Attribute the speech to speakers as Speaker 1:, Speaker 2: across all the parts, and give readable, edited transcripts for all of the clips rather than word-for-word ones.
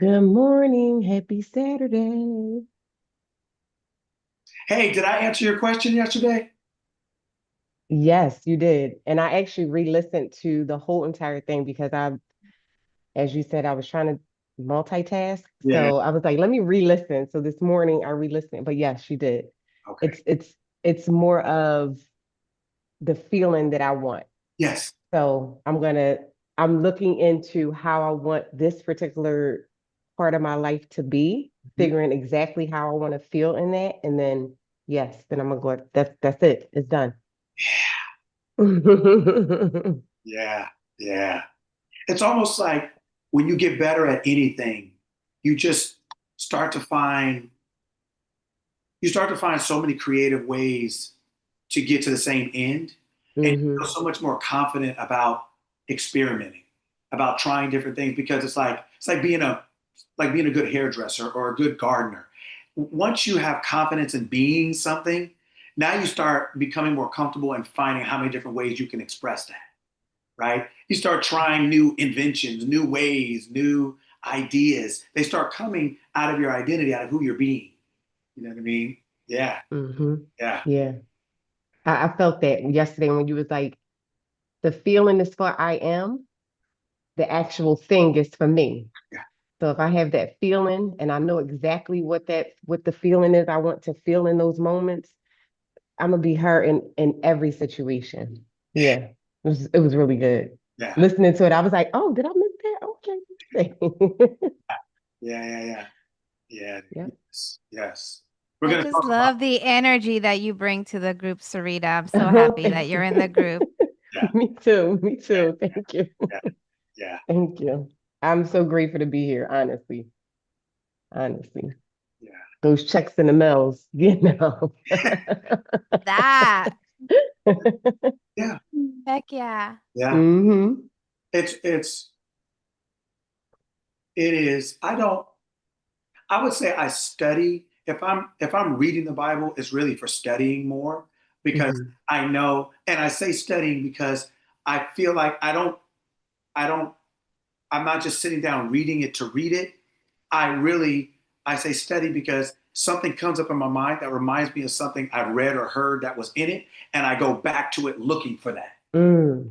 Speaker 1: Good morning. Happy Saturday.
Speaker 2: Hey, did I answer your question yesterday?
Speaker 1: Yes, you did. And I actually re-listened to the whole entire thing because as you said, I was trying to multitask.
Speaker 2: Yeah.
Speaker 1: So I was like, let me re-listen. So this morning I re-listened. But yes, you did.
Speaker 2: Okay.
Speaker 1: It's more of the feeling that I want.
Speaker 2: Yes.
Speaker 1: So I'm looking into how I want this particular part of my life to be,
Speaker 2: Mhm.
Speaker 1: figuring exactly how I want to feel in that. And then yes, then I'm gonna go, that's it. It's done.
Speaker 2: Yeah. Yeah. It's almost like when you get better at anything, you just start to find you start to find so many creative ways to get to the same end, and you feel
Speaker 1: Hmm.
Speaker 2: so much more confident about experimenting, about trying different things because it's like being a good hairdresser or a good gardener. Once you have confidence in being something, now you start becoming more comfortable and finding how many different ways you can express that, right? You start trying new inventions, new ways, new ideas. They start coming out of your identity, out of who you're being. You know what I mean? Yeah,
Speaker 1: Hmm.
Speaker 2: yeah,
Speaker 1: Yeah. I felt that yesterday when you was like, the feeling is for I am, the actual thing is for me.
Speaker 2: yeah.
Speaker 1: So if I have that feeling and I know exactly what the feeling is I want to feel in those moments, I'm gonna be her in every situation. Yeah, it was really good.
Speaker 2: Yeah.
Speaker 1: Listening to it, I was like, oh, did I miss that? Okay.
Speaker 2: Yeah, yeah, yeah. Yeah.
Speaker 1: Yep.
Speaker 2: Yes. Yes. We're
Speaker 3: I
Speaker 2: gonna
Speaker 3: just
Speaker 2: talk about
Speaker 3: love the energy that you bring to the group, Sarita. I'm so happy that
Speaker 1: Thank
Speaker 3: you're
Speaker 1: you.
Speaker 3: in the group.
Speaker 2: yeah,
Speaker 1: Me too. Me
Speaker 2: yeah,
Speaker 1: too. Thank you.
Speaker 2: yeah, yeah,
Speaker 1: Thank you. I'm so grateful to be here, honestly. Honestly.
Speaker 2: yeah.
Speaker 1: Those checks in the mails, you know.
Speaker 3: That.
Speaker 2: Yeah.
Speaker 3: Heck yeah.
Speaker 2: Yeah.
Speaker 1: Hmm.
Speaker 2: It's it is. I would say I study. If I'm reading the Bible, it's really for studying more because
Speaker 1: Hmm.
Speaker 2: I know, and I say studying because I feel like I don't I'm not just sitting down reading it to read it. I really I say study because something comes up in my mind that reminds me of something I've read or heard that was in it, and I go back to it looking for that.
Speaker 1: Mm.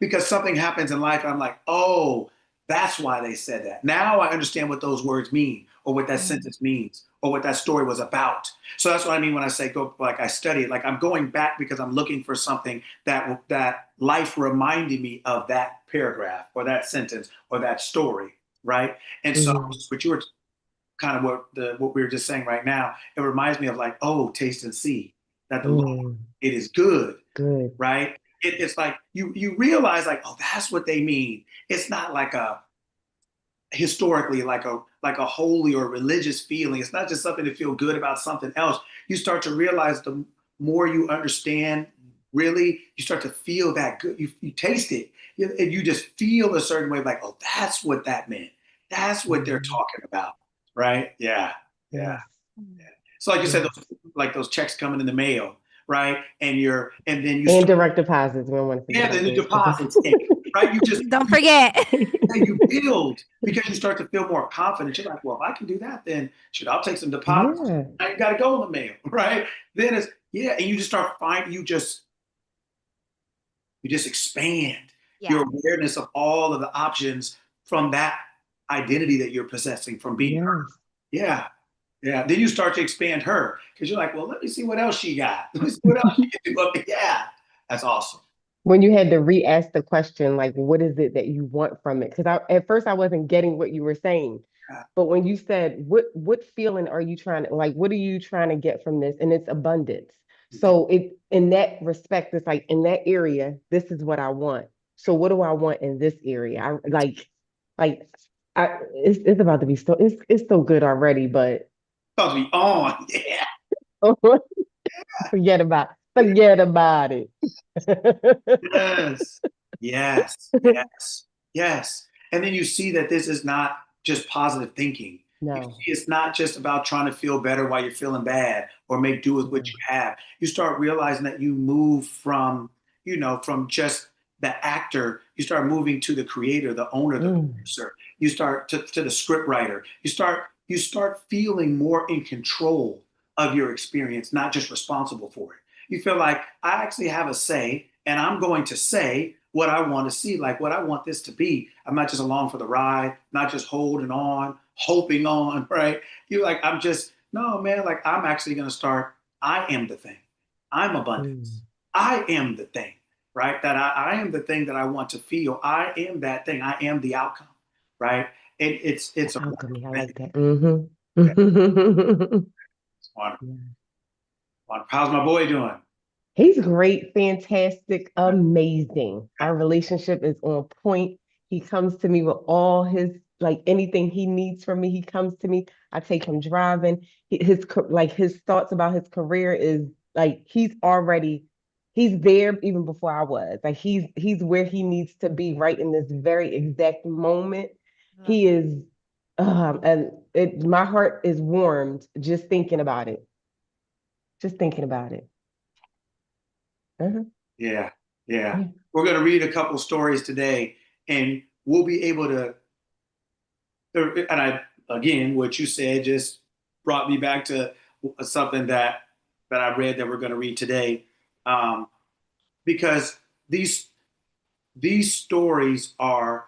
Speaker 2: Because something happens in life, and I'm like, oh, that's why they said that. Now I understand what those words mean, or what that
Speaker 3: Mm.
Speaker 2: sentence means, or what that story was about. So that's what I mean when I say go, like I study it. Like I'm going back because I'm looking for something that life reminded me of that paragraph, or that sentence, or that story, right? And so,
Speaker 1: Hmm.
Speaker 2: what you were kind of what we were just saying right now, it reminds me of like, oh, taste and see that the Lord,
Speaker 1: Mm.
Speaker 2: it is good,
Speaker 1: Good.
Speaker 2: right? It's like you realize like, oh, that's what they mean. It's not like a historically like a holy or religious feeling. It's not just something to feel good about something else. You start to realize the more you understand, really, you start to feel that good. You taste it, and you just feel a certain way, like, oh, that's what that meant. That's what they're
Speaker 1: Mhm.
Speaker 2: talking about, right? Yeah, yeah.
Speaker 1: Yes.
Speaker 2: So like you said,
Speaker 1: Yes.
Speaker 2: those checks coming in the mail, right? And then you
Speaker 1: And
Speaker 2: start,
Speaker 1: direct deposits. We don't want to forget
Speaker 2: yeah, then
Speaker 1: about
Speaker 2: the
Speaker 1: those too.
Speaker 2: deposits hit, right?
Speaker 3: Don't
Speaker 2: You
Speaker 3: forget.
Speaker 2: and you build because you start to feel more confident. You're like, well, if I can do that, then should I'll take some deposits.
Speaker 1: Yeah.
Speaker 2: I ain't got to go in the mail, right? Then it's yeah, and you just start finding you just expand your
Speaker 3: Yeah.
Speaker 2: awareness of all of the options from that identity that you're possessing from being her.
Speaker 1: Yes.
Speaker 2: Yeah, yeah. Then you start to expand her because you're like, well, let me see what else she got. Let me see what else she can do. Yeah, that's awesome.
Speaker 1: When you had to re-ask the question, like, what is it that you want from it? Because at first I wasn't getting what you were saying.
Speaker 2: Yeah.
Speaker 1: But when you said, what feeling are you trying to like, what are you trying to get from this? And it's abundance. So it in that respect, it's like in that area, this is what I want. So what do I want in this area? I like it's about to be so it's so good already, but
Speaker 2: About to be on. Yeah.
Speaker 1: forget about it.
Speaker 2: Yes. Yes. Yes. Yes. And then you see that this is not just positive thinking. You
Speaker 1: No,
Speaker 2: see, it's not just about trying to feel better while you're feeling bad or make do with what
Speaker 1: no.
Speaker 2: you have. You start realizing that you move from, from just the actor. You start moving to the creator, the owner, the
Speaker 1: Mm.
Speaker 2: producer. You start to the script writer. You start feeling more in control of your experience, not just responsible for it. You feel like I actually have a say, and I'm going to say what I want to see, like what I want this to be. I'm not just along for the ride, not just holding on, hoping on, right? You're like, I'm just, no, man, like I'm actually going to start. I am the thing. I'm abundance.
Speaker 1: Mm.
Speaker 2: I am the thing, right? That I am the thing that I want to feel. I am that thing. I am the outcome, right? And it's a
Speaker 1: Alchemy, I
Speaker 2: wonderful thing.
Speaker 1: like that. Hmm.
Speaker 2: Yeah, it's wonderful. Wonderful. How's my boy doing?
Speaker 1: He's great, fantastic, amazing. Our relationship is on point. He comes to me with all his, like anything he needs from me, he comes to me. I take him driving. Like his thoughts about his career is like he's there even before I was. Like he's where he needs to be right in this very exact moment.
Speaker 3: Love
Speaker 1: He
Speaker 3: that.
Speaker 1: is and my heart is warmed just thinking about it. Just thinking about it. Uh-huh.
Speaker 2: Yeah, yeah.
Speaker 1: Yeah.
Speaker 2: We're going to read a couple stories today, and we'll be able to. And again, what you said just brought me back to something that I read that we're going to read today, um, because these stories are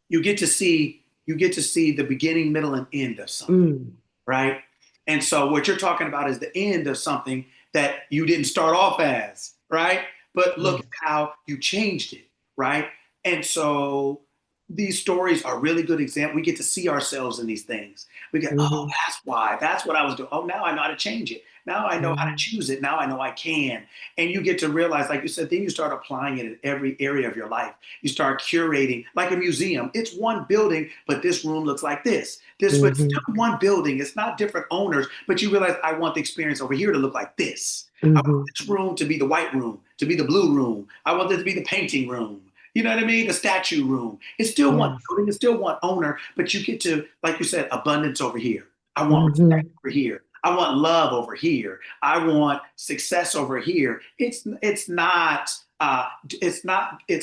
Speaker 2: you get to see the beginning, middle, and end of something,
Speaker 1: Mm.
Speaker 2: right? And so what you're talking about is the end of something that you didn't start off as, right? But look
Speaker 1: Yes.
Speaker 2: at how you changed it, right? And so these stories are really good example. We get to see ourselves in these things. We get, oh,
Speaker 1: Hmm.
Speaker 2: that's why. That's what I was doing. Oh, now I know how to change it. Now I know how to
Speaker 1: Hmm.
Speaker 2: choose it. Now I know I can. And you get to realize, like you said, then you start applying it in every area of your life. You start curating, like a museum. It's one building, but this room looks like this. This, but it's
Speaker 1: Hmm.
Speaker 2: still one building. It's not different owners, but you realize I want the experience over here to look like this. I want
Speaker 1: Hmm.
Speaker 2: this room to be the white room, to be the blue room. I want it to be the painting room. You know what I mean? The statue room. It's still one
Speaker 1: Yes.
Speaker 2: building, it's still one owner, but you get to, like you said, abundance over here. I want respect
Speaker 1: Hmm.
Speaker 2: over here. I want love over here. I want success over here. It's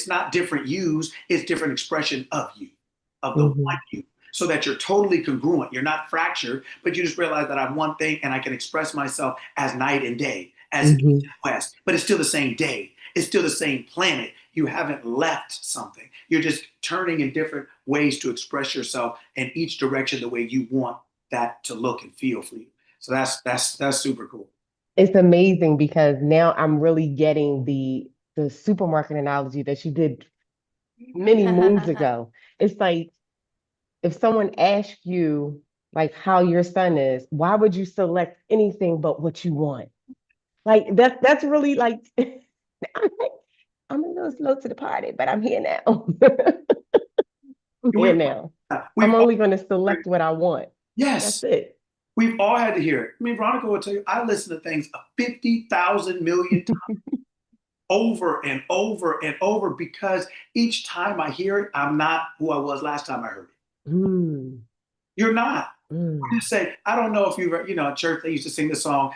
Speaker 2: not different yous. It's different expression of you, of the one
Speaker 1: Hmm.
Speaker 2: you, so that you're totally congruent. You're not fractured, but you just realize that I'm one thing and I can express myself as night and day, as east
Speaker 1: Hmm.
Speaker 2: and west. But it's still the same day. It's still the same planet. You haven't left something. You're just turning in different ways to express yourself in each direction the way you want that to look and feel for you. So that's super cool.
Speaker 1: It's amazing because now I'm really getting the supermarket analogy that you did many moons ago. It's like if someone asked you like how your son is, why would you select anything but what you want? Like that's really like I'm a little slow to the party, but I'm here now. I'm here
Speaker 2: We've
Speaker 1: now. I'm
Speaker 2: we've all,
Speaker 1: only going to select what I want. That's
Speaker 2: yes,
Speaker 1: it.
Speaker 2: we've all had to hear it. I mean, Veronica will tell you, I listen to things 50,000 million times over and over and over because each time I hear it, I'm not who I was last time I heard it.
Speaker 1: Mm,
Speaker 2: You're not. You
Speaker 1: mm.
Speaker 2: say, I don't know if you've, at church, they used to sing the song,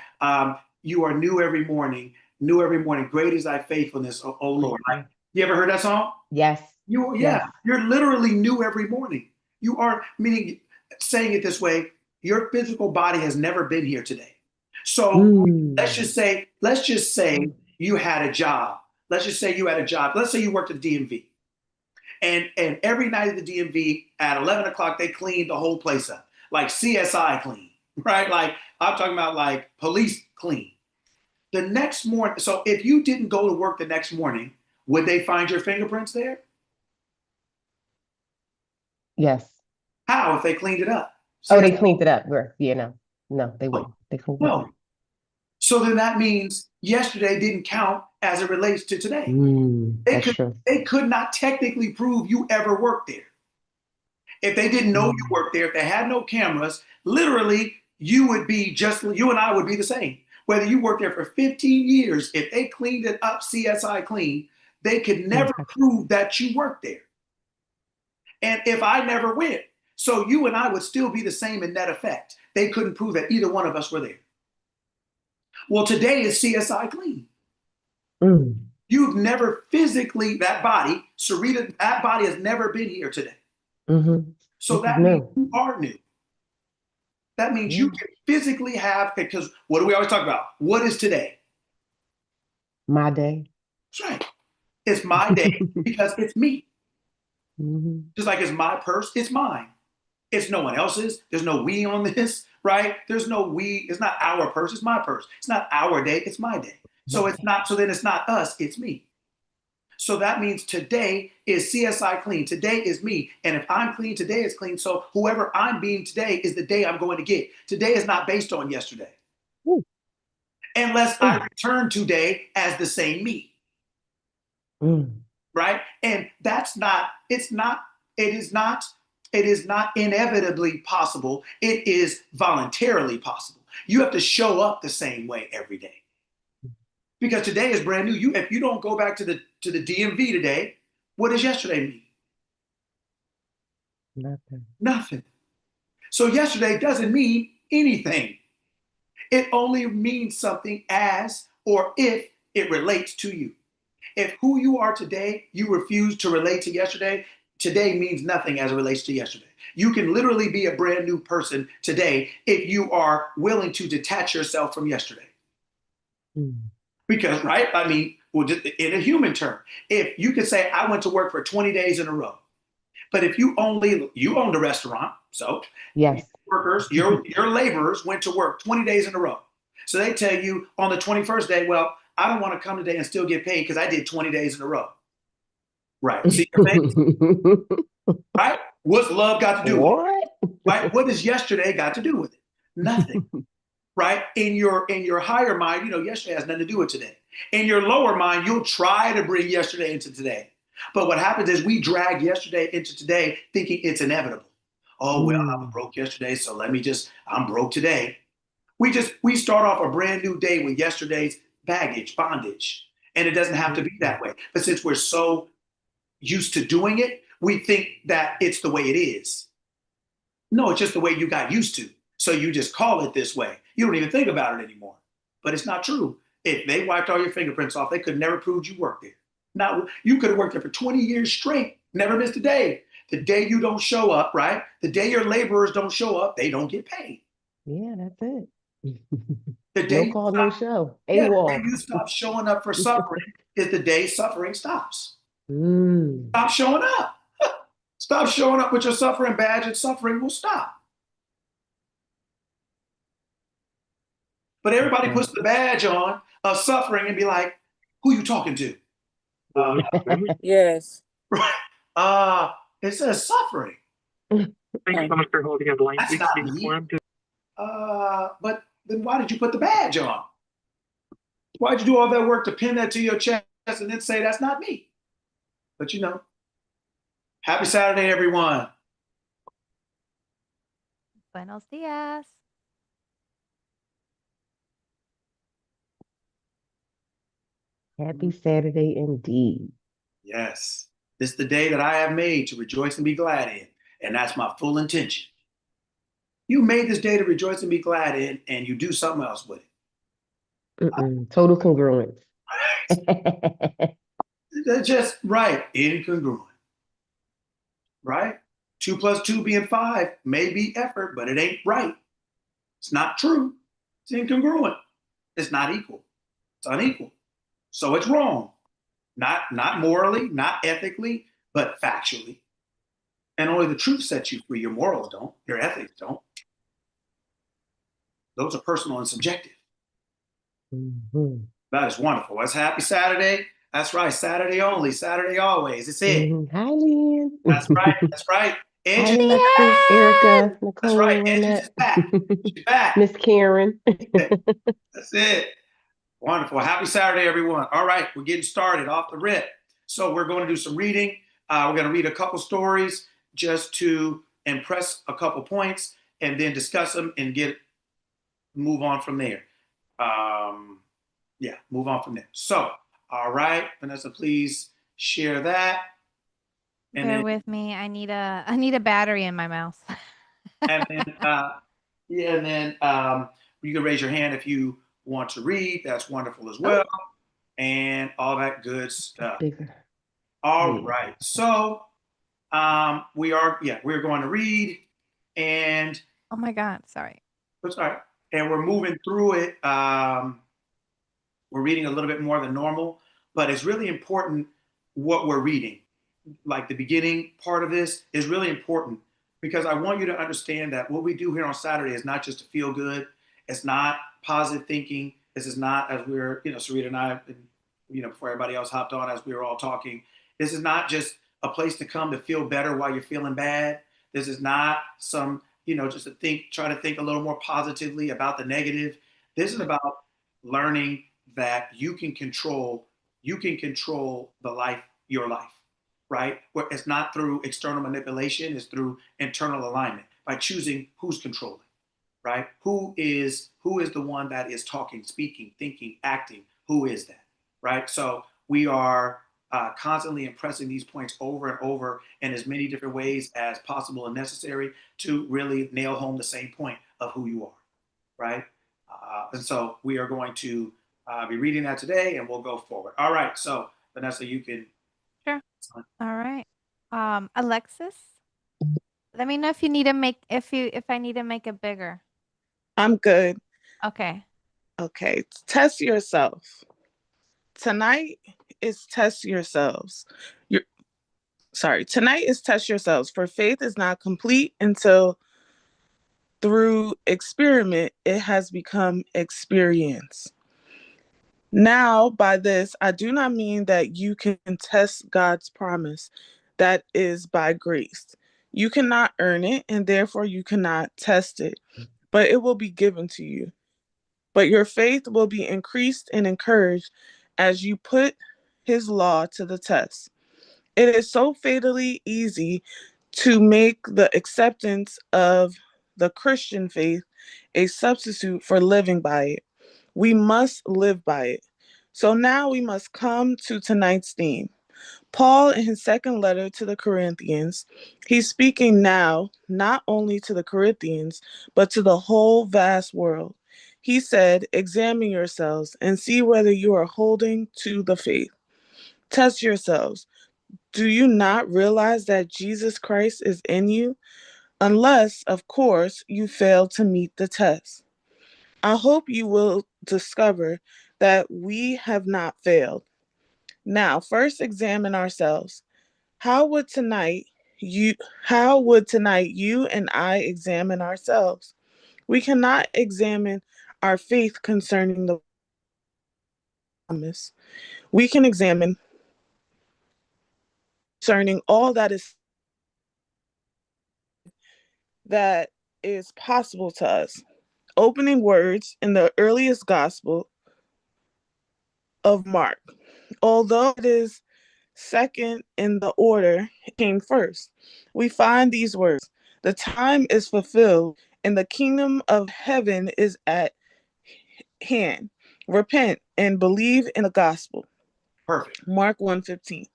Speaker 2: you are new every morning, great is thy faithfulness, oh Lord. Like,
Speaker 1: Mhm.
Speaker 2: you ever heard that song?
Speaker 1: Yes,
Speaker 2: Yeah,
Speaker 1: yes.
Speaker 2: you're literally new every morning. You are, meaning, saying it this way, your physical body has never been here today. So
Speaker 1: Mm,
Speaker 2: let's just say
Speaker 1: mm.
Speaker 2: you had a job. Let's just say you had a job. Let's say you worked at the DMV. And every night at the DMV at 11 o'clock, they cleaned the whole place up, like CSI clean, right? Like I'm talking about like police clean. The next morning, so if you didn't go to work the next morning, would they find your fingerprints there?
Speaker 1: Yes.
Speaker 2: How if they cleaned it up?
Speaker 1: Oh,
Speaker 2: CSI?
Speaker 1: they cleaned it up. Yeah, no, no, they
Speaker 2: No.
Speaker 1: wouldn't. They cleaned it up.
Speaker 2: No. So then that means yesterday didn't count as it relates to today. They
Speaker 1: That's
Speaker 2: could
Speaker 1: true.
Speaker 2: they could not technically prove you ever worked there. If they didn't know you
Speaker 1: Mm,
Speaker 2: worked there, if they had no cameras, literally you would be just you and I would be the same. Whether you worked there for 15 years, if they cleaned it up CSI clean, they could
Speaker 1: yeah,
Speaker 2: never prove that you worked there. And if I never went, so you and I would still be the same in net effect. They couldn't prove that either one of us were there. Well, today is CSI clean.
Speaker 1: mm.
Speaker 2: You've never physically, that body, Sarita, that body has never been here today.
Speaker 1: Mm-hmm.
Speaker 2: So
Speaker 1: This is
Speaker 2: that means
Speaker 1: new.
Speaker 2: you are new. That means you
Speaker 1: Yeah.
Speaker 2: can physically have, because what do we always talk about? What is today?
Speaker 1: My day.
Speaker 2: That's right. It's my day because it's me.
Speaker 1: Hmm.
Speaker 2: Just like it's my purse, it's mine. It's no one else's. There's no we on this, right? There's no we. It's not our purse. It's my purse. It's not our day. It's my day. So
Speaker 1: My
Speaker 2: it's
Speaker 1: day.
Speaker 2: not, so then it's not us, it's me. So that means today is CSI clean. Today is me. And if I'm clean, today is clean. So whoever I'm being today is the day I'm going to get. Today is not based on yesterday.
Speaker 1: Ooh,
Speaker 2: Unless I
Speaker 1: ooh.
Speaker 2: return today as the same me.
Speaker 1: Mm.
Speaker 2: Right? And that's not, it's not, it is not inevitably possible. It is voluntarily possible. You have to show up the same way every day. Because today is brand new. If you don't go back to the DMV today, what does yesterday mean?
Speaker 1: Nothing.
Speaker 2: Nothing. So yesterday doesn't mean anything. It only means something as or if it relates to you. If who you are today, you refuse to relate to yesterday, today means nothing as it relates to yesterday. You can literally be a brand new person today if you are willing to detach yourself from yesterday.
Speaker 1: Mm.
Speaker 2: Because, right? I mean, well, just in a human term, if you could say, I went to work for 20 days in a row, but if you owned a restaurant, so
Speaker 1: Yes.
Speaker 2: workers, your laborers went to work 20 days in a row. So they tell you on the 21st day, well, I don't want to come today and still get paid because I did 20 days in a row. Right. See your face? Right? What's love got to do with it?
Speaker 1: What?
Speaker 2: Right? What does yesterday got to do with it? Nothing. Right? In your higher mind, yesterday has nothing to do with today. In your lower mind, you'll try to bring yesterday into today. But what happens is we drag yesterday into today thinking it's inevitable. Oh, well, I was
Speaker 1: Mm.
Speaker 2: broke yesterday, so I'm broke today. We start off a brand new day with yesterday's bondage. And it doesn't have to be that way. But since we're so used to doing it, we think that it's the way it is. No, it's just the way you got used to. So you just call it this way. You don't even think about it anymore. But it's not true. If they wiped all your fingerprints off, they could never prove you worked there. Now, you could have worked there for 20 years straight, never missed a day. The day you don't show up, right? The day your laborers don't show up, they don't get paid.
Speaker 1: Yeah, that's it.
Speaker 2: The day
Speaker 1: No
Speaker 2: you
Speaker 1: call, no
Speaker 2: stop,
Speaker 1: show.
Speaker 2: yeah, the day
Speaker 1: AWOL.
Speaker 2: you stop showing up for suffering is the day suffering stops.
Speaker 1: Mm.
Speaker 2: Stop showing up. Stop showing up with your suffering badge and suffering will stop. But everybody puts the badge on of suffering and be like, who you talking to?
Speaker 4: Yes.
Speaker 2: It says suffering.
Speaker 5: Thank you so much for holding on the line.
Speaker 2: That's
Speaker 5: Please
Speaker 2: not
Speaker 5: be
Speaker 2: me.
Speaker 5: informed to
Speaker 2: But then why did you put the badge on? Why'd you do all that work to pin that to your chest and then say that's not me? But happy Saturday, everyone.
Speaker 3: Buenos dias.
Speaker 1: Happy Saturday indeed.
Speaker 2: Yes. This is the day that I have made to rejoice and be glad in. And that's my full intention. You made this day to rejoice and be glad in, and you do something else with it.
Speaker 1: Total congruence.
Speaker 2: That's just right. Incongruent. Right? 2 + 2 being 5 may be effort, but it ain't right. It's not true. It's incongruent. It's not equal. It's unequal. So it's wrong. Not morally, not ethically, but factually. And only the truth sets you free. Your morals don't. Your ethics don't. Those are personal and subjective.
Speaker 1: Mm-hmm.
Speaker 2: That is wonderful. It's happy Saturday. That's right. Saturday only. Saturday always. It's it.
Speaker 1: Mm-hmm. Hi, Lynn.
Speaker 2: That's right. That's right.
Speaker 1: Hi,
Speaker 2: Angie.
Speaker 1: Alexis, Erica, Nicole,
Speaker 2: That's right. Angie's
Speaker 1: Lynette,
Speaker 2: is back. She's back.
Speaker 1: Miss Karen.
Speaker 2: That's it. Wonderful. Happy Saturday, everyone. All right. We're getting started off the rip. So we're going to do some reading. We're going to read a couple stories just to impress a couple points and then discuss them and move on from there. Move on from there. So, all right, Vanessa, please share that. And
Speaker 3: Bear
Speaker 2: then,
Speaker 3: with me. I need a battery in my mouse.
Speaker 2: and then, you can raise your hand if you want to read. That's wonderful as well. and all that good stuff.
Speaker 1: Bigger.
Speaker 2: All
Speaker 1: Yeah.
Speaker 2: right. So we're going to read, and
Speaker 3: Oh my God, sorry.
Speaker 2: that's all right. And we're moving through it. We're reading a little bit more than normal, but it's really important what we're reading. Like the beginning part of this is really important because I want you to understand that what we do here on Saturday is not just to feel good. It's not positive thinking. This is not, as we're, Sarita and I, before everybody else hopped on, as we were all talking, this is not just a place to come to feel better while you're feeling bad. This is not some, just to try to think a little more positively about the negative. This is about learning that you can control your life, right? Where it's not through external manipulation, it's through internal alignment by choosing who's controlling, right? Who is the one that is talking, speaking, thinking, acting? Who is that, right? So we are constantly impressing these points over and over in as many different ways as possible and necessary to really nail home the same point of who you are, right? And so we are going to be reading that today, and we'll go forward. All right. So Vanessa, you can.
Speaker 3: Sure. All right. Alexis, let me know if you need to make if I need to make it bigger.
Speaker 4: I'm good.
Speaker 3: Okay.
Speaker 4: Okay. Test yourself. Tonight is test yourselves. Tonight is test yourselves. For faith is not complete until through experiment it has become experience. Now, by this, I do not mean that you can test God's promise. That is by grace. You cannot earn it, and therefore you cannot test it, but it will be given to you. But your faith will be increased and encouraged as you put his law to the test. It is so fatally easy to make the acceptance of the Christian faith a substitute for living by it. We must live by it. So now we must come to tonight's theme. Paul, in his second letter to the Corinthians, he's speaking now not only to the Corinthians, but to the whole vast world. He said, examine yourselves and see whether you are holding to the faith. Test yourselves. Do you not realize that Jesus Christ is in you? Unless, of course, you fail to meet the test. I hope you will discover that we have not failed. Now, first examine ourselves. How would tonight you and I examine ourselves? We cannot examine our faith concerning the promise. We can examine concerning all that is possible to us. Opening words in the earliest gospel of Mark. Although it is second in the order, it came first. We find these words: the time is fulfilled and the kingdom of heaven is at hand. Repent and believe in the gospel.
Speaker 2: Perfect.
Speaker 4: Mark 1:15.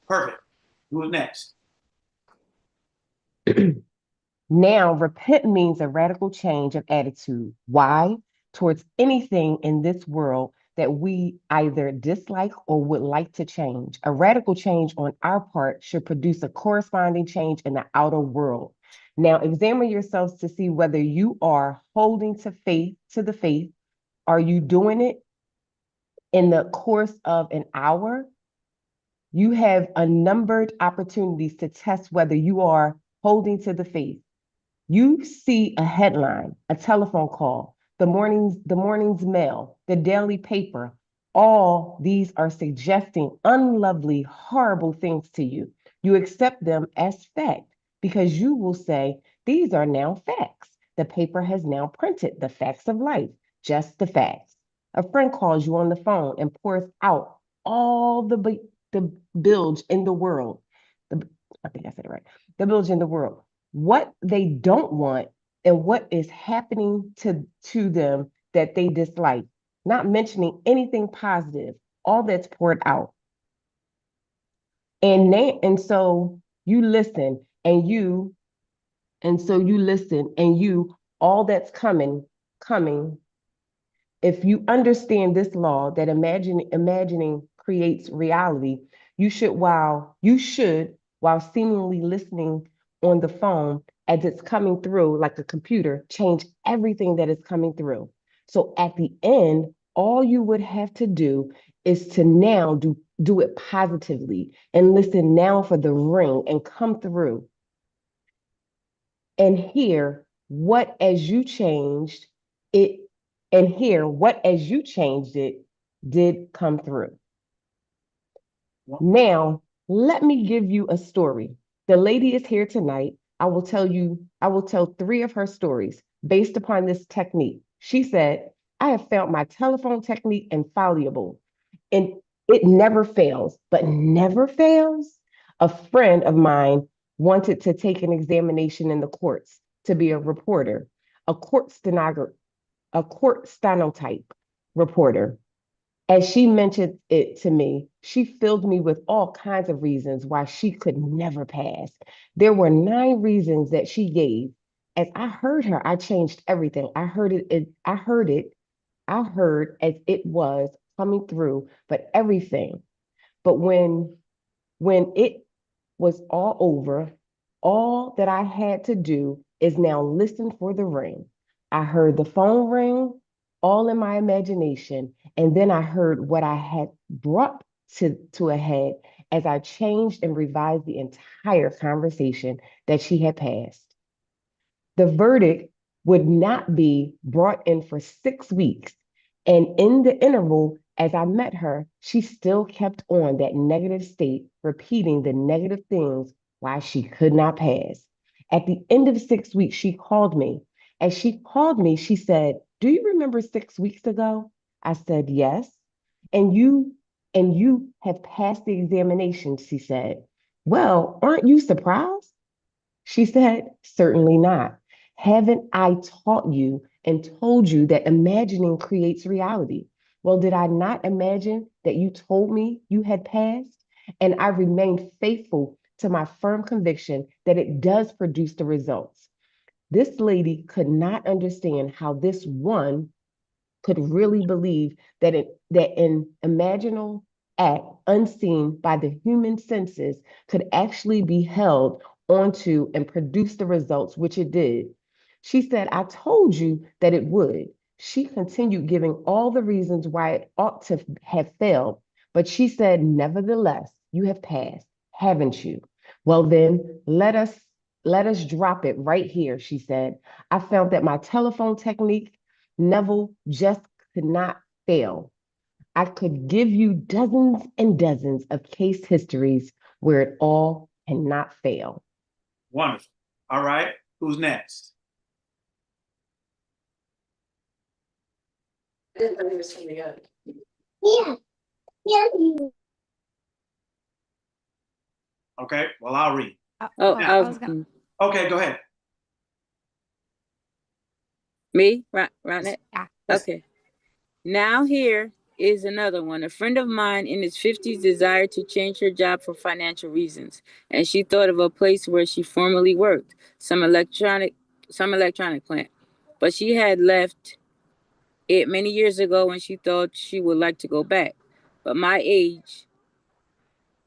Speaker 2: Perfect. Who's next?
Speaker 1: Now, repent means a radical change of attitude. Why? Towards anything in this world that we either dislike or would like to change. A radical change on our part should produce a corresponding change in the outer world. Now, examine yourselves to see whether you are holding to the faith. Are you doing it in the course of an hour? You have unnumbered opportunities to test whether you are holding to the faith. You see a headline, a telephone call, the morning's mail, the daily paper. All these are suggesting unlovely, horrible things to you. You accept them as fact because you will say, these are now facts. The paper has now printed the facts of life, just the facts. A friend calls you on the phone and pours out all the bilge in the world. I think I said it right. The bilge in the world, what they don't want and what is happening to them that they dislike, not mentioning anything positive, all that's poured out. And so you listen and all that's coming if you understand this law that imagining creates reality, you should, while seemingly listening on the phone as it's coming through like a computer, change everything that is coming through. So at the end, all you would have to do is to now do it positively and listen now for the ring and come through and hear what as you changed it and hear what as you changed it did come through. Now, let me give you a story. The lady is here tonight. I will tell 3 of her stories based upon this technique. She said, I have found my telephone technique infallible and it never fails, but never fails. A friend of mine wanted to take an examination in the courts to be a reporter, a court stenotype reporter. As she mentioned it to me, she filled me with all kinds of reasons why she could never pass. There were 9 reasons that she gave. As I heard her, I changed everything. I heard as it was coming through, but everything. But when it was all over, all that I had to do is now listen for the ring. I heard the phone ring all in my imagination, and then I heard what I had brought to a head as I changed and revised the entire conversation that she had passed. The verdict would not be brought in for 6 weeks. And in the interval, as I met her, she still kept on that negative state, repeating the negative things why she could not pass. At the end of 6 weeks, she called me. As she called me, she said, do you remember 6 weeks ago? I said, yes. And you have passed the examination, she said. Well, aren't you surprised? She said, certainly not. Haven't I taught you and told you that imagining creates reality? Well, did I not imagine that you told me you had passed? And I remained faithful to my firm conviction that it does produce the results. This lady could not understand how this one could really believe that an imaginal act unseen by the human senses could actually be held onto and produce the results which it did. She said, I told you that it would. She continued giving all the reasons why it ought to have failed, but she said, nevertheless, you have passed, haven't you? Well, then let us drop it right here, she said. I found that my telephone technique Neville just could not fail. I could give you dozens and dozens of case histories where it all cannot fail.
Speaker 2: Wonderful. All right. Who's next?
Speaker 6: I didn't know he was coming up.
Speaker 7: Yeah. Yeah.
Speaker 2: Okay. Well, I'll read.
Speaker 3: I was gonna.
Speaker 2: Okay, go ahead.
Speaker 6: Me, Ronette?
Speaker 3: Yeah.
Speaker 6: Okay. Now here is another one. A friend of mine in his 50s desired to change her job for financial reasons, and she thought of a place where she formerly worked, some electronic plant. But she had left it many years ago and she thought she would like to go back. But my age,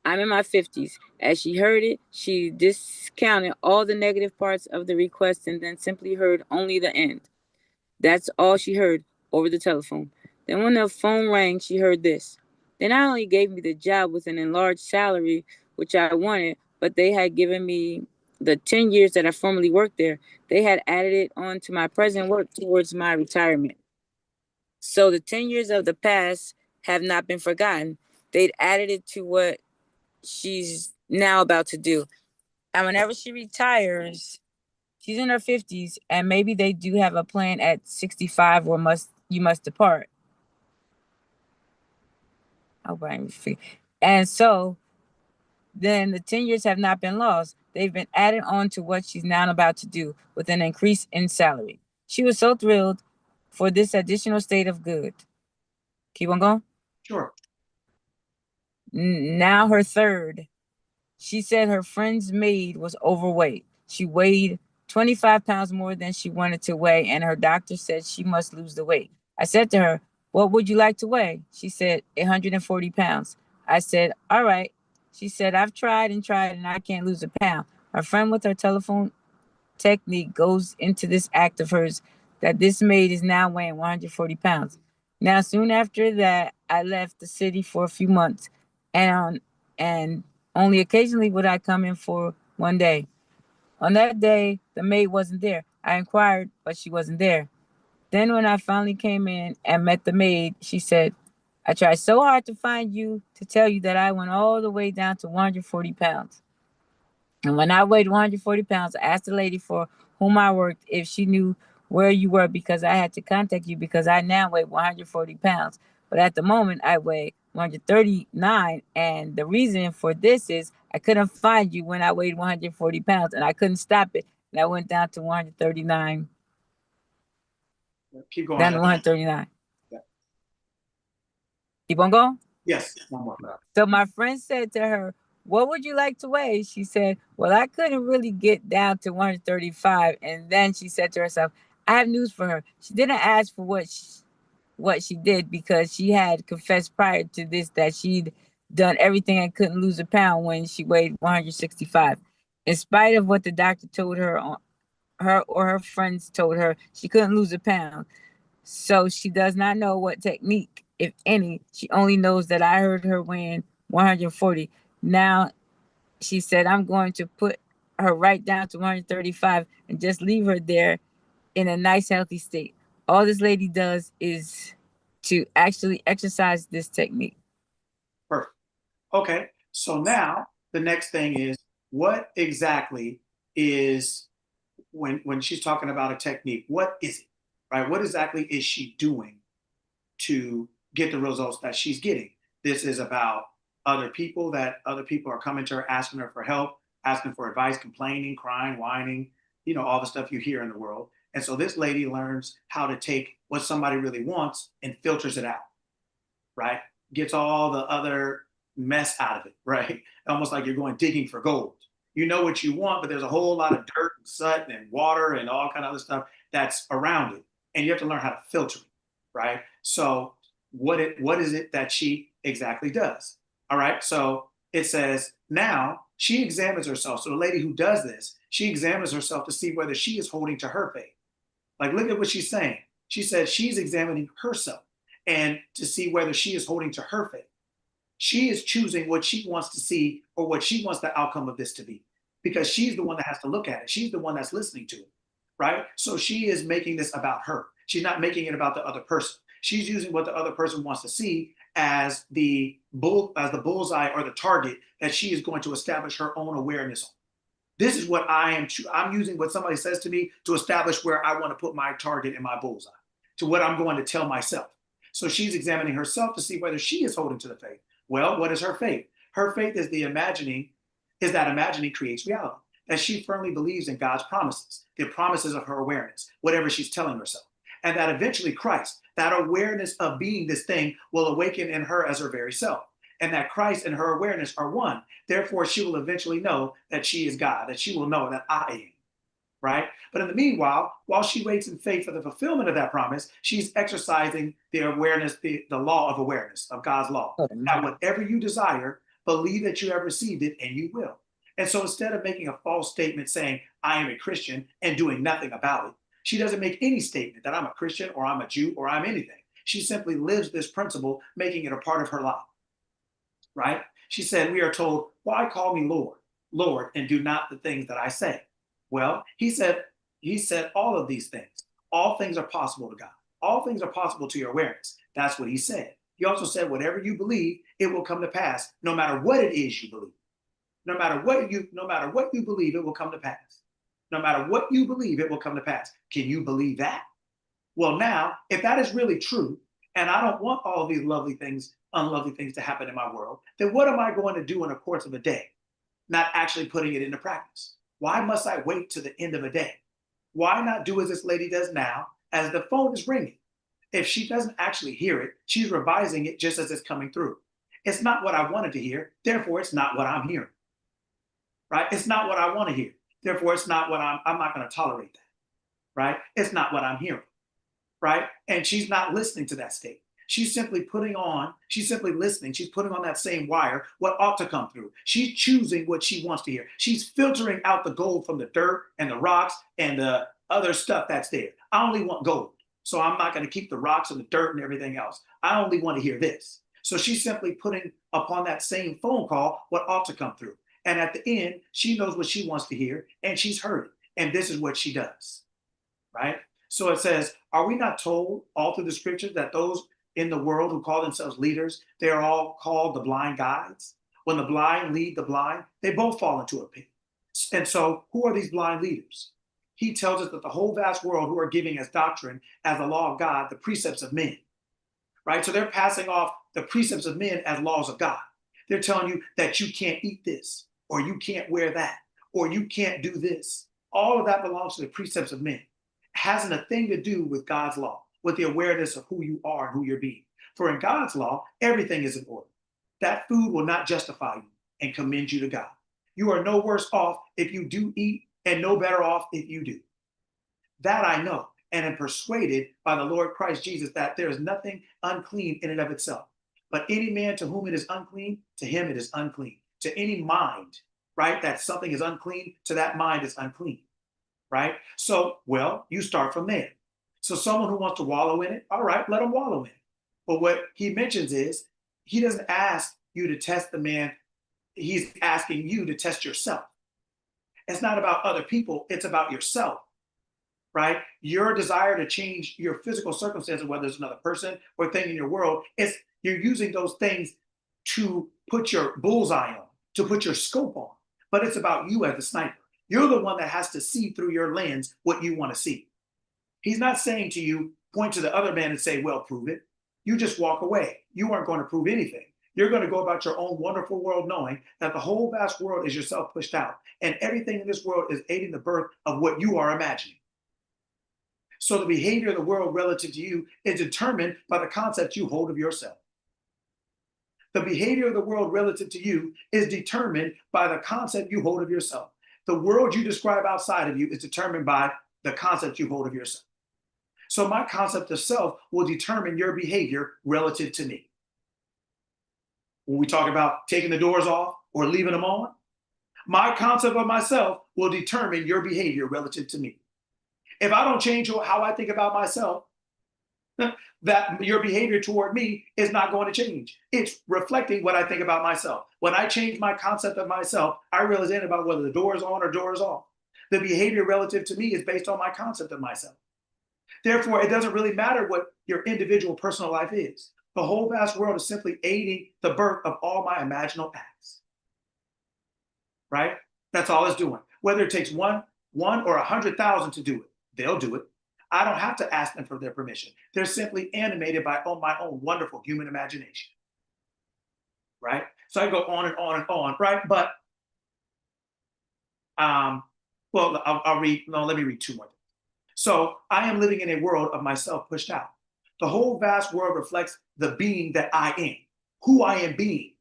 Speaker 6: I'm in my 50s. As she heard it, she discounted all the negative parts of the request and then simply heard only the end. That's all she heard over the telephone. Then when the phone rang, she heard this. They not only gave me the job with an enlarged salary, which I wanted, but they had given me the 10 years that I formerly worked there. They had added it on to my present work towards my retirement. So the 10 years of the past have not been forgotten. They'd added it to what she's now about to do. And whenever she retires, she's in her 50s, and maybe they do have a plan at 65 where you must depart. Oh, Brian, and so then the 10 years have not been lost. They've been added on to what she's now about to do with an increase in salary. She was so thrilled for this additional state of good. Keep on going?
Speaker 2: Sure.
Speaker 6: Now her third. She said her friend's maid was overweight. She weighed 25 pounds more than she wanted to weigh, and her doctor said she must lose the weight. I said to her, what would you like to weigh? She said, 140 pounds. I said, all right. She said, I've tried and I can't lose a pound. My friend with her telephone technique goes into this act of hers that this maid is now weighing 140 pounds. Now, soon after that, I left the city for a few months, and only occasionally would I come in for one day. On that day, the maid wasn't there. I inquired, but she wasn't there. Then, when I finally came in and met the maid, she said, I tried so hard to find you to tell you that I went all the way down to 140 pounds. And when I weighed 140 pounds, I asked the lady for whom I worked if she knew where you were because I had to contact you because I now weigh 140 pounds. But at the moment, I weigh 139. And the reason for this is I couldn't find you when I weighed 140 pounds and I couldn't stop it. And I went down to 139.
Speaker 2: Keep going.
Speaker 6: Down to 139.
Speaker 2: Yeah.
Speaker 6: Keep on going?
Speaker 2: Yes. One more.
Speaker 6: So my friend said to her, what would you like to weigh? She said, well, I couldn't really get down to 135. And then she said to herself, I have news for her. She didn't ask for what she did because she had confessed prior to this that she'd done everything and couldn't lose a pound when she weighed 165. In spite of what the doctor told her, her friends told her, she couldn't lose a pound. So she does not know what technique, if any. She only knows that I heard her weighing 140. Now, she said, I'm going to put her right down to 135 and just leave her there in a nice, healthy state. All this lady does is to actually exercise this technique.
Speaker 2: Perfect. Okay. So now the next thing is, what exactly is, when she's talking about a technique, what is it, right? What exactly is she doing to get the results that she's getting? This is about other people are coming to her, asking her for help, asking for advice, complaining, crying, whining, all the stuff you hear in the world. And so this lady learns how to take what somebody really wants and filters it out, right? Gets all the other mess out of it, right? Almost like you're going digging for gold. You know what you want, but there's a whole lot of dirt and soot and water and all kind of other stuff that's around it. And you have to learn how to filter it, right? So what is it that she exactly does? All right, so it says now she examines herself. So the lady who does this, she examines herself to see whether she is holding to her faith. Like, look at what she's saying. She says she's examining herself and to see whether she is holding to her faith. She is choosing what she wants to see or what she wants the outcome of this to be, because she's the one that has to look at it. She's the one that's listening to it, right? So she is making this about her. She's not making it about the other person. She's using what the other person wants to see as the bullseye or the target that she is going to establish her own awareness on. This is what I'm using what somebody says to me to establish where I want to put my target and my bullseye, to what I'm going to tell myself. So she's examining herself to see whether she is holding to the faith. Well, what is her faith? Her faith is that imagining creates reality, that she firmly believes in God's promises, the promises of her awareness, whatever she's telling herself. And that eventually Christ, that awareness of being this thing, will awaken in her as her very self. And that Christ and her awareness are one. Therefore, she will eventually know that she is God, that she will know that I am, right? But in the meanwhile, while she waits in faith for the fulfillment of that promise, she's exercising the awareness, the law of awareness, of God's law. That whatever you desire, believe that you have received it and you will. And so instead of making a false statement saying, I am a Christian, and doing nothing about it, she doesn't make any statement that I'm a Christian or I'm a Jew or I'm anything. She simply lives this principle, making it a part of her life, right? She said, we are told, why call me Lord, Lord, and do not the things that I say? Well, he said all of these things. All things are possible to God. All things are possible to your awareness. That's what he said. He also said, whatever you believe, it will come to pass, no matter what it is you believe. No matter what you believe, it will come to pass. No matter what you believe, it will come to pass. Can you believe that? Well, now, if that is really true, and I don't want all of these lovely things, unlovely things to happen in my world, then what am I going to do in the course of a day? Not actually putting it into practice. Why must I wait to the end of a day? Why not do as this lady does now, as the phone is ringing? If she doesn't actually hear it, she's revising it just as it's coming through. It's not what I wanted to hear, therefore it's not what I'm hearing, right? It's not what I want to hear, therefore it's not what I'm not going to tolerate that, right? It's not what I'm hearing, right? And she's not listening to that statement. She's simply listening. She's putting on that same wire what ought to come through. She's choosing what she wants to hear. She's filtering out the gold from the dirt and the rocks and the other stuff that's there. I only want gold. So I'm not going to keep the rocks and the dirt and everything else. I only want to hear this. So she's simply putting upon that same phone call what ought to come through. And at the end, she knows what she wants to hear and she's heard it. And this is what she does, right? So it says, are we not told all through the scriptures that those in the world who call themselves leaders, they're all called the blind guides? When the blind lead the blind, they both fall into a pit. And so who are these blind leaders? He tells us that the whole vast world who are giving as doctrine, as the law of God, the precepts of men, right? So they're passing off the precepts of men as laws of God. They're telling you that you can't eat this, or you can't wear that, or you can't do this. All of that belongs to the precepts of men. It hasn't a thing to do with God's law, with the awareness of who you are and who you're being. For in God's law, everything is in order. That food will not justify you and commend you to God. You are no worse off if you do eat and no better off if you do. That I know and am persuaded by the Lord Christ Jesus that there is nothing unclean in and of itself. But any man to whom it is unclean, to him it is unclean. To any mind, right, that something is unclean, to that mind is unclean, right? So, well, you start from there. So someone who wants to wallow in it, all right, let them wallow in it. But what he mentions is he doesn't ask you to test the man. He's asking you to test yourself. It's not about other people. It's about yourself, right? Your desire to change your physical circumstances, whether it's another person or thing in your world, you're using those things to put your bullseye on, to put your scope on. But it's about you as the sniper. You're the one that has to see through your lens what you want to see. He's not saying to you, point to the other man and say, well, prove it. You just walk away. You aren't going to prove anything. You're going to go about your own wonderful world knowing that the whole vast world is yourself pushed out. And everything in this world is aiding the birth of what you are imagining. So the behavior of the world relative to you is determined by the concept you hold of yourself. The behavior of the world relative to you is determined by the concept you hold of yourself. The world you describe outside of you is determined by the concept you hold of yourself. So my concept of self will determine your behavior relative to me. When we talk about taking the doors off or leaving them on, my concept of myself will determine your behavior relative to me. If I don't change how I think about myself, that your behavior toward me is not going to change. It's reflecting what I think about myself. When I change my concept of myself, I realize anything about whether the door is on or door is off. The behavior relative to me is based on my concept of myself. Therefore, it doesn't really matter what your individual personal life is. The whole vast world is simply aiding the birth of all my imaginal acts. Right? That's all it's doing. Whether it takes one or 100,000 to do it, they'll do it. I don't have to ask them for their permission. They're simply animated by my own wonderful human imagination. Right? So I go on and on and on, right? But, well, I'll read, no, let me read two more things. So I am living in a world of myself pushed out. The whole vast world reflects the being that I am, who I am being.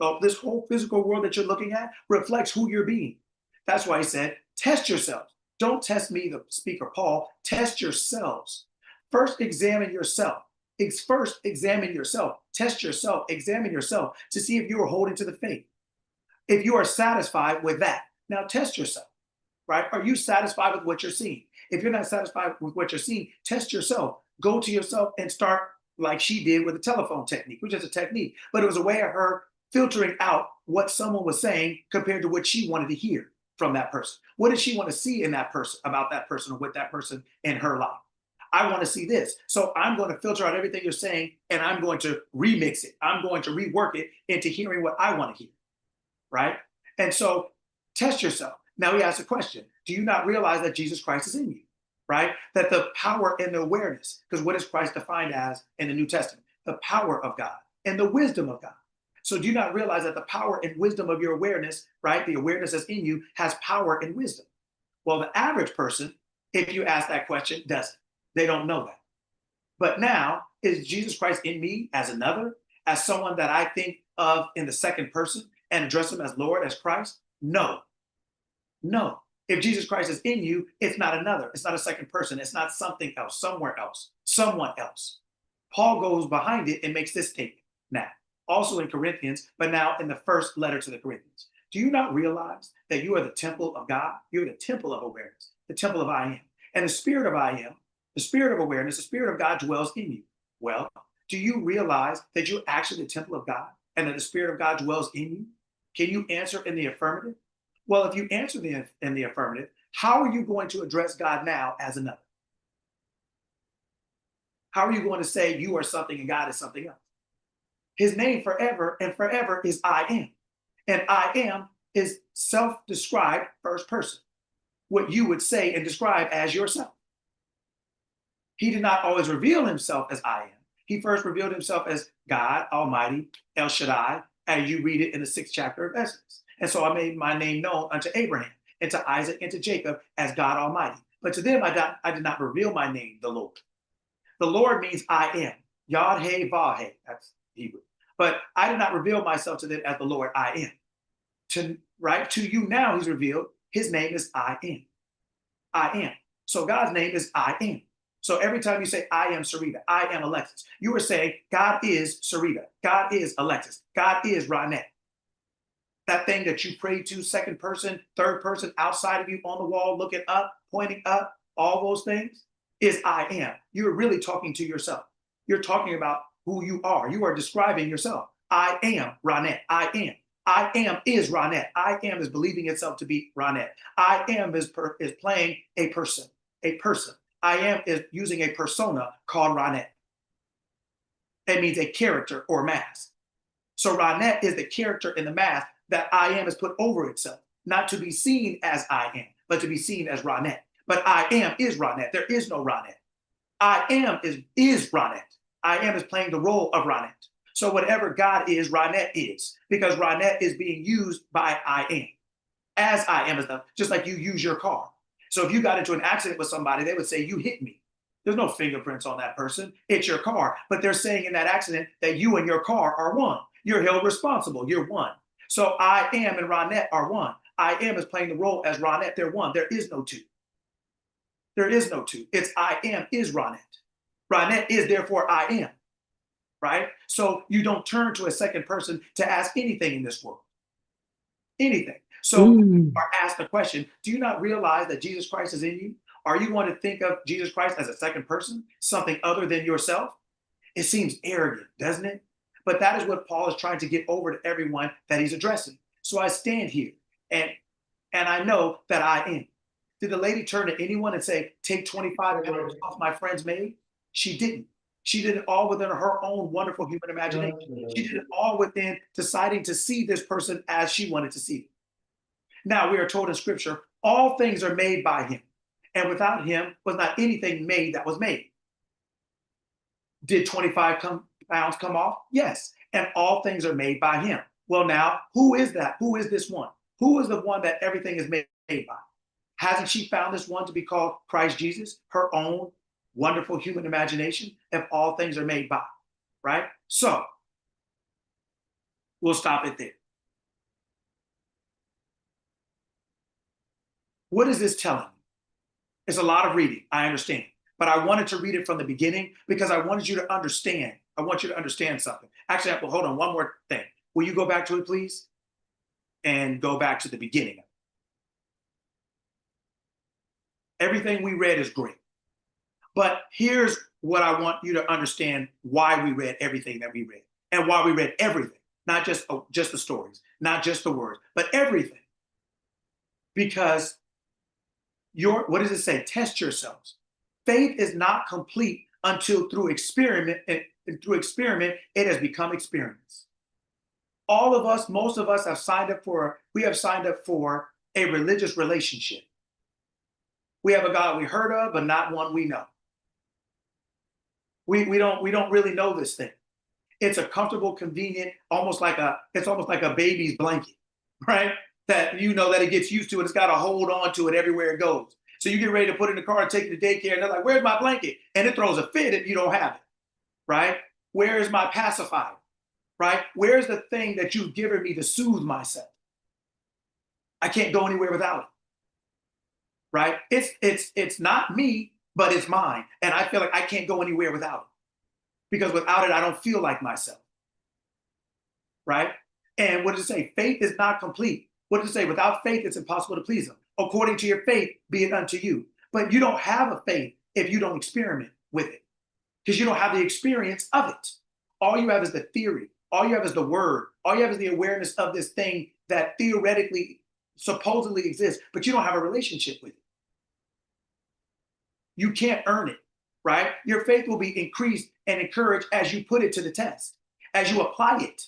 Speaker 2: So this whole physical world that you're looking at reflects who you're being. That's why he said, test yourselves. Don't test me, the speaker Paul, test yourselves. First examine yourself. First examine yourself. Test yourself, examine yourself to see if you are holding to the faith. If you are satisfied with that, now test yourself, right? Are you satisfied with what you're seeing? If you're not satisfied with what you're seeing, test yourself. Go to yourself and start like she did with the telephone technique, which is a technique, but it was a way of her filtering out what someone was saying compared to what she wanted to hear from that person. What did she want to see in that person, about that person, or with that person in her life? I want to see this. So I'm going to filter out everything you're saying and I'm going to remix it. I'm going to rework it into hearing what I want to hear, right? And so test yourself. Now he asks a question. Do you not realize that Jesus Christ is in you, right? That the power and the awareness, because what is Christ defined as in the New Testament? The power of God and the wisdom of God. So do you not realize that the power and wisdom of your awareness, right? The awareness that's in you has power and wisdom. Well, the average person, if you ask that question, doesn't. They don't know that. But now, is Jesus Christ in me as another, as someone that I think of in the second person and address him as Lord, as Christ? No. No. If Jesus Christ is in you, it's not another. It's not a second person. It's not something else, somewhere else, someone else. Paul goes behind it and makes this statement now, also in Corinthians, but now in the first letter to the Corinthians. Do you not realize that you are the temple of God? You're the temple of awareness, the temple of I am. And the spirit of I am, the spirit of awareness, the spirit of God dwells in you. Well, do you realize that you're actually the temple of God and that the spirit of God dwells in you? Can you answer in the affirmative? Well, if you answer in the affirmative, how are you going to address God now as another? How are you going to say you are something and God is something else? His name forever and forever is I am. And I am is self-described first person, what you would say and describe as yourself. He did not always reveal himself as I am. He first revealed himself as God Almighty, El Shaddai, as you read it in the 6th chapter of Exodus. And so I made my name known unto Abraham, and to Isaac, and to Jacob as God Almighty. But to them I did not reveal my name, the Lord. The Lord means I am. Yod He Vah He, that's Hebrew. But I did not reveal myself to them as the Lord I am. To you now he's revealed, his name is I am. I am. So God's name is I am. So every time you say, I am Sarita, I am Alexis, you are saying, God is Sarita, God is Alexis, God is Ronette. That thing that you pray to, second person, third person, outside of you, on the wall, looking up, pointing up, all those things is I am. You're really talking to yourself. You're talking about who you are. You are describing yourself. I am Ronette. I am. I am is Ronette. I am is believing itself to be Ronette. I am is playing a person. A person. I am is using a persona called Ronette. It means a character or mask. So Ronette is the character in the mask that I am is put over itself, not to be seen as I am, but to be seen as Ronette. But I am is Ronette. There is no Ronette. I am is Ronette. I am is playing the role of Ronette. So whatever God is, Ronette is, because Ronette is being used by I am. As I am is just like you use your car. So if you got into an accident with somebody, they would say, you hit me. There's no fingerprints on that person. It's your car. But they're saying in that accident that you and your car are one. You're held responsible. You're one. So I am and Ronette are one. I am is playing the role as Ronette. They're one. There is no two. There is no two. It's I am is Ronette. Ronette is therefore I am. Right? So you don't turn to a second person to ask anything in this world. Anything. So you are asked the question, do you not realize that Jesus Christ is in you? Are you going to think of Jesus Christ as a second person, something other than yourself? It seems arrogant, doesn't it? But that is what Paul is trying to get over to everyone that he's addressing. So I stand here and I know that I am. Did the lady turn to anyone and say, take 25 pounds off my friend's maid? She didn't. She did it all within her own wonderful human imagination. She did it all within deciding to see this person as she wanted to see it. Now we are told in scripture, all things are made by him. And without him was not anything made that was made. Did 25 pounds come off? Yes. And all things are made by him. Well, now, who is that? Who is this one? Who is the one that everything is made by? Hasn't she found this one to be called Christ Jesus, her own wonderful human imagination, if all things are made by, right? So we'll stop it there. What is this telling me? It's a lot of reading, I understand. But I wanted to read it from the beginning because I wanted you to understand. I want you to understand something. Actually, well, hold on, one more thing. Will you go back to it, please? And go back to the beginning. Everything we read is great. But here's what I want you to understand why we read everything that we read and why we read everything, not just the stories, not just the words, but everything. Because what does it say? Test yourselves. Faith is not complete until through experiment, and through experiment, it has become experience. All of us, most of us have signed up for a religious relationship. We have a God we heard of, but not one we know. We don't really know this thing. It's a comfortable, convenient, almost like a baby's blanket, right? That you know that it gets used to, and it's got to hold on to it everywhere it goes. So you get ready to put it in the car and take it to daycare, and they're like, where's my blanket? And it throws a fit if you don't have it, right? Where is my pacifier, right? Where's the thing that you've given me to soothe myself? I can't go anywhere without it. right? It's not me, but it's mine. And I feel like I can't go anywhere without it. Because without it, I don't feel like myself. Right? And what does it say? Faith is not complete. What does it say? Without faith, it's impossible to please him. According to your faith, be it unto you. But you don't have a faith if you don't experiment with it. Because you don't have the experience of it. All you have is the theory. All you have is the word. All you have is the awareness of this thing that theoretically, supposedly exists, but you don't have a relationship with it. You can't earn it, right? Your faith will be increased and encouraged as you put it to the test, as you apply it.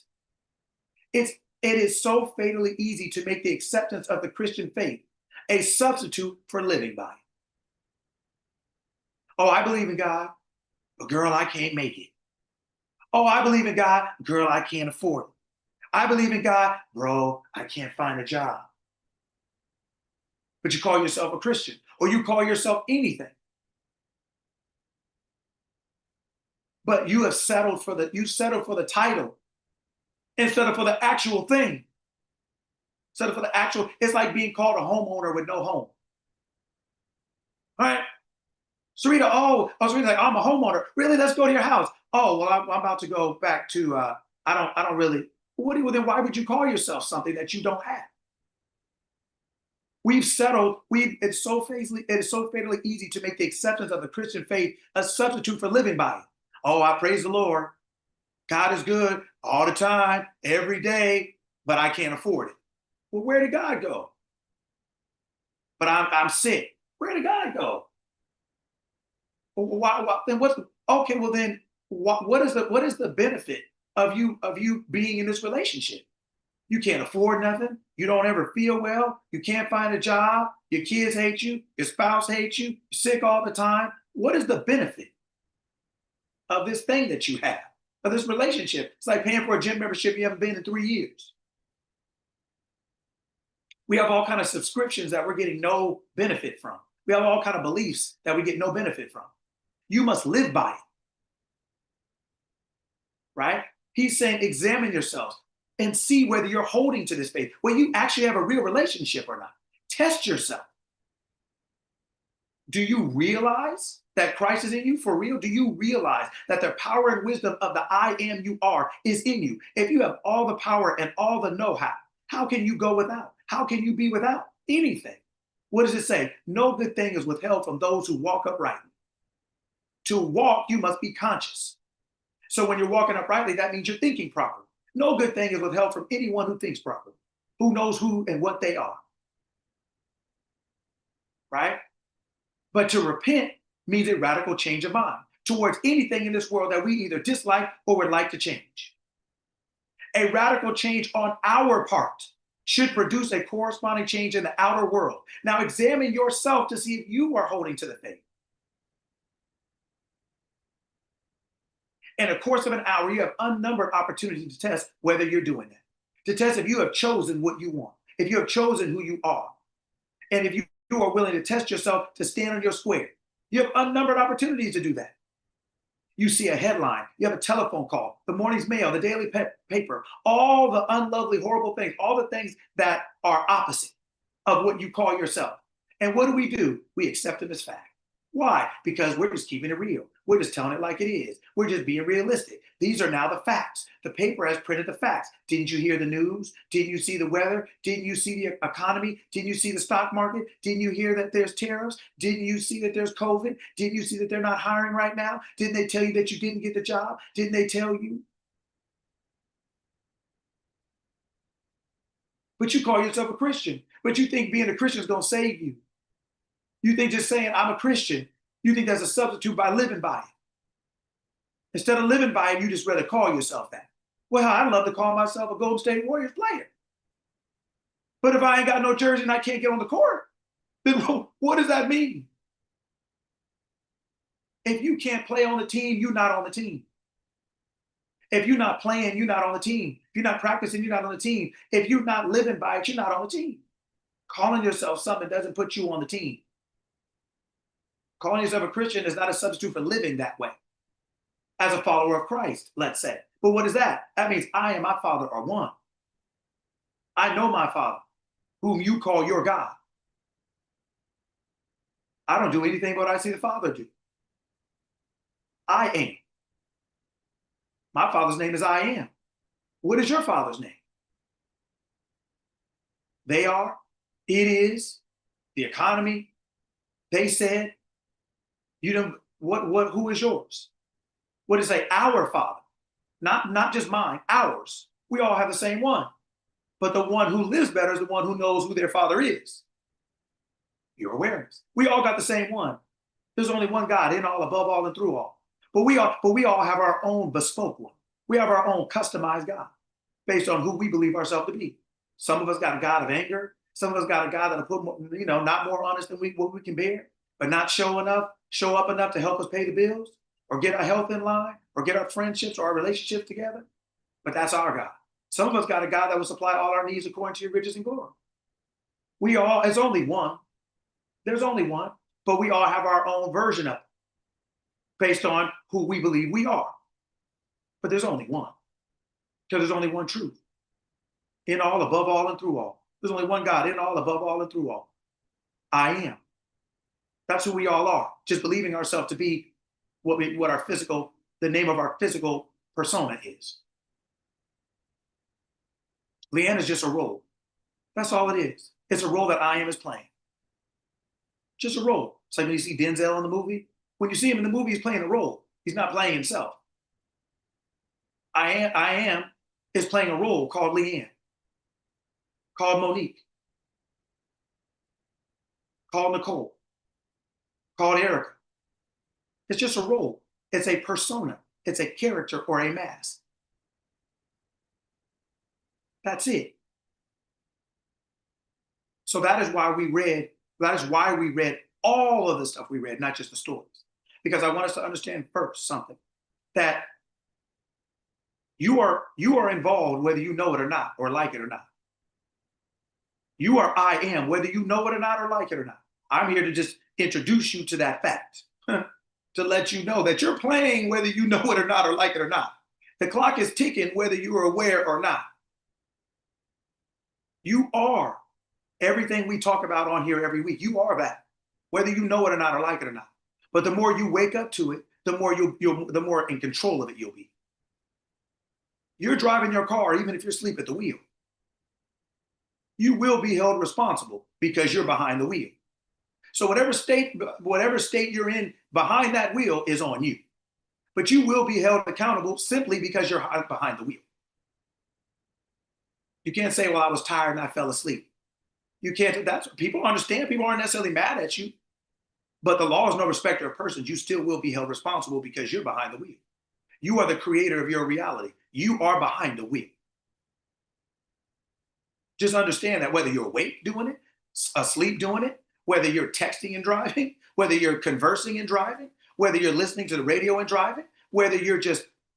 Speaker 2: It is so fatally easy to make the acceptance of the Christian faith a substitute for living by it. Oh, I believe in God, but girl, I can't make it. Oh, I believe in God, girl, I can't afford it. I believe in God, bro, I can't find a job. But you call yourself a Christian, or you call yourself anything. But you have settled for the title instead of for the actual thing. Instead of for the actual, it's like being called a homeowner with no home. All right? Sarita, Sarita's like, I'm a homeowner. Really? Let's go to your house. Oh, well, I'm about to go back to, I don't really, then why would you call yourself something that you don't have? We've settled, it's so fatally easy to make the acceptance of the Christian faith a substitute for living by it. Oh, I praise the Lord. God is good all the time, every day, but I can't afford it. Well, where did God go? But I'm sick. Where did God go? Why, then what's okay? Well, then what is the benefit of you being in this relationship? You can't afford nothing. You don't ever feel well. You can't find a job. Your kids hate you. Your spouse hates you. You're sick all the time. What is the benefit of this thing that you have, of this relationship? It's like paying for a gym membership you haven't been in 3 years. We have all kinds of subscriptions that we're getting no benefit from. We have all kinds of beliefs that we get no benefit from. You must live by it. Right? He's saying, examine yourselves and see whether you're holding to this faith, whether you actually have a real relationship or not. Test yourself. Do you realize that Christ is in you for real? Do you realize that the power and wisdom of the I am you are is in you? If you have all the power and all the know-how, how can you go without? How can you be without anything? What does it say? No good thing is withheld from those who walk uprightly. To walk, you must be conscious. So when you're walking uprightly, that means you're thinking properly. No good thing is withheld from anyone who thinks properly, who knows who and what they are. Right? But to repent means a radical change of mind towards anything in this world that we either dislike or would like to change. A radical change on our part should produce a corresponding change in the outer world. Now examine yourself to see if you are holding to the faith. In a course of an hour, you have unnumbered opportunities to test whether you're doing that. To test if you have chosen what you want, if you have chosen who you are, and if you are willing to test yourself to stand on your square. You have unnumbered opportunities to do that. You see a headline, you have a telephone call, the morning's mail, the daily paper, all the unlovely, horrible things, all the things that are opposite of what you call yourself. And what do? We accept them as fact. Why? Because we're just keeping it real. We're just telling it like it is. We're just being realistic. These are now the facts. The paper has printed the facts. Didn't you hear the news? Didn't you see the weather? Didn't you see the economy? Didn't you see the stock market? Didn't you hear that there's tariffs? Didn't you see that there's COVID? Didn't you see that they're not hiring right now? Didn't they tell you that you didn't get the job? Didn't they tell you? But you call yourself a Christian. But you think being a Christian is going to save you. You think just saying, I'm a Christian, you think that's a substitute by living by it. Instead of living by it, you just rather call yourself that. Well, I'd love to call myself a Golden State Warriors player. But if I ain't got no jersey and I can't get on the court, then what does that mean? If you can't play on the team, you're not on the team. If you're not playing, you're not on the team. If you're not practicing, you're not on the team. If you're not living by it, you're not on the team. Calling yourself something doesn't put you on the team. Calling yourself a Christian is not a substitute for living that way. As a follower of Christ, let's say. But what is that? That means I and my Father are one. I know my Father, whom you call your God. I don't do anything but I see the Father do. I am. My Father's name is I am. What is your Father's name? They are, it is, the economy, they said, you know, who is yours? What does it say? Our Father, not just mine, ours. We all have the same one. But the one who lives better is the one who knows who their Father is. Your awareness. We all got the same one. There's only one God, in all, above all, and through all. But we all have our own bespoke one. We have our own customized God based on who we believe ourselves to be. Some of us got a God of anger. Some of us got a God that'll put more, not more honest than what we can bear, but not show up enough to help us pay the bills or get our health in line or get our friendships or our relationships together. But that's our God. Some of us got a God that will supply all our needs according to your riches and glory. It's only one. There's only one, but we all have our own version of it based on who we believe we are. But there's only one, because there's only one truth. In all, above all, and through all. There's only one God, in all, above all, and through all. I am. That's who we all are, just believing ourselves to be the name of our physical persona is. Leanne is just a role. That's all it is. It's a role that I am is playing. Just a role. It's like when you see Denzel in the movie. When you see him in the movie, he's playing a role. He's not playing himself. I am is playing a role called Leanne, called Monique, called Nicole, called Erica. It's just a role. It's a persona. It's a character or a mask. That's it. So that is why we read all of the stuff we read, not just the stories. Because I want us to understand first something, that you are involved whether you know it or not, or like it or not. You are I am, whether you know it or not, or like it or not. I'm here to just introduce you to that fact, to let you know that you're playing whether you know it or not, or like it or not. The clock is ticking whether you are aware or not. You are everything we talk about on here every week. You are that, whether you know it or not, or like it or not. But the more you wake up to it, the more the more in control of it you'll be. You're driving your car, even if you're asleep at the wheel. You will be held responsible because you're behind the wheel. So whatever state you're in behind that wheel is on you. But you will be held accountable simply because you're behind the wheel. You can't say, well, I was tired and I fell asleep. You can't, that's people understand. People aren't necessarily mad at you. But the law is no respecter of persons. You still will be held responsible because you're behind the wheel. You are the creator of your reality. You are behind the wheel. Just understand that whether you're awake doing it, asleep doing it, whether you're texting and driving, whether you're conversing and driving, whether you're listening to the radio and driving, whether you're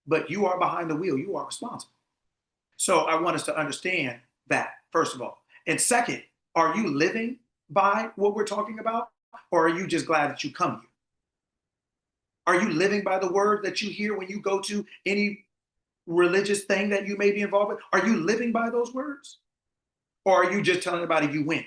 Speaker 2: but you are behind the wheel, you are responsible. So I want us to understand that, first of all. And second, are you living by what we're talking about? Or are you just glad that you come here? Are you living by the word that you hear when you go to any religious thing that you may be involved with? Are you living by those words? Or are you just telling everybody you win?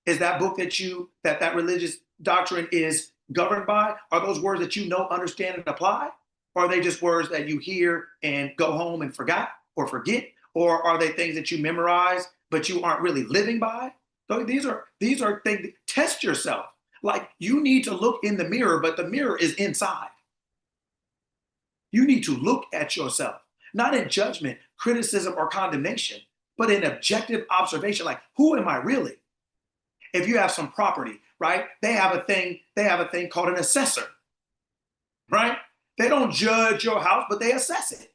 Speaker 2: Is that book that religious doctrine is governed by? Are those words that you know, understand, and apply? Or are they just words that you hear and go home and forget? Or are they things that you memorize, but you aren't really living by? So these are things. Test yourself. Like, you need to look in the mirror, but the mirror is inside. You need to look at yourself, not in judgment, criticism, or condemnation, but in objective observation. Like, who am I really? If you have some property, right? They have a thing called an assessor, right? They don't judge your house, but they assess it.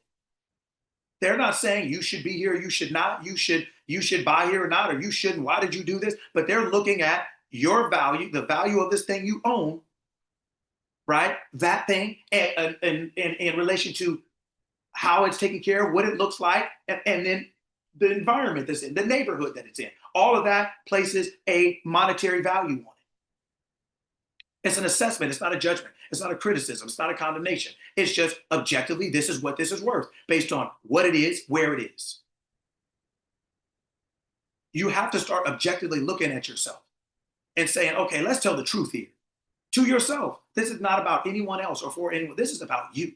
Speaker 2: They're not saying you should be here, you should not, you should buy here or not, or you shouldn't, why did you do this? But they're looking at your value, the value of this thing you own, right? That thing, and in relation to how it's taken care of, what it looks like, and then the environment that's in, the neighborhood that it's in. All of that places a monetary value on it. It's an assessment. It's not a judgment. It's not a criticism. It's not a condemnation. It's just objectively, this is what this is worth based on what it is, where it is. You have to start objectively looking at yourself. and saying, okay, let's tell the truth here to yourself. This is not about anyone else or for anyone. This is about you,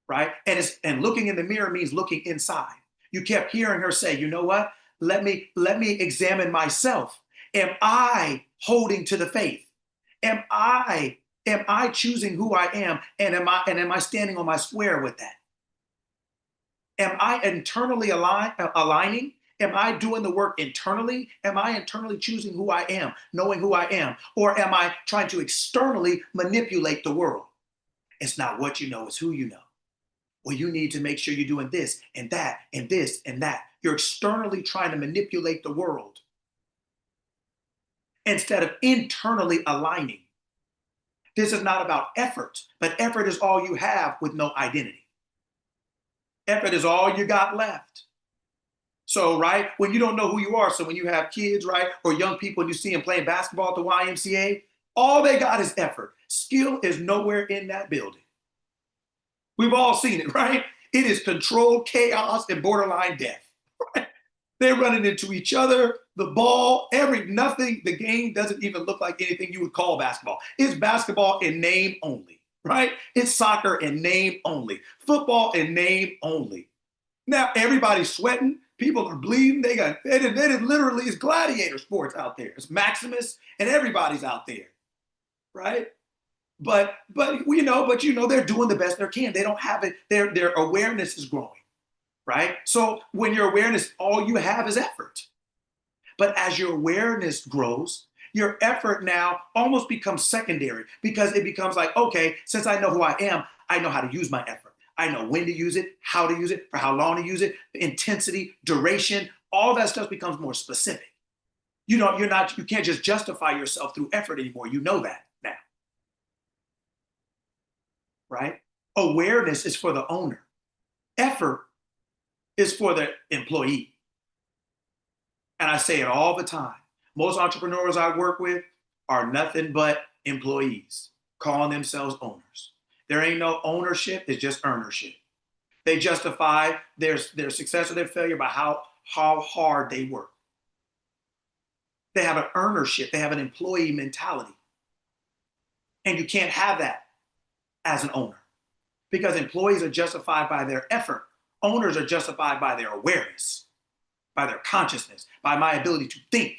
Speaker 2: right? And looking in the mirror means looking inside. You kept hearing her say, you know what? Let me examine myself. Am I holding to the faith? Am I choosing who I am? And am I standing on my square with that? Am I internally aligning? Am I doing the work internally? Am I internally choosing who I am, knowing who I am? Or am I trying to externally manipulate the world? It's not what you know, it's who you know. Well, you need to make sure you're doing this and that and this and that. You're externally trying to manipulate the world instead of internally aligning. This is not about effort, but effort is all you have with no identity. Effort is all you got left. So, right, when you don't know who you are, so when you have kids, right, or young people and you see them playing basketball at the YMCA, all they got is effort. Skill is nowhere in that building. We've all seen it, right? It is controlled chaos and borderline death. Right? They're running into each other, the ball, nothing. The game doesn't even look like anything you would call basketball. It's basketball in name only, right? It's soccer in name only, football in name only. Now everybody's sweating, people are bleeding. It literally is gladiator sports out there. It's Maximus and everybody's out there, right? But they're doing the best they can. They don't have it. Their awareness is growing, right? So when your awareness, all you have is effort. But as your awareness grows, your effort now almost becomes secondary because it becomes like, okay, since I know who I am, I know how to use my effort. I know when to use it, how to use it, for how long to use it, intensity, duration, all that stuff becomes more specific. You can't just justify yourself through effort anymore. You know that now. Right? Awareness is for the owner. Effort is for the employee. And I say it all the time. Most entrepreneurs I work with are nothing but employees, calling themselves owners. There ain't no ownership, it's just earnership. They justify their success or their failure by how hard they work. They have an earnership, they have an employee mentality. And you can't have that as an owner because employees are justified by their effort. Owners are justified by their awareness, by their consciousness, by my ability to think.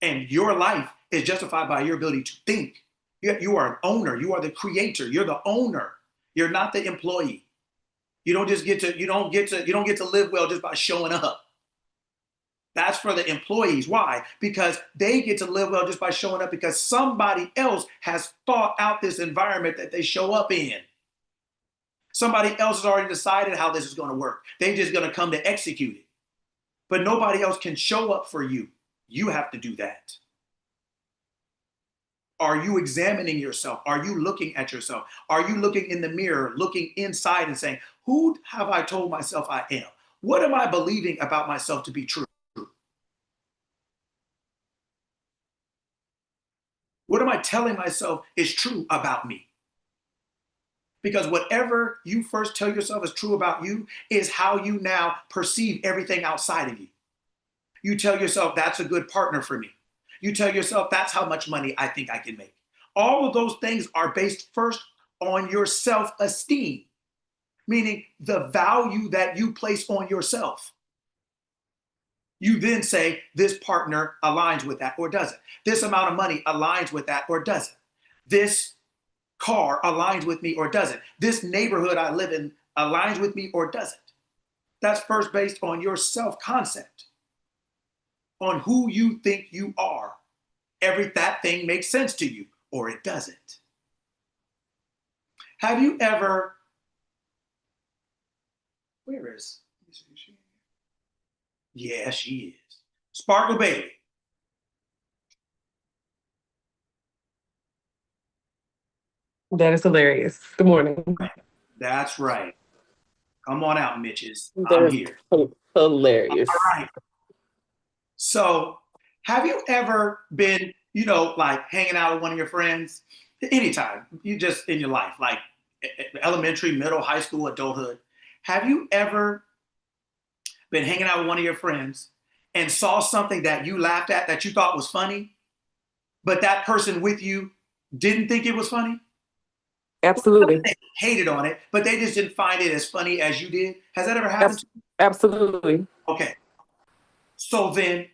Speaker 2: And your life is justified by your ability to think. You are an owner. You are the creator. You're the owner. You're not the employee. You don't get to live well just by showing up. That's for the employees. Why? Because they get to live well just by showing up because somebody else has thought out this environment that they show up in. Somebody else has already decided how this is going to work. They're just going to come to execute it. But nobody else can show up for you. You have to do that. Are you examining yourself? Are you looking at yourself? Are you looking in the mirror, looking inside and saying, who have I told myself I am? What am I believing about myself to be true? What am I telling myself is true about me? Because whatever you first tell yourself is true about you is how you now perceive everything outside of you. You tell yourself that's a good partner for me. You tell yourself that's how much money I think I can make. All of those things are based first on your self-esteem, meaning the value that you place on yourself. You then say this partner aligns with that or doesn't. This amount of money aligns with that or doesn't. This car aligns with me or doesn't. This neighborhood I live in aligns with me or doesn't. That's first based on your self-concept, on who you think you are. That thing makes sense to you or it doesn't. Have you ever, where is she? Yeah, she is. Sparkle Baby.
Speaker 8: That is hilarious. Good morning.
Speaker 2: That's right. Come on out, Mitches.
Speaker 8: That
Speaker 2: I'm
Speaker 8: is
Speaker 2: here.
Speaker 8: hilarious.
Speaker 2: All right. So, have you ever been, like hanging out with one of your friends? Anytime, you just in your life, like elementary, middle, high school, adulthood. Have you ever been hanging out with one of your friends and saw something that you laughed at that you thought was funny, but that person with you didn't think it was funny?
Speaker 8: Absolutely.
Speaker 2: They hated on it, but they just didn't find it as funny as you did. Has that ever happened to you?
Speaker 8: Absolutely.
Speaker 2: Okay. So then,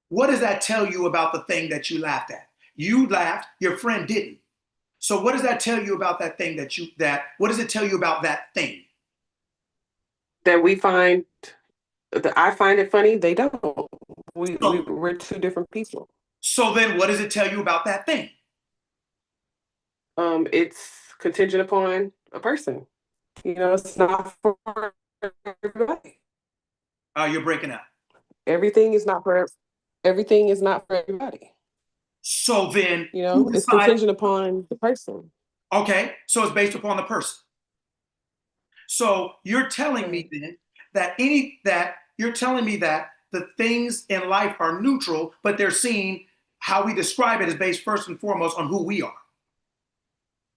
Speaker 2: what does that tell you about the thing that you laughed at? You laughed, your friend didn't. So what does that tell you about that thing what does it tell you about that thing?
Speaker 8: That I find it funny, they don't. We're two different people.
Speaker 2: So then what does it tell you about that thing?
Speaker 8: It's contingent upon a person. It's not for everybody.
Speaker 2: You're breaking up.
Speaker 8: Everything is not for everybody.
Speaker 2: So then,
Speaker 8: It's contingent upon the person.
Speaker 2: Okay, so it's based upon the person. So you're telling me then that the things in life are neutral, but they're seen, how we describe it is based first and foremost on who we are.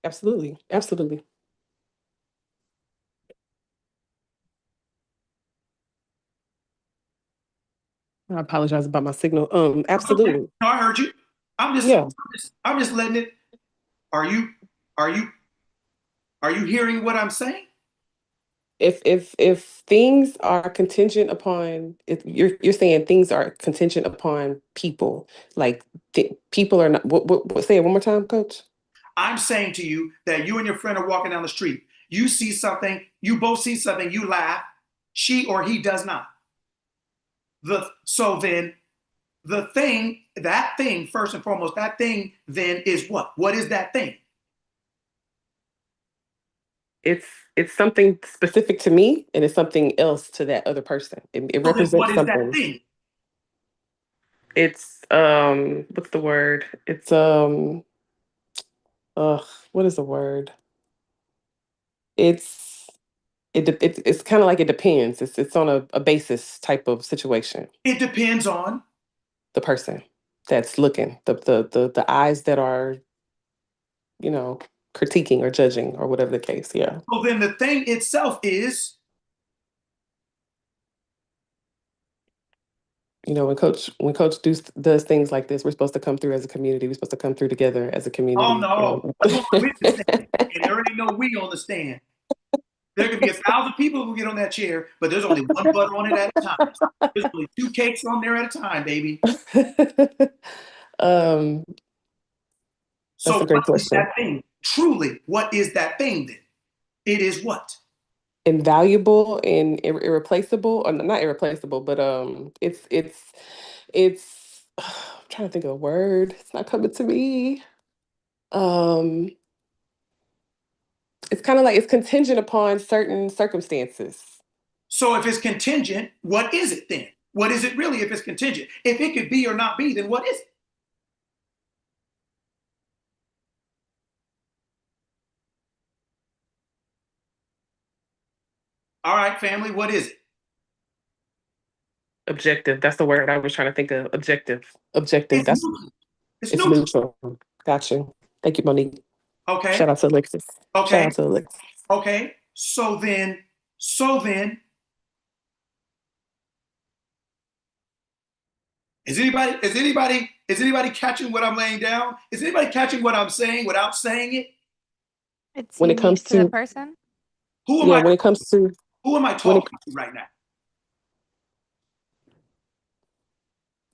Speaker 8: Absolutely. Absolutely. I apologize about my signal. Absolutely.
Speaker 2: Okay. No, I heard you. I'm just letting it. Are you hearing what I'm saying?
Speaker 8: If things are contingent upon, if you're saying things are contingent upon people, like people are not. What? Say it one more time, Coach.
Speaker 2: I'm saying to you that you and your friend are walking down the street. You see something. You both see something. You laugh. She or he does not. So then, that thing, first and foremost, that thing then is what? What is that thing?
Speaker 8: It's something specific to me, and it's something else to that other person. It represents
Speaker 2: what is
Speaker 8: something.
Speaker 2: That thing?
Speaker 8: It's what's the word? It's what is the word? It's kind of like it depends. It's on a basis type of situation.
Speaker 2: It depends on
Speaker 8: the person that's looking, the eyes that are, critiquing or judging or whatever the case. Yeah.
Speaker 2: So then the thing itself is,
Speaker 8: when coach does things like this, we're supposed to come through as a community. We're supposed to come through together as a community.
Speaker 2: oh no, and there ain't no we on the stand. There could be 1,000 people who get on that chair, but there's only one butter on it at a time. There's only 2 cakes on there at a time, baby.
Speaker 8: That's a great question.
Speaker 2: That thing? Truly, what is that thing then? It is what?
Speaker 8: Invaluable and irreplaceable, or not irreplaceable, but it's I'm trying to think of a word. It's not coming to me. It's kind of like it's contingent upon certain circumstances.
Speaker 2: So if it's contingent, what is it then? What is it really if it's contingent? If it could be or not be, then what is it? All right, family, what is it?
Speaker 8: Objective. That's the word I was trying to think of. Objective. It's neutral. Gotcha. Thank you, Monique.
Speaker 2: Okay.
Speaker 8: Shout out to Alexis.
Speaker 2: Okay.
Speaker 8: Shout out to Alexis.
Speaker 2: Okay. So then, is anybody catching what I'm laying down? Is anybody catching what I'm saying without saying it?
Speaker 3: It's
Speaker 8: when it comes
Speaker 3: to the person.
Speaker 2: Who am I talking to right now?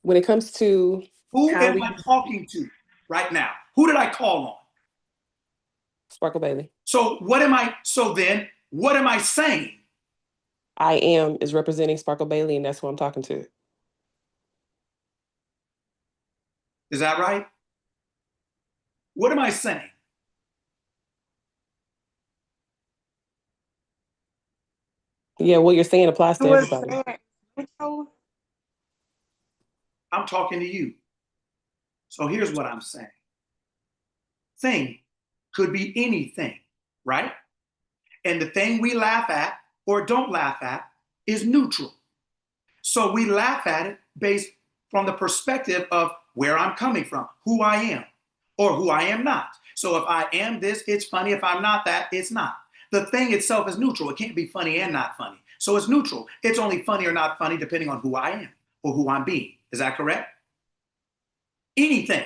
Speaker 8: When it comes to
Speaker 2: who am I talking to right now? Who did I call on?
Speaker 8: Sparkle Bailey.
Speaker 2: So what am I saying?
Speaker 8: I am is representing Sparkle Bailey, and that's who I'm talking to.
Speaker 2: Is that right? What am I saying?
Speaker 8: Yeah, what you're saying applies to everybody.
Speaker 2: I'm talking to you. So here's what I'm saying. Thing could be anything, right? And the thing we laugh at or don't laugh at is neutral. So we laugh at it based from the perspective of where I'm coming from, who I am, or who I am not. So if I am this, it's funny. If I'm not that, it's not. The thing itself is neutral. It can't be funny and not funny. So it's neutral. It's only funny or not funny depending on who I am or who I'm being. Is that correct? Anything.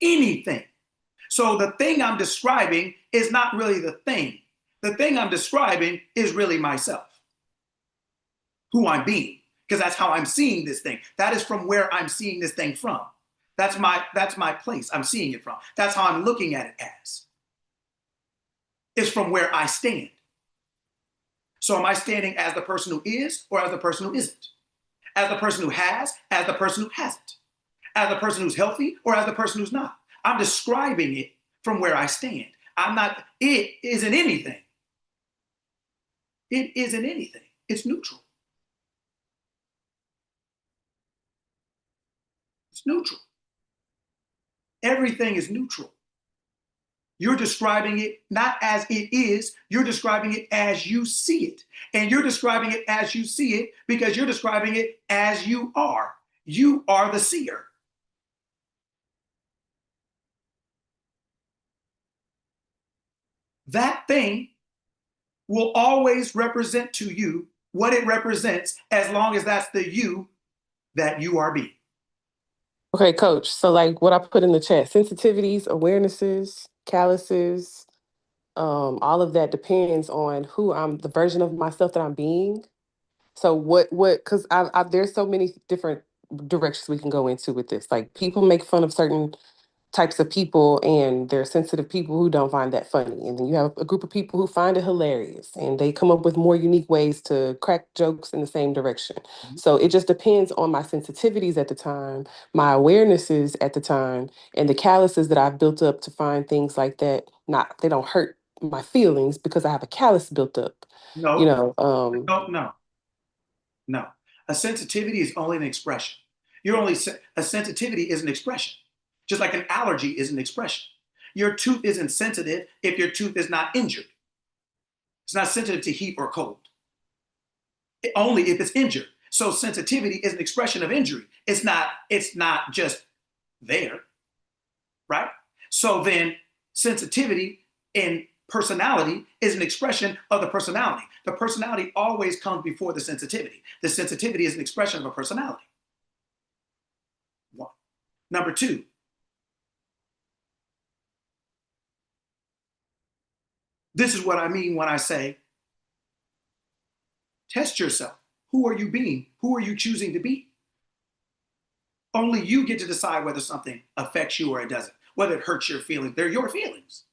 Speaker 2: Anything. So the thing I'm describing is not really the thing. The thing I'm describing is really myself, who I'm being, because that's how I'm seeing this thing. That is from where I'm seeing this thing from. That's my place I'm seeing it from. That's how I'm looking at it as. It's from where I stand. So am I standing as the person who is or as the person who isn't? As the person who has, as the person who hasn't? As the person who's healthy or as the person who's not? I'm describing it from where I stand. It isn't anything. It isn't anything. It's neutral. It's neutral. Everything is neutral. You're describing it not as it is, you're describing it as you see it. And you're describing it as you see it because you're describing it as you are. You are the seer. That thing will always represent to you what it represents as long as that's the you that you are being.
Speaker 8: Okay, coach. So like what I put in the chat, sensitivities, awarenesses, calluses, all of that depends on who I'm, the version of myself that I'm being. So because there's so many different directions we can go into with this. Like people make fun of certain types of people and they're sensitive people who don't find that funny. And then you have a group of people who find it hilarious and they come up with more unique ways to crack jokes in the same direction. So it just depends on my sensitivities at the time, my awarenesses at the time, and the calluses that I've built up to find things like that. They don't hurt my feelings because I have a callus built up.
Speaker 2: No,
Speaker 8: You know,
Speaker 2: no. A sensitivity is only an expression. A sensitivity is an expression. Just like an allergy is an expression. Your tooth isn't sensitive if your tooth is not injured. It's not sensitive to heat or cold. Only if it's injured. So sensitivity is an expression of injury. It's not just there, right? So then sensitivity in personality is an expression of the personality. The personality always comes before the sensitivity. The sensitivity is an expression of a personality. One. Number two, this is what I mean when I say, test yourself. Who are you being? Who are you choosing to be? Only you get to decide whether something affects you or it doesn't, whether it hurts your feelings. They're your feelings.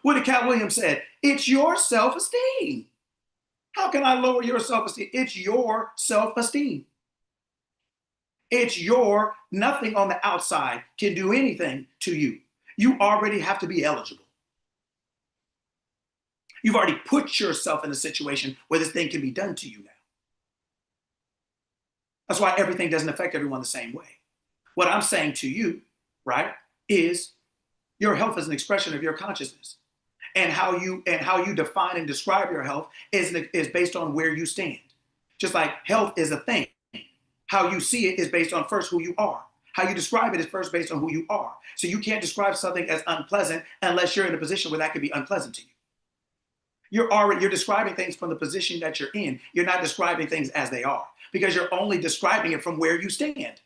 Speaker 2: What did Cat Williams say? It's your self-esteem. How can I lower your self-esteem? It's your self-esteem. It's nothing on the outside can do anything to you. You already have to be eligible. You've already put yourself in a situation where this thing can be done to you now. That's why everything doesn't affect everyone the same way. What I'm saying to you, right, is your health is an expression of your consciousness. And how you define and describe your health is based on where you stand. Just like health is a thing. How you see it is based on first who you are. How you describe it is first based on who you are. So you can't describe something as unpleasant unless you're in a position where that could be unpleasant to you. You're describing things from the position that you're in. You're not describing things as they are because you're only describing it from where you stand.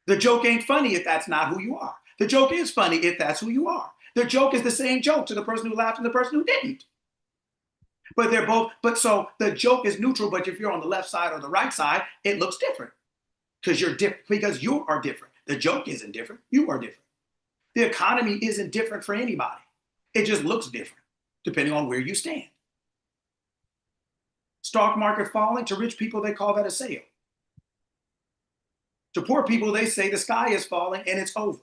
Speaker 2: The joke ain't funny if that's not who you are. The joke is funny if that's who you are. The joke is the same joke to the person who laughed and the person who didn't. But they're both, so the joke is neutral, but if you're on the left side or the right side, it looks different because you're different, because you are different. The joke isn't different, you are different. The economy isn't different for anybody. It just looks different depending on where you stand. Stock market falling, to rich people, they call that a sale. To poor people, they say the sky is falling and it's over.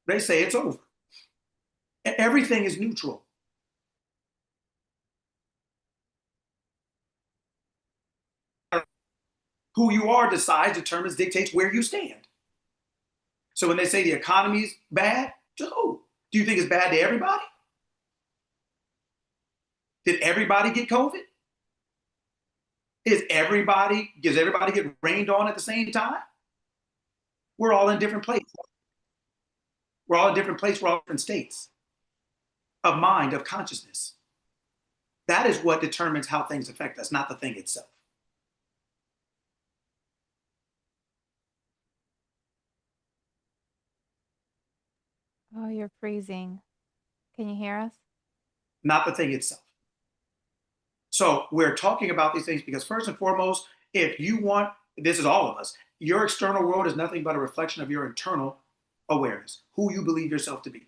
Speaker 2: They say it's over. Everything is neutral. Who you are dictates where you stand. So when they say the economy's bad, to who? Do you think it's bad to everybody? Did everybody get COVID? Does everybody get rained on at the same time? We're all in different places. We're all in different places. We're all in different states of mind, of consciousness. That is what determines how things affect us, not the thing itself.
Speaker 3: Oh, you're freezing. Can you hear us?
Speaker 2: Not the thing itself. So we're talking about these things because first and foremost, if you want, this is all of us, your external world is nothing but a reflection of your internal awareness, who you believe yourself to be.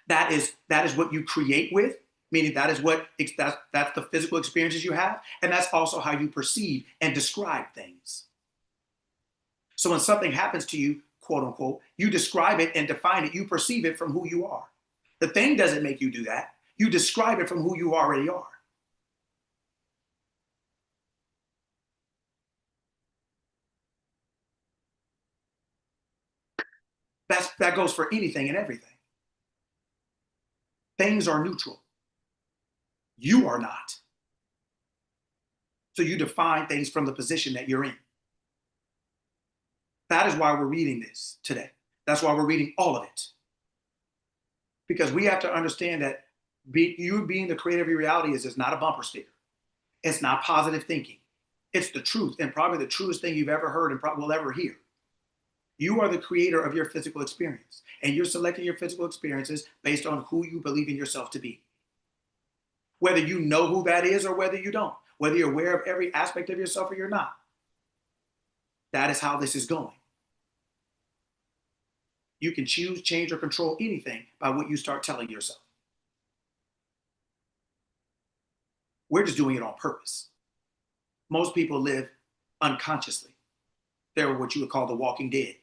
Speaker 2: That is what you create with, meaning that is what that's the physical experiences you have, and that's also how you perceive and describe things. So when something happens to you, quote unquote, you describe it and define it, you perceive it from who you are. The thing doesn't make you do that. You describe it from who you already are. That goes for anything and everything. Things are neutral. You are not. So you define things from the position that you're in. That is why we're reading this today. That's why we're reading all of it. Because we have to understand that you being the creator of your reality is not a bumper sticker. It's not positive thinking. It's the truth, and probably the truest thing you've ever heard and probably will ever hear. You are the creator of your physical experience, and you're selecting your physical experiences based on who you believe in yourself to be. Whether you know who that is or whether you don't, whether you're aware of every aspect of yourself or you're not. That is how this is going. You can choose, change, or control anything by what you start telling yourself. We're just doing it on purpose. Most people live unconsciously. They're what you would call the walking dead.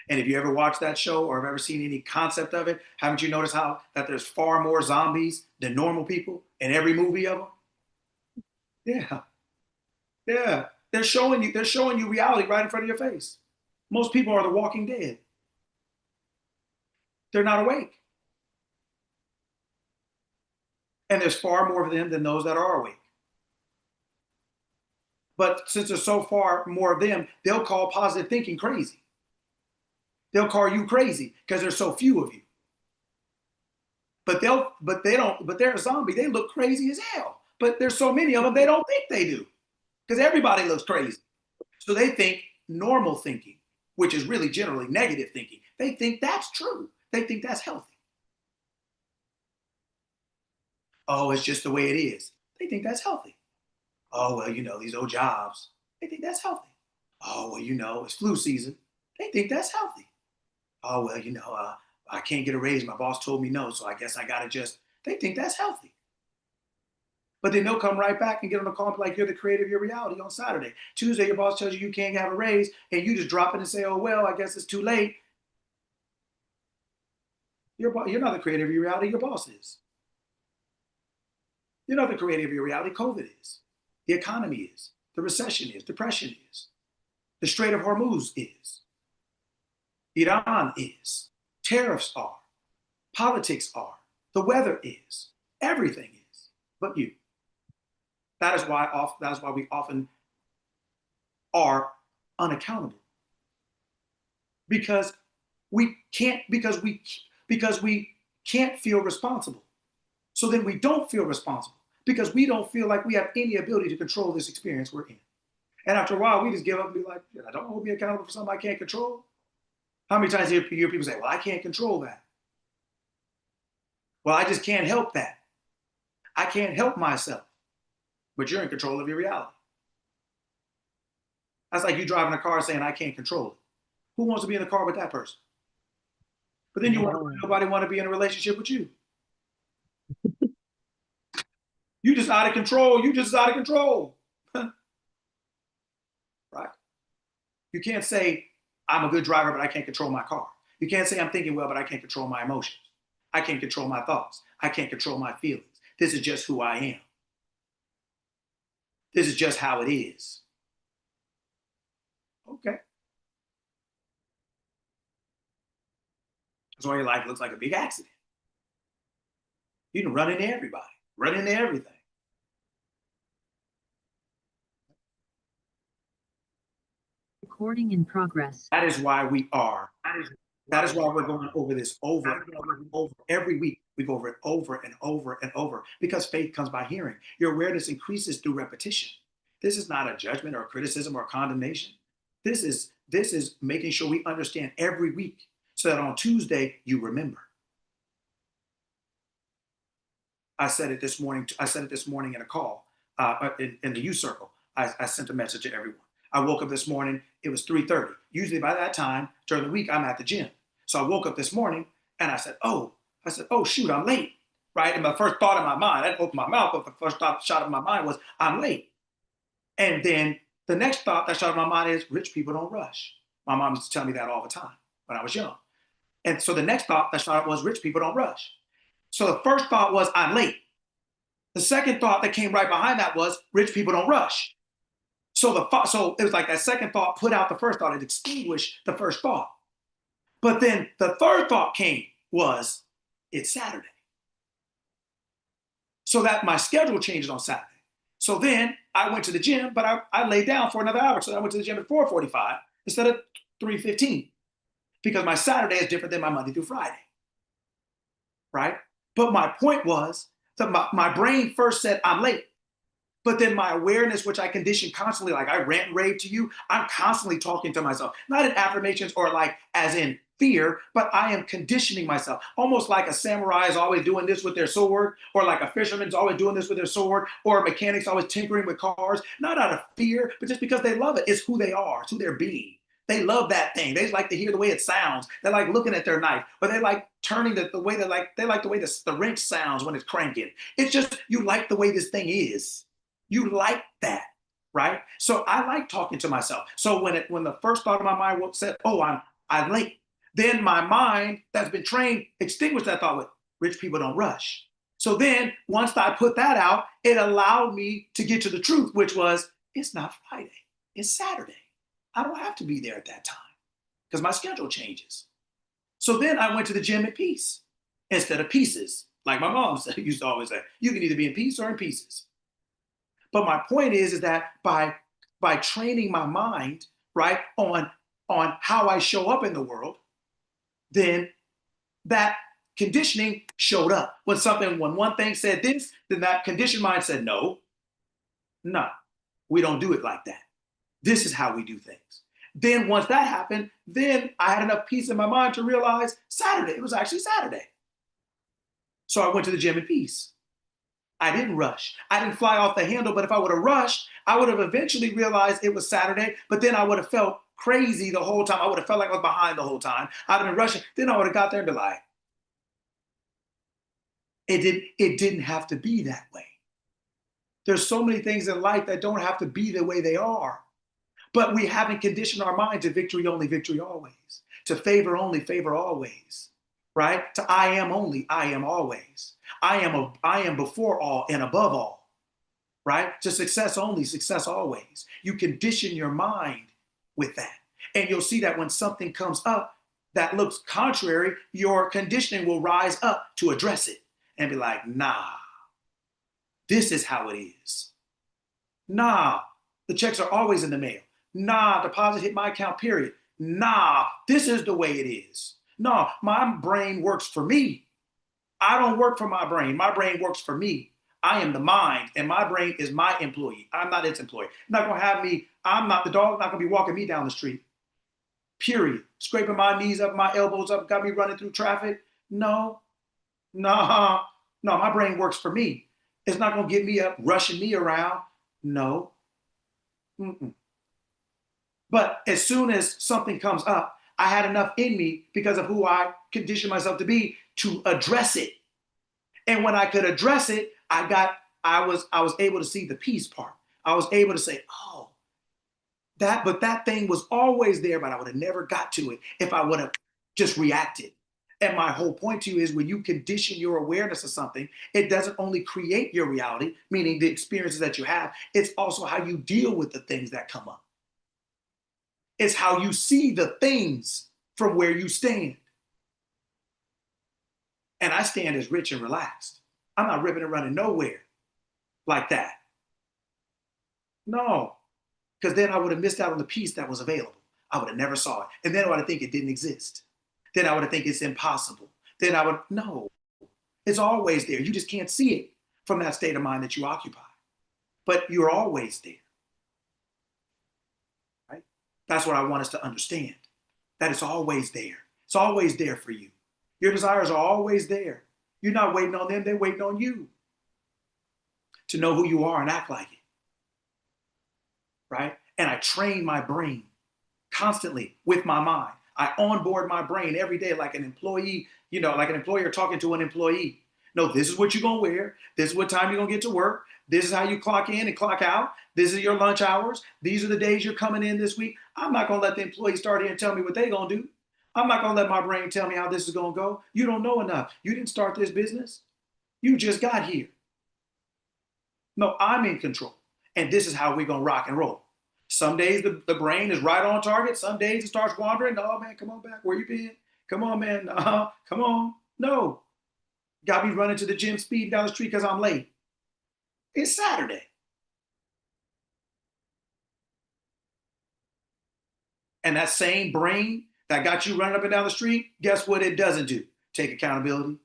Speaker 2: And if you ever watched that show or have ever seen any concept of it, haven't you noticed how that there's far more zombies than normal people in every movie of them? Yeah. Yeah. They're showing you reality right in front of your face. Most people are the walking dead. They're not awake. And there's far more of them than those that are awake. But since there's so far more of them, they'll call positive thinking crazy. They'll call you crazy because there's so few of you. But they're a zombie. They look crazy as hell. But there's so many of them, they don't think they do. Because everybody looks crazy. So they think normal thinking, which is really generally negative thinking. They think that's true. They think that's healthy. Oh, it's just the way it is. They think that's healthy. Oh, well, these old jobs. They think that's healthy. Oh, well, it's flu season. They think that's healthy. Oh, well, I can't get a raise. My boss told me no, so I guess I got to just, they think that's healthy. But then they'll come right back and get on the call and be like, you're the creator of your reality on Saturday. Tuesday, your boss tells you you can't have a raise, and you just drop it and say, oh, well, I guess it's too late. You're not the creator of your reality, your boss is. You're not the creator of your reality, COVID is. The economy is. The recession is. Depression is. The Strait of Hormuz is. Iran is. Tariffs are. Politics are. The weather is. Everything is. But you. That is why we often are unaccountable. Because we can't feel responsible. So then we don't feel responsible because we don't feel like we have any ability to control this experience we're in. And after a while, we just give up and be like, I don't hold me accountable for something I can't control. How many times do you hear people say, well, I can't control that? Well, I just can't help that. I can't help myself. But you're in control of your reality. That's like you driving a car saying, I can't control it. Who wants to be in a car with that person? But then nobody want to be in a relationship with you. You just out of control. You just out of control. Right? You can't say, I'm a good driver, but I can't control my car. You can't say I'm thinking well, but I can't control my emotions. I can't control my thoughts. I can't control my feelings. This is just who I am. This is just how it is. Okay. That's why your life looks like a big accident. You can run into everybody, run into everything.
Speaker 9: Recording in progress.
Speaker 2: That is why we are That is why we're going over this over and over every week. We go over it over and over and over because faith comes by hearing. Your awareness increases through repetition. This is not a judgment or a criticism or a condemnation. This is making sure we understand every week so that on Tuesday you remember. I said it this morning. I said it this morning in a call in the youth circle. I sent a message to everyone. I woke up this morning. It was 3:30. Usually by that time during the week, I'm at the gym. So I woke up this morning and I said, oh shoot, I'm late, right? And my first thought in my mind, I didn't open my mouth, but the first thought shot in my mind was, I'm late. And then the next thought that shot in my mind is, rich people don't rush. My mom used to tell me that all the time when I was young. And so the next thought that shot was, rich people don't rush. So the first thought was, I'm late. The second thought that came right behind that was, rich people don't rush. So it was like that second thought put out the first thought. It extinguished the first thought. But then the third thought came was, it's Saturday. So that my schedule changes on Saturday. So then I went to the gym, but I laid down for another hour. So I went to the gym at 4:45 instead of 3:15 because my Saturday is different than my Monday through Friday, right? But my point was that my brain first said, I'm late. But then my awareness, which I condition constantly, like I rant and rave to you, I'm constantly talking to myself, not in affirmations or like as in fear, but I am conditioning myself, almost like a samurai is always doing this with their sword, or like a fisherman's always doing this with their sword, or a mechanic's always tinkering with cars, not out of fear, but just because they love it. It's who they are, it's who they're being. They love that thing. They just like to hear the way it sounds. They like looking at their knife, but they like turning the way they like the way the wrench sounds when it's cranking. It's just, you like the way this thing is. You like that, right? So I like talking to myself. So when the first thought of my mind said, oh, I'm late, then my mind that's been trained extinguished that thought with, rich people don't rush. So then once I put that out, it allowed me to get to the truth, which was, it's not Friday, it's Saturday. I don't have to be there at that time because my schedule changes. So then I went to the gym in peace instead of pieces. Like my mom used to always say, you can either be in peace or in pieces. But my point is that by training my mind, right, on how I show up in the world, then that conditioning showed up. When one thing said this, then that conditioned mind said, no, we don't do it like that. This is how we do things. Then once that happened, then I had enough peace in my mind to realize Saturday, it was actually Saturday. So I went to the gym in peace. I didn't rush. I didn't fly off the handle, but if I would have rushed, I would have eventually realized it was Saturday, but then I would have felt crazy the whole time. I would have felt like I was behind the whole time. I'd have been rushing. Then I would have got there and been like, it didn't have to be that way. There's so many things in life that don't have to be the way they are, but we haven't conditioned our mind to victory only, victory always, to favor only, favor always, right? To I am only, I am always. I am before all and above all, right? To success only, success always. You condition your mind with that. And you'll see that when something comes up that looks contrary, your conditioning will rise up to address it and be like, nah, this is how it is. Nah, the checks are always in the mail. Nah, deposit hit my account, period. Nah, this is the way it is. No, my brain works for me. I don't work for my brain. My brain works for me. I am the mind, and my brain is my employee. I'm not its employee. Not going to have me, I'm not the dog, not going to be walking me down the street. Period. Scraping my knees up, my elbows up, got me running through traffic. No, my brain works for me. It's not going to get me up, rushing me around. No. But as soon as something comes up, I had enough in me because of who I conditioned myself to be to address it. And when I could address it, I was able to see the peace part. I was able to say, oh, but that thing was always there, but I would have never got to it if I would have just reacted. And my whole point to you is when you condition your awareness of something, it doesn't only create your reality, meaning the experiences that you have, it's also how you deal with the things that come up. It's how you see the things from where you stand. And I stand as rich and relaxed. I'm not ripping and running nowhere like that. No, because then I would have missed out on the peace that was available. I would have never saw it. And then I would think it didn't exist. Then I would think it's impossible. Then I would, no, it's always there. You just can't see it from that state of mind that you occupy. But you're always there. Right? That's what I want us to understand. That it's always there. It's always there for you. Your desires are always there. You're not waiting on them, they're waiting on you to know who you are and act like it. Right? And I train my brain constantly with my mind. I onboard my brain every day like an employee, like an employer talking to an employee. No, this is what you're going to wear. This is what time you're going to get to work. This is how you clock in and clock out. This is your lunch hours. These are the days you're coming in this week. I'm not going to let the employee start here and tell me what they're going to do. I'm not going to let my brain tell me how this is going to go. You don't know enough. You didn't start this business. You just got here. No, I'm in control. And this is how we're going to rock and roll. Some days the brain is right on target. Some days it starts wandering. Oh, man, come on back. Where you been? Come on, man. Come on. No. Got me running to the gym speeding down the street because I'm late. It's Saturday. And that same brain that got you running up and down the street, guess what it doesn't do? Take accountability.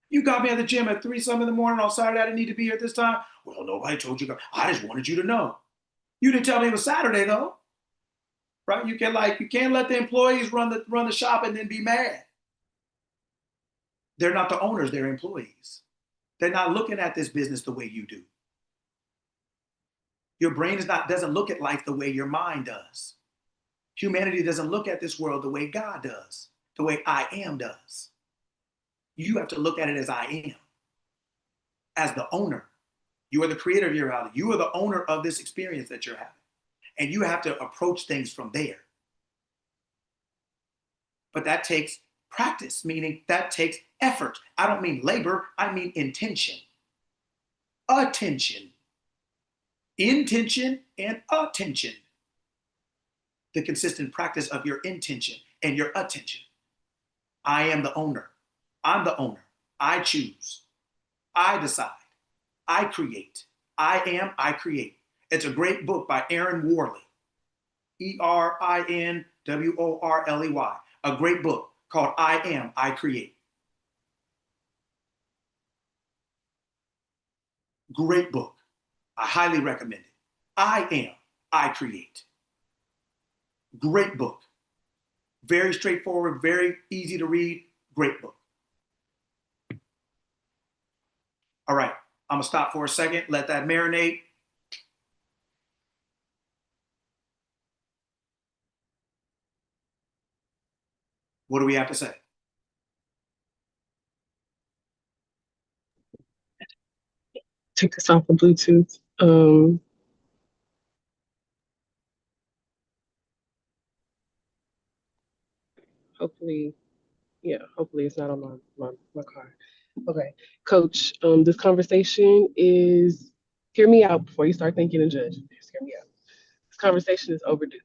Speaker 2: You got me at the gym at 3-something in the morning on Saturday. I didn't need to be here at this time. Well, nobody told you. I just wanted you to know. You didn't tell me it was Saturday though, right? You can't let the employees run the shop and then be mad. They're not the owners, they're employees. They're not looking at this business the way you do. Your brain doesn't look at life the way your mind does. Humanity doesn't look at this world the way God does, the way I am does. You have to look at it as I am, as the owner. You are the creator of your reality. You are the owner of this experience that you're having. And you have to approach things from there. But that takes practice, meaning that takes effort. I don't mean labor, I mean intention. Attention. Intention and attention. The consistent practice of your intention and your attention. I am the owner. I'm the owner. I choose. I decide. I create. I am, I create. It's a great book by Aaron Worley. Erinworley. A great book called I Am, I Create. Great book. I highly recommend it. I Am, I Create. Great book. Very straightforward, very easy to read. Great book. All right, I'm gonna stop for a second, let that marinate. What do we have to say?
Speaker 8: Take this off the Bluetooth. Hopefully it's not on my car. Okay, Coach, this conversation is, hear me out before you start thinking and judge. Just hear me out. This conversation is overdue.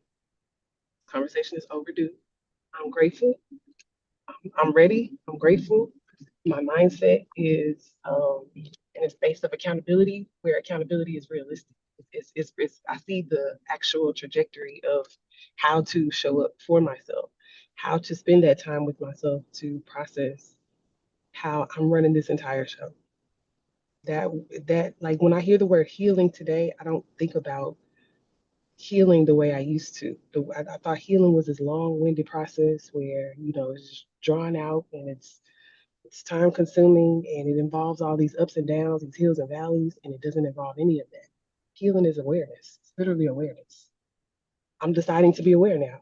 Speaker 8: I'm grateful. I'm ready. I'm grateful. My mindset is in a space of accountability where accountability is realistic. I see the actual trajectory of how to show up for myself, how to spend that time with myself to process how I'm running this entire show. That like when I hear the word healing today, I don't think about healing the way I used to. I thought healing was this long-winded process where, it's just drawn out and it's time consuming and it involves all these ups and downs, these hills and valleys, and it doesn't involve any of that. Healing is awareness. It's literally awareness. I'm deciding to be aware now.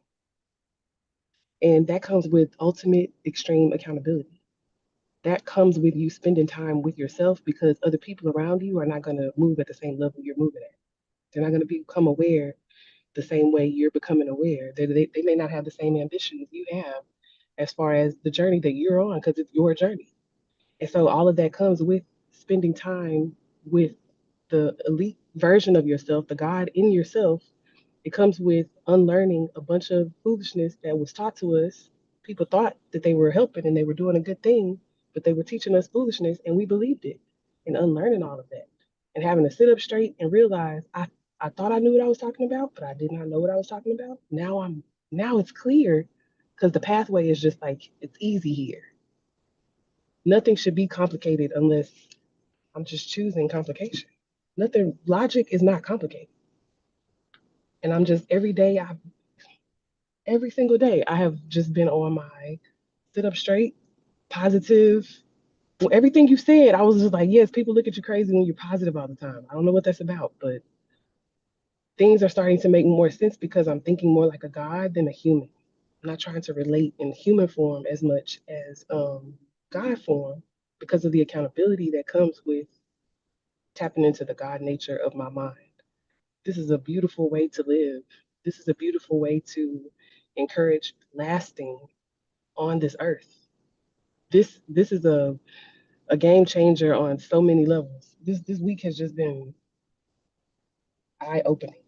Speaker 8: And that comes with ultimate extreme accountability. That comes with you spending time with yourself because other people around you are not going to move at the same level you're moving at. They're not going to become aware the same way you're becoming aware. They may not have the same ambitions you have as far as the journey that you're on because it's your journey. And so all of that comes with spending time with the elite version of yourself, the God in yourself. It comes with unlearning a bunch of foolishness that was taught to us. People thought that they were helping and they were doing a good thing, but they were teaching us foolishness and we believed it. And unlearning all of that and having to sit up straight and realize I thought I knew what I was talking about, but I did not know what I was talking about. Now it's clear because the pathway is just like, it's easy here. Nothing should be complicated unless I'm just choosing complication. Nothing, logic is not complicated. And I'm just, every single day, I have just been on my sit up straight, positive. Well, everything you said, I was just like, yes, people look at you crazy when you're positive all the time. I don't know what that's about, but things are starting to make more sense because I'm thinking more like a God than a human. I'm not trying to relate in human form as much as God form because of the accountability that comes with tapping into the God nature of my mind. This is a beautiful way to live. This is a beautiful way to encourage lasting on this earth. This is a game changer on so many levels. This week has just been eye opening.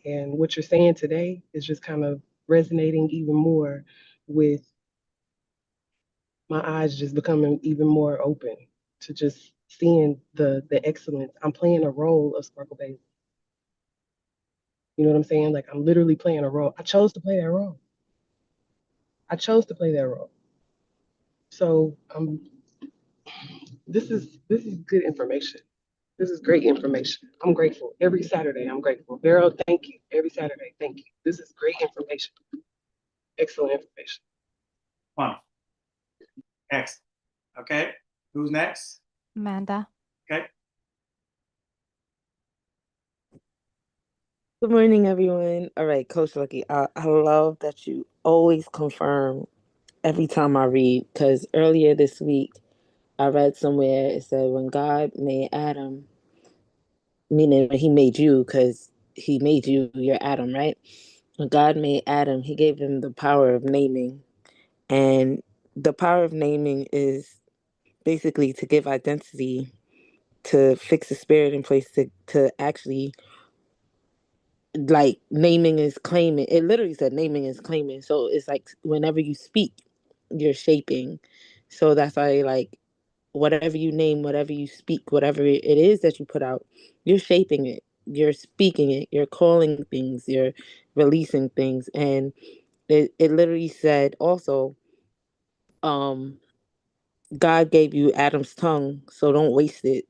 Speaker 8: And what you're saying today is just kind of resonating even more with my eyes just becoming even more open to just seeing the excellence. I'm playing a role of Sparkle Baby. You know what I'm saying? Like I'm literally playing a role. I chose to play that role. I chose to play that role. So this is good information. This is great information. I'm grateful. Every Saturday, I'm grateful. Vero, thank you. Every Saturday, thank you. This is great information. Excellent information.
Speaker 2: Fun. Excellent. Okay. Who's next?
Speaker 3: Amanda.
Speaker 2: Okay.
Speaker 9: Good morning, everyone. All right, Coach Lucky, I love that you always confirm every time I read, because earlier this week, I read somewhere it said when God made Adam, meaning he made you, because he made you, you're Adam, right? When God made Adam, he gave him the power of naming. And the power of naming is basically to give identity, to fix the spirit in place, to actually, like, naming is claiming. It literally said naming is claiming. So it's like whenever you speak, you're shaping. So that's why, like, whatever you name, whatever you speak, whatever it is that you put out, you're shaping it, you're speaking it, you're calling things, you're releasing things. And it literally said also, God gave you Adam's tongue, so don't waste it.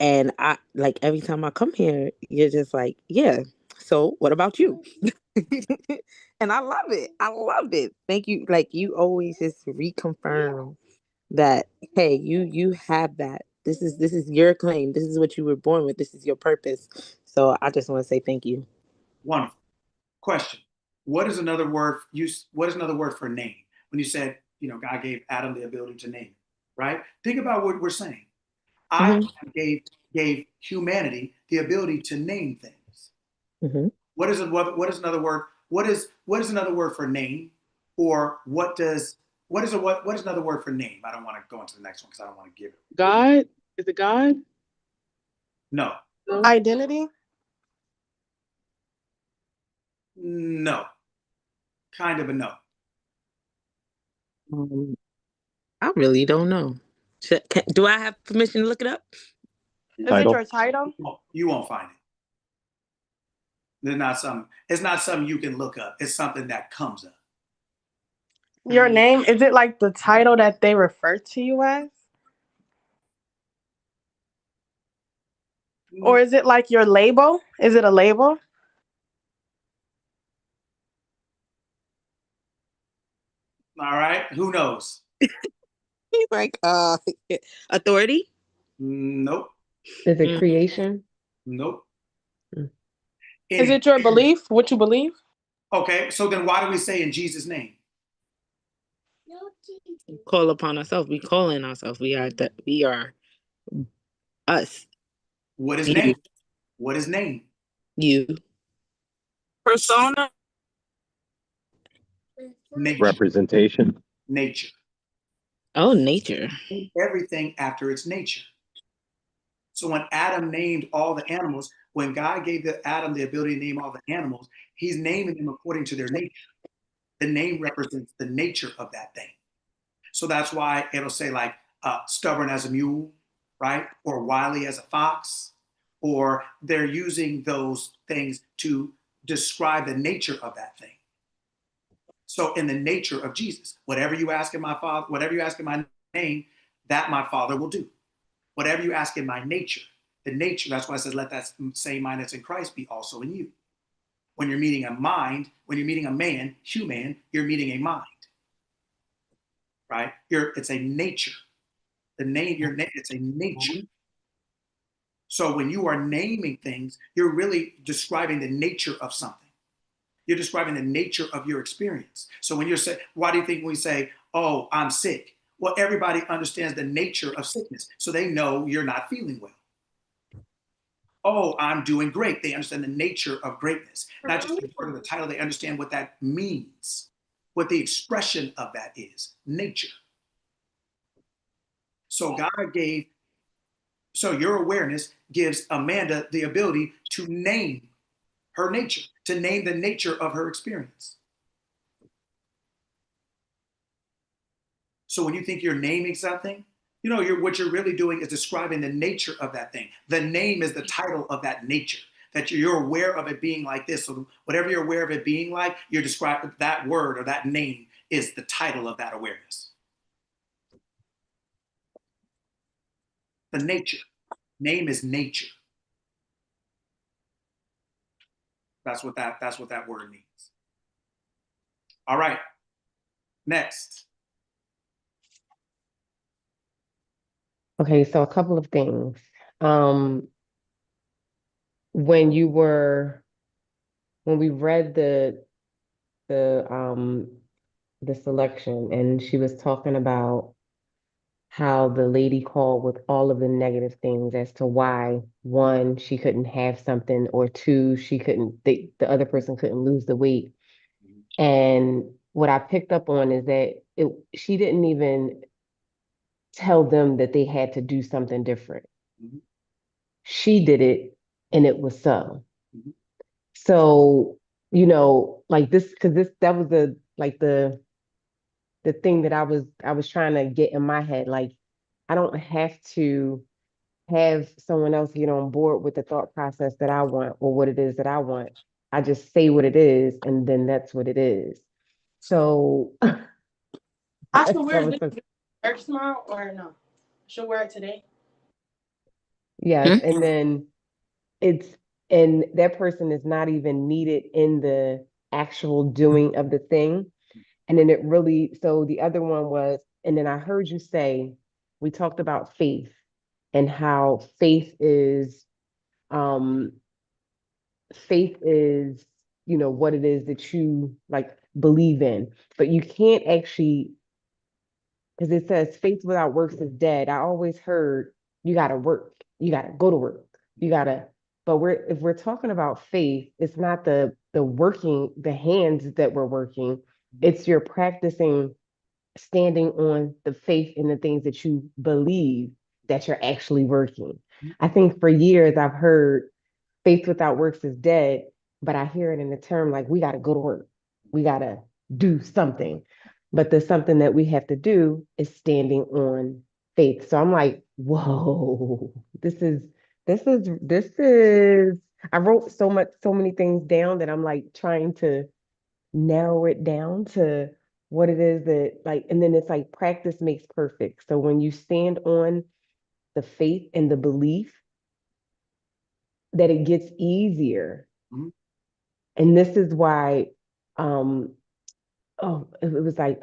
Speaker 9: And I, like, every time I come here, you're just like, yeah, so what about you? And I love it. I love it. Thank you. Like, you always just reconfirm that, hey, you have that. This is your claim. This is what you were born with. This is your purpose. So I just want to say thank you.
Speaker 2: Wonderful. Question. What is another word for name? When you said, God gave Adam the ability to name, right? Think about what we're saying. I gave humanity the ability to name things.
Speaker 9: Mm-hmm.
Speaker 2: What is another word? What is another word for name? Or what is another word for name? I don't want to go into the next one because I don't want to give it.
Speaker 8: God? Is it God?
Speaker 2: No.
Speaker 10: Identity?
Speaker 2: No. Kind of a no.
Speaker 9: I really don't know. Do I have permission to look it up?
Speaker 10: Is it your title?
Speaker 2: You won't find it. It's not something you can look up. It's something that comes up.
Speaker 10: Your name? Is it like the title that they refer to you as? Or is it like your label? Is it a label?
Speaker 2: All right. Who knows?
Speaker 9: He's like, authority?
Speaker 2: Nope.
Speaker 1: Is it creation?
Speaker 2: Nope.
Speaker 10: Is it your belief? What you believe?
Speaker 2: Okay, so then why do we say in Jesus' name?
Speaker 9: Call upon ourselves. We call in ourselves. We are us.
Speaker 2: What is name? What is name?
Speaker 9: You.
Speaker 4: Persona.
Speaker 2: Nature.
Speaker 5: Representation.
Speaker 2: Nature.
Speaker 9: Oh, nature.
Speaker 2: Everything after its nature. So when Adam named all the animals, when God gave Adam the ability to name all the animals, he's naming them according to their nature. The name represents the nature of that thing. So that's why it'll say like stubborn as a mule, right? Or wily as a fox, or they're using those things to describe the nature of that thing. So in the nature of Jesus, whatever you ask in my Father, whatever you ask in my name, that my Father will do. Whatever you ask in my nature, the nature, that's why it says, let that same mind that's in Christ be also in you. When you're meeting a mind, when you're meeting a man, human, you're meeting a mind, right? It's a nature. The name, it's a nature. So when you are naming things, you're really describing the nature of something. You're describing the nature of your experience. So when you're saying, why do you think we say, oh, I'm sick? Well, everybody understands the nature of sickness. So they know you're not feeling well. Oh, I'm doing great. They understand the nature of greatness. Not just the word of the title, they understand what that means, what the expression of that is, nature. So your awareness gives Amanda the ability to name her nature, to name the nature of her experience. So when you think you're naming something, what you're really doing is describing the nature of that thing. The name is the title of that nature, that you're aware of it being like this. So whatever you're aware of it being like, you're describing that word or that name is the title of that awareness. The nature. Name is nature. That's what that word means. All right. Next.
Speaker 1: Okay, so a couple of things. When we read the selection, and she was talking about how the lady called with all of the negative things as to why, one, she couldn't have something, or two, the other person couldn't lose the weight. And what I picked up on is that she didn't even tell them that they had to do something different.
Speaker 2: Mhm.
Speaker 1: She did it, and it was so.
Speaker 2: Mhm.
Speaker 1: So, like this, because that was the thing that I was trying to get in my head. Like, I don't have to have someone else get on board with the thought process that I want or what it is that I want. I just say what it is, and then that's what it is. So
Speaker 10: I should wear
Speaker 1: that was
Speaker 10: this church tomorrow or no? Should wear it today.
Speaker 1: yes, and then and that person is not even needed in the actual doing of the thing. And then so the other one was, and then I heard you say, we talked about faith and how um, faith is, what it is that you like believe in, but you can't actually, because it says faith without works is dead. I always heard you got to work, you got to go to work, but if we're talking about faith, it's not the working, the hands that we're working, it's you're practicing standing on the faith in the things that you believe that you're actually working. I think for years I've heard faith without works is dead, but I hear it in the term like we got to go to work, we got to do something. But the something that we have to do is standing on faith. So I'm like, whoa, this is, I wrote so many things down that I'm like trying to narrow it down to what it is that like, and then it's like practice makes perfect. So when you stand on the faith and the belief, that it gets easier.
Speaker 2: Mhm.
Speaker 1: And this is why, it was like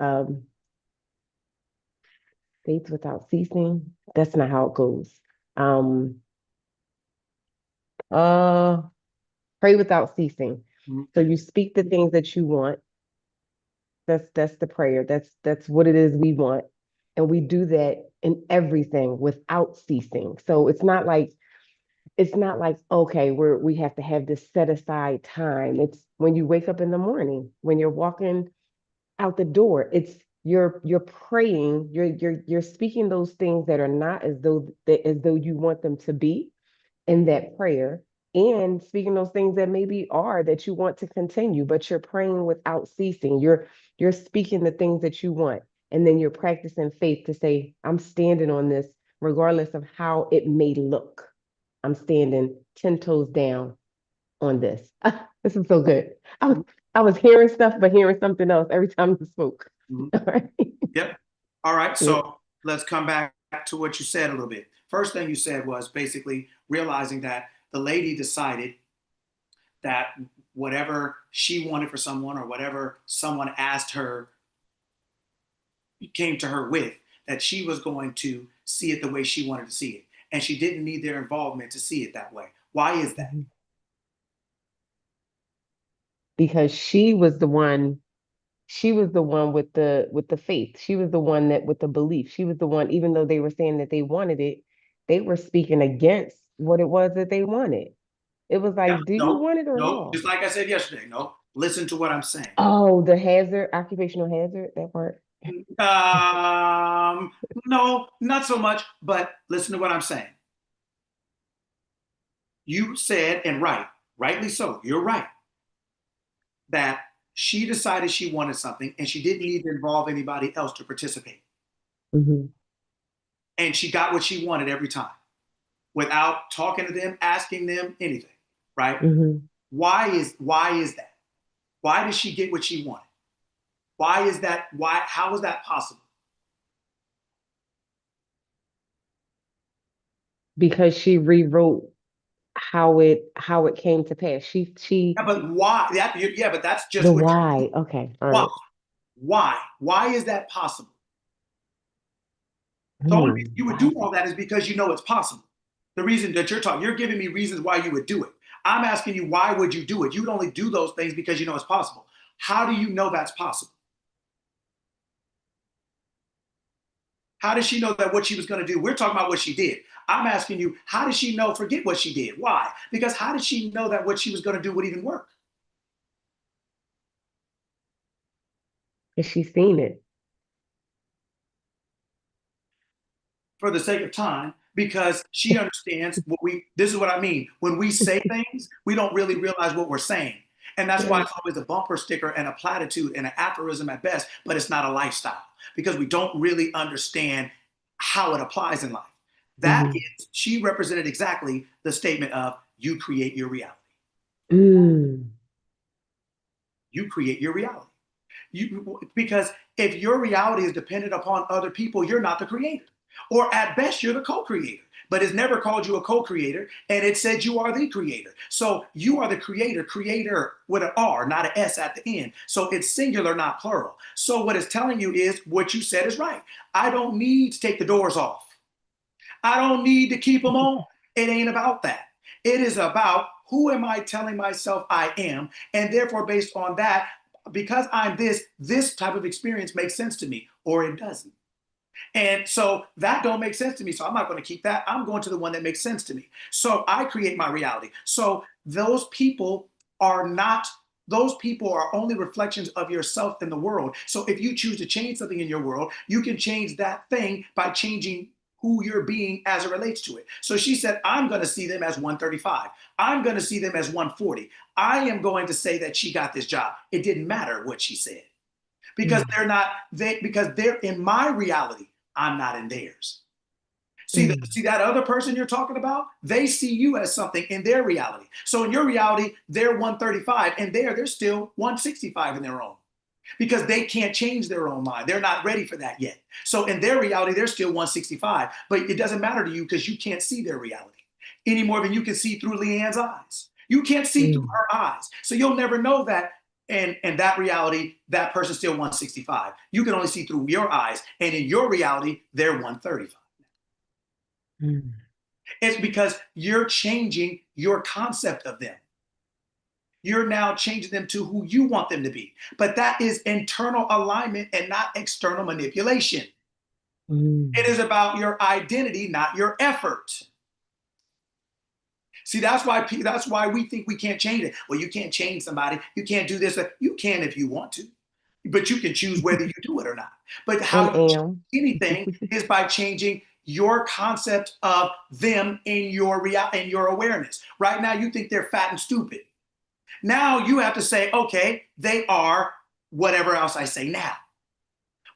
Speaker 1: faith without ceasing. That's not how it goes. Um, pray without ceasing.
Speaker 2: Mhm.
Speaker 1: So you speak the things that you want. That's the prayer. That's what it is we want. And we do that in everything without ceasing. So it's not like okay, we have to have this set aside time. It's when you wake up in the morning, when you're walking out the door, it's you're praying, you're speaking those things that are not as though you want them to be in that prayer, and speaking those things that maybe are that you want to continue, but you're praying without ceasing. You're speaking the things that you want, and then you're practicing faith to say, I'm standing on this regardless of how it may look. I'm standing 10 toes down on this. This is so good. I was hearing stuff, but hearing something else every time you spoke.
Speaker 2: Mhm.
Speaker 1: All right.
Speaker 2: Yep. All right.
Speaker 1: Yeah.
Speaker 2: So let's come back to what you said a little bit. First thing you said was basically realizing that the lady decided that whatever she wanted for someone or whatever someone asked her, came to her with, that she was going to see it the way she wanted to see it. And she didn't need their involvement to see it that way. Why is that?
Speaker 1: Mhm. Because she was the one with the faith. She was the one that with the belief. She was the one, even though they were saying that they wanted it, they were speaking against what it was that they wanted. It was
Speaker 2: Yeah,
Speaker 1: like, do you
Speaker 2: no,
Speaker 1: want it or
Speaker 2: no.
Speaker 1: no?
Speaker 2: Just like I said yesterday, no. Listen to what I'm saying.
Speaker 1: Oh, the hazard, occupational hazard, that part.
Speaker 2: No, not so much, but listen to what I'm saying. You said, and rightly so, you're right, that she decided she wanted something and she didn't need to involve anybody else to participate.
Speaker 1: Mhm.
Speaker 2: And she got what she wanted every time without talking to them, asking them anything, right?
Speaker 1: Mhm.
Speaker 2: Why is that? Why did she get what she wanted? Why is that? How is that possible?
Speaker 1: Because she rewrote how it came to pass. She
Speaker 2: Yeah, but why? Yeah, but that's just
Speaker 1: the
Speaker 2: what
Speaker 1: why. Okay, all
Speaker 2: why?
Speaker 1: right.
Speaker 2: Why is that possible? The only reason
Speaker 1: Hmm.
Speaker 2: you would do all that is because you know it's possible. The reason that you're giving me reasons why you would do it. I'm asking you, why would you do it? You would only do those things because you know it's possible. How do you know that's possible? How does she know that what she was going to do? We're talking about what she did. I'm asking you, how did she know? Forget what she did. Why? Because how did she know that what she was going to do would even work?
Speaker 1: Has she seen it?
Speaker 2: For the sake of time, because she understands this is what I mean. When we say things, we don't really realize what we're saying. And that's why
Speaker 1: Right.
Speaker 2: it's always a bumper sticker and a platitude and an aphorism at best, but it's not a lifestyle because we don't really understand how it applies in life. That
Speaker 1: Mhm.
Speaker 2: is, she represented exactly the statement of you create your reality.
Speaker 1: Mm.
Speaker 2: You create your reality. Because if your reality is dependent upon other people, you're not the creator. Or at best, you're the co-creator. But it's never called you a co-creator, and it said you are the creator. So you are the creator with an R, not an S at the end. So it's singular, not plural. So what it's telling you is what you said is right. I don't need to take the doors off. I don't need to keep them on. It ain't about that. It is about who am I telling myself I am? And therefore, based on that, because I'm this type of experience makes sense to me, or it doesn't. And so that don't make sense to me. So I'm not going to keep that. I'm going to the one that makes sense to me. So I create my reality. So those people are only reflections of yourself in the world. So if you choose to change something in your world, you can change that thing by changing who you're being as it relates to it. So she said, I'm going to see them as 135. I'm going to see them as 140. I am going to say that she got this job. It didn't matter what she said because they're in my reality. I'm not in theirs. See that other person you're talking about? They see you as something in their reality. So in your reality, they're 135, and they're still 165 in their own because they can't change their own mind. They're not ready for that yet. So in their reality, they're still 165, but it doesn't matter to you because you can't see their reality any more than you can see through Leanne's eyes. You can't see through her eyes. So you'll never know that. And that reality, that person's still 165. You can only see through your eyes. And in your reality, they're 135.
Speaker 1: Mm.
Speaker 2: It's because you're changing your concept of them. You're now changing them to who you want them to be. But that is internal alignment and not external manipulation.
Speaker 1: Mm.
Speaker 2: It is about your identity, not your effort. See, that's why we think we can't change it. Well, you can't change somebody. You can't do this. You can if you want to, but you can choose whether you do it or not. But how you change anything is by changing your concept of them in your awareness. Right now, you think they're fat and stupid. Now you have to say, okay, they are whatever else I say now.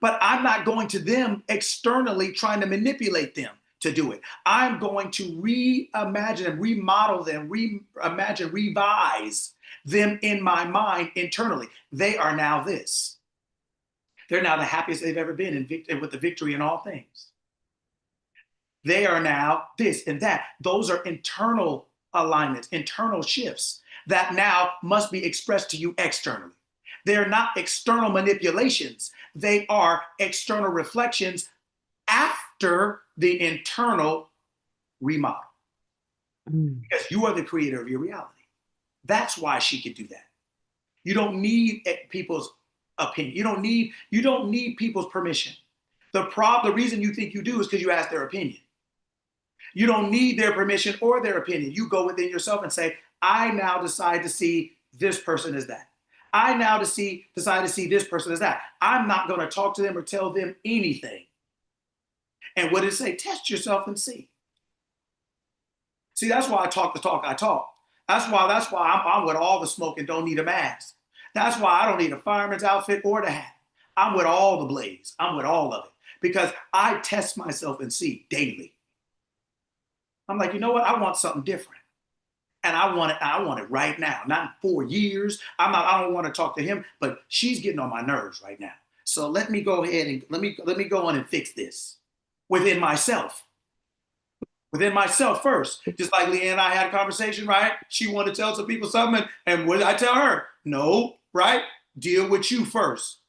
Speaker 2: But I'm not going to them externally trying to manipulate them to do it. I'm going to reimagine them, remodel them, reimagine, revise them in my mind internally. They are now this. They're now the happiest they've ever been with the victory in all things. They are now this and that. Those are internal alignments, internal shifts that now must be expressed to you externally. They're not external manipulations. They are external reflections after the internal remodel. Because you are the creator of your reality. That's why she could do that. You don't need people's opinion. You don't need people's permission. The reason you think you do is because you ask their opinion. You don't need their permission or their opinion. You go within yourself and say, I now decide to see this person as that. I now decide to see this person as that. I'm not going to talk to them or tell them anything. And what did it say? Test yourself and see. See, that's why I talk the talk I talk. That's why I'm with all the smoke and don't need a mask. That's why I don't need a fireman's outfit or the hat. I'm with all the blaze. I'm with all of it because I test myself and see daily. I'm like, you know what? I want something different. And I want it right now, not in 4 years. I don't want to talk to him, but she's getting on my nerves right now. So let me go ahead and let me go on and fix this within myself. Within myself first. Just like Leanne and I had a conversation, right? She wanted to tell some people something, and what did I tell her? No, right? Deal with you first.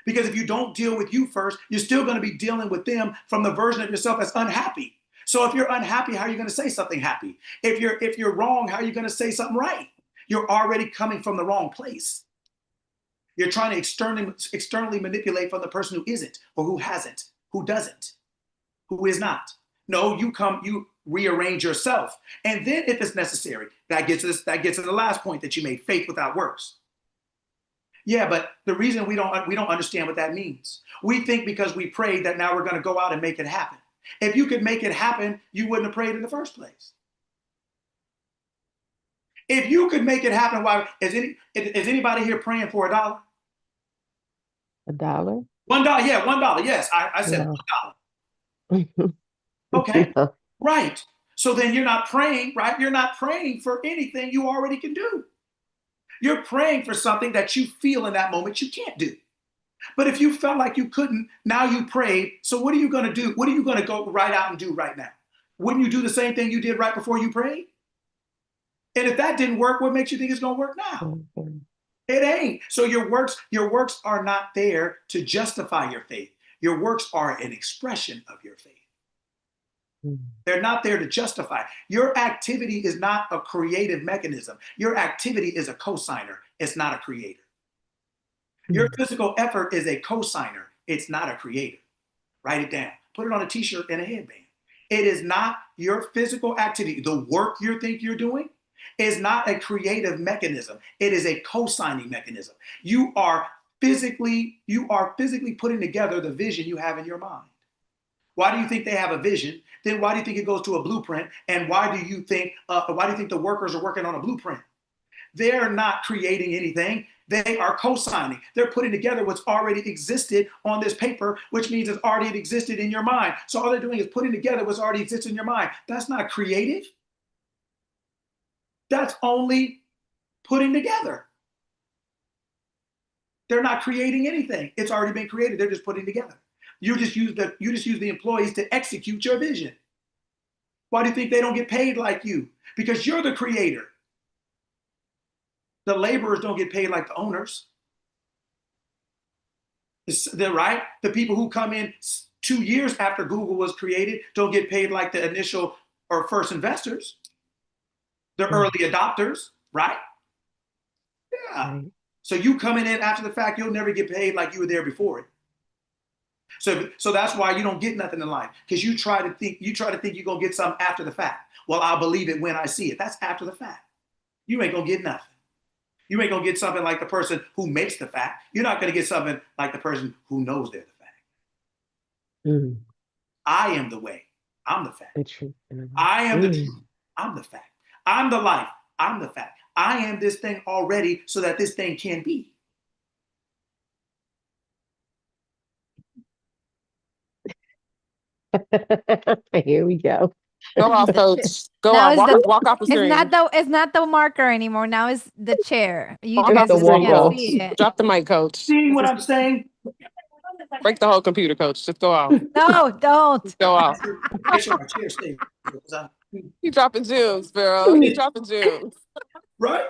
Speaker 2: Because if you don't deal with you first, you're still going to be dealing with them from the version of yourself that's unhappy. So if you're unhappy, how are you going to say something happy? If you're wrong, how are you going to say something right? You're already coming from the wrong place. You're trying to externally manipulate from the person who isn't, or who hasn't, who doesn't, who is not. No, you rearrange yourself. And then if it's necessary, that gets to the last point that you made, faith without works. Yeah, but the reason we don't understand what that means. We think because we prayed that now we're going to go out and make it happen. If you could make it happen, you wouldn't have prayed in the first place. If you could make it happen, why is anybody here praying for $1?
Speaker 1: $1?
Speaker 2: $1, yeah, $1. Yes, I said $1. Okay,
Speaker 1: No.
Speaker 2: right. So then you're not praying, right? You're not praying for anything you already can do. You're praying for something that you feel in that moment you can't do. But if you felt like you couldn't, now you prayed. So what are you going to do? What are you going to go right out and do right now? Wouldn't you do the same thing you did right before you prayed? And if that didn't work, what makes you think it's going to work now? It ain't. So your works are not there to justify your faith. Your works are an expression of your faith. They're not there to justify. Your activity is not a creative mechanism. Your activity is a cosigner. It's not a creator. Your physical effort is a cosigner. It's not a creator. Write it down. Put it on a t-shirt and a headband. It is not your physical activity. The work you think you're doing is not a creative mechanism. It is a cosigning mechanism. You are physically putting together the vision you have in your mind. Why do you think they have a vision? Then why do you think it goes to a blueprint? And why do you think the workers are working on a blueprint? They're not creating anything. They are co-signing. They're putting together what's already existed on this paper, which means it's already existed in your mind. So all they're doing is putting together what's already existed in your mind. That's not creative. That's only putting together. They're not creating anything. It's already been created. They're just putting together. You just use the employees to execute your vision. Why do you think they don't get paid like you? Because you're the creator. The laborers don't get paid like the owners. They're right. The people who come in 2 years after Google was created don't get paid like the initial or first investors. The early adopters, right? Yeah. Right. So you coming in after the fact, you'll never get paid like you were there before it. So that's why you don't get nothing in life, because you try to think you're gonna get something after the fact. Well, I'll believe it when I see it. That's after the fact. You ain't gonna get nothing. You ain't gonna get something like the person who makes the fact. You're not gonna get something like the person who knows they're the fact. Mm. I am the way. I'm the fact. The truth. I am the truth. I'm the fact. I'm the life. I'm the fact. I am this thing already so that this thing can be.
Speaker 1: Here we go.
Speaker 8: Go off, coach. Go
Speaker 3: Now
Speaker 8: off.
Speaker 3: is the
Speaker 8: Walk off the
Speaker 3: it's
Speaker 8: screen.
Speaker 3: it's not the marker anymore. Now it's the chair. You
Speaker 8: Walk
Speaker 1: It's
Speaker 8: off
Speaker 3: guys
Speaker 8: the
Speaker 1: the
Speaker 3: just
Speaker 8: screen,
Speaker 3: can't
Speaker 1: walk-off.
Speaker 8: coach.
Speaker 3: see it.
Speaker 8: Drop the mic, coach.
Speaker 2: See what I'm saying?
Speaker 8: Break the whole computer, coach. Just go off.
Speaker 3: No, don't.
Speaker 8: Go off.
Speaker 2: Make sure my chair stays.
Speaker 8: You dropping gems, Pharaoh. You dropping gems.
Speaker 2: Right?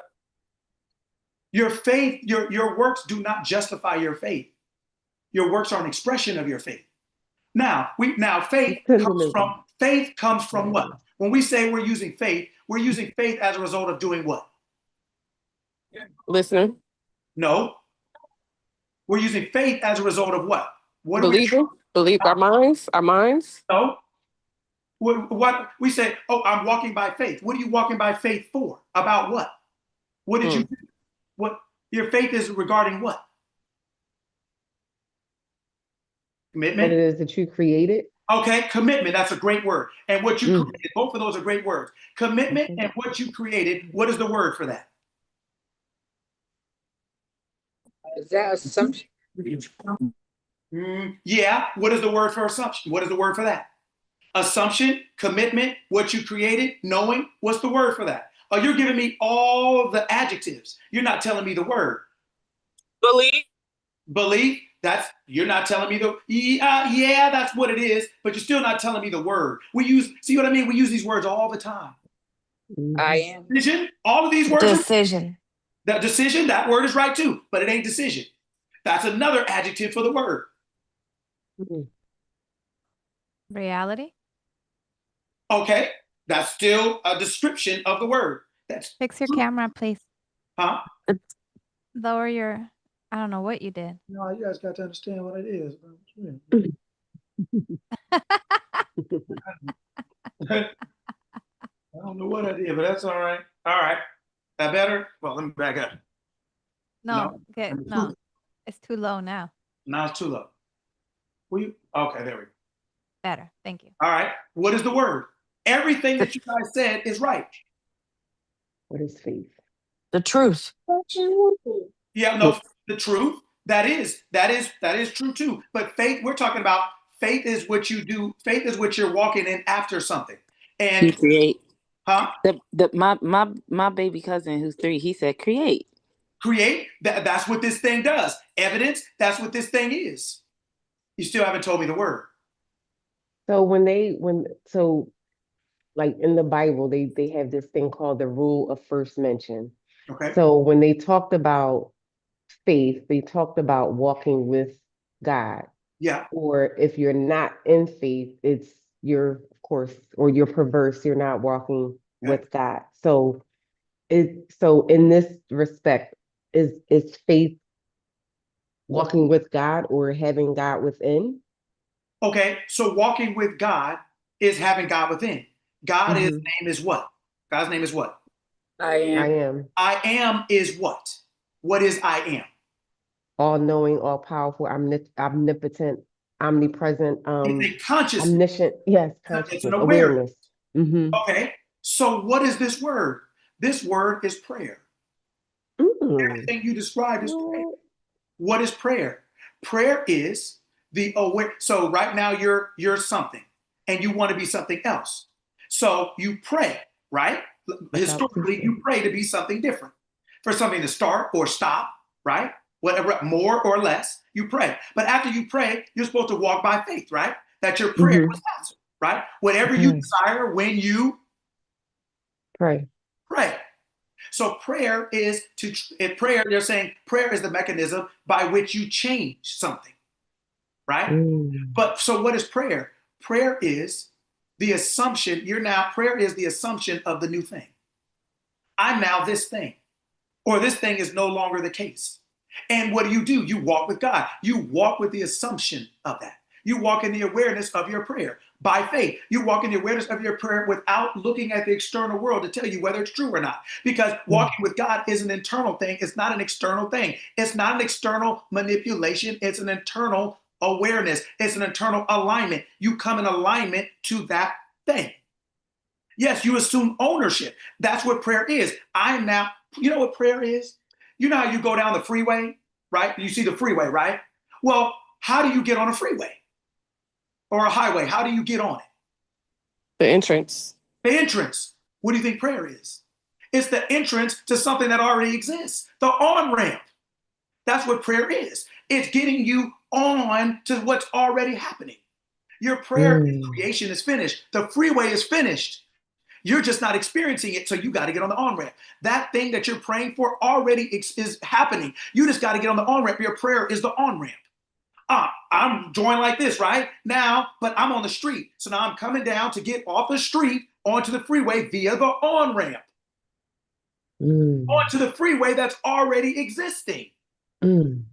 Speaker 2: Your faith, your works do not justify your faith. Your works are an expression of your faith. Now, faith comes from what? When we say we're using faith as a result of doing what?
Speaker 8: Listening.
Speaker 2: No. We're using faith as a result of what? What
Speaker 8: Believing. Believe our minds. Our minds.
Speaker 2: No. What we say, oh, I'm walking by faith. What are you walking by faith for? About what? What did you do? What your faith is regarding what? Commitment.
Speaker 1: What it is that you created.
Speaker 2: Okay, commitment. That's a great word. And what you created, both of those are great words. Commitment and what you created. What is the word for that?
Speaker 6: Is that assumption?
Speaker 2: Yeah. What is the word for assumption? What is the word for that? Assumption, commitment, what you created, knowing. What's the word for that? Oh, you're giving me all the adjectives. You're not telling me the word. Belief. You're not telling me yeah, that's what it is, but you're still not telling me the word. See what I mean? We use these words all the time.
Speaker 6: I am.
Speaker 2: Decision, all of these words.
Speaker 9: Decision.
Speaker 2: That decision, that word is right too, but it ain't decision. That's another adjective for the word.
Speaker 3: Reality.
Speaker 2: Okay, that's still a description of the word.
Speaker 3: Fix your camera, please.
Speaker 2: Huh?
Speaker 3: Lower your. I don't know what you did.
Speaker 2: No, you guys got to understand what it is. I don't know what I did, but that's all right. All right. That better? Well, let me back up.
Speaker 3: No, okay, no. It's too low now.
Speaker 2: Now it's too low. Okay, there we go.
Speaker 3: Better. Thank you.
Speaker 2: All right. What is the word? Everything that you guys said is right.
Speaker 1: What is faith?
Speaker 9: The truth.
Speaker 2: Yeah, no, the truth. That is true too. But faith, we're talking about faith is what you do. Faith is what you're walking in after something. And
Speaker 9: You create.
Speaker 2: Huh?
Speaker 9: My baby cousin who's 3, he said create.
Speaker 2: Create. That's what this thing does. Evidence. That's what this thing is. You still haven't told me the word.
Speaker 1: So like in the Bible, they have this thing called the rule of first mention.
Speaker 2: Okay.
Speaker 1: So when they talked about faith, they talked about walking with God.
Speaker 2: Yeah.
Speaker 1: Or if you're not in faith, you're, of course, or you're perverse, you're not walking with God. So in this respect, is faith walking with God or having God within?
Speaker 2: Okay, so walking with God is having God within. His name is what? God's name is what?
Speaker 6: I am.
Speaker 2: I am is what? What is I am?
Speaker 1: All knowing, all powerful, omnipotent, omnipresent,
Speaker 2: It's a consciousness.
Speaker 1: omniscient. Yes, consciousness,
Speaker 2: It's an awareness.
Speaker 1: Mm-hmm.
Speaker 2: Okay, so what is this word? This word is prayer. Everything you described is prayer. What is prayer? Prayer is the aware. So right now you're something and you want to be something else. So you pray, right? Historically, you pray to be something different. For something to start or stop, right? Whatever, more or less, you pray. But after you pray, you're supposed to walk by faith, right? That your prayer was answered, right? Whatever you desire when you
Speaker 1: pray.
Speaker 2: So prayer is they're saying prayer is the mechanism by which you change something, right? But so what is prayer? Prayer is the assumption, prayer is the assumption of the new thing. I'm now this thing, or this thing is no longer the case. And what do? You walk with God. You walk with the assumption of that. You walk in the awareness of your prayer by faith. You walk in the awareness of your prayer without looking at the external world to tell you whether it's true or not. Because walking with God is an internal thing. It's not an external thing. It's not an external manipulation. It's an internal awareness. It's an internal alignment. You come in alignment to that thing. Yes, you assume ownership. That's what prayer is. You know what prayer is? You know how you go down the freeway, right? You see the freeway, right? Well, how do you get on a freeway? Or a highway, how do you get on it?
Speaker 8: The entrance.
Speaker 2: The entrance. What do you think prayer is? It's the entrance to something that already exists, the on-ramp. That's what prayer is. It's getting you on to what's already happening. Your prayer in creation is finished. The freeway is finished. You're just not experiencing it, so you got to get on the on-ramp. That thing that you're praying for already is happening. You just got to get on the on-ramp. Your prayer is the on-ramp. I'm joined like this right now, but I'm on the street. So now I'm coming down to get off the street onto the freeway via the on-ramp. Onto the freeway that's already existing.
Speaker 1: And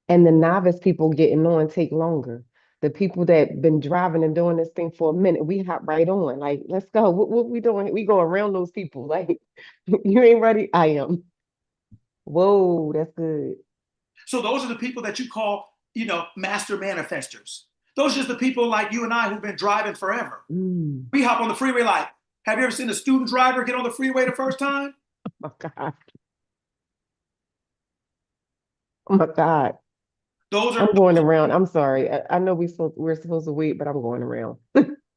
Speaker 1: the novice people getting on take longer. The people that been driving and doing this thing for a minute, we hop right on. Like, let's go. What we doing? We go around those people. Like, you ain't ready? I am. Whoa, that's good.
Speaker 2: So those are the people that you call, master manifestors. Those are just the people like you and I who've been driving forever. We hop on the freeway like, have you ever seen a student driver get on the freeway the first time?
Speaker 1: Oh my God. Oh my God. I'm going around. I'm sorry. I know we're supposed to wait, but I'm going around.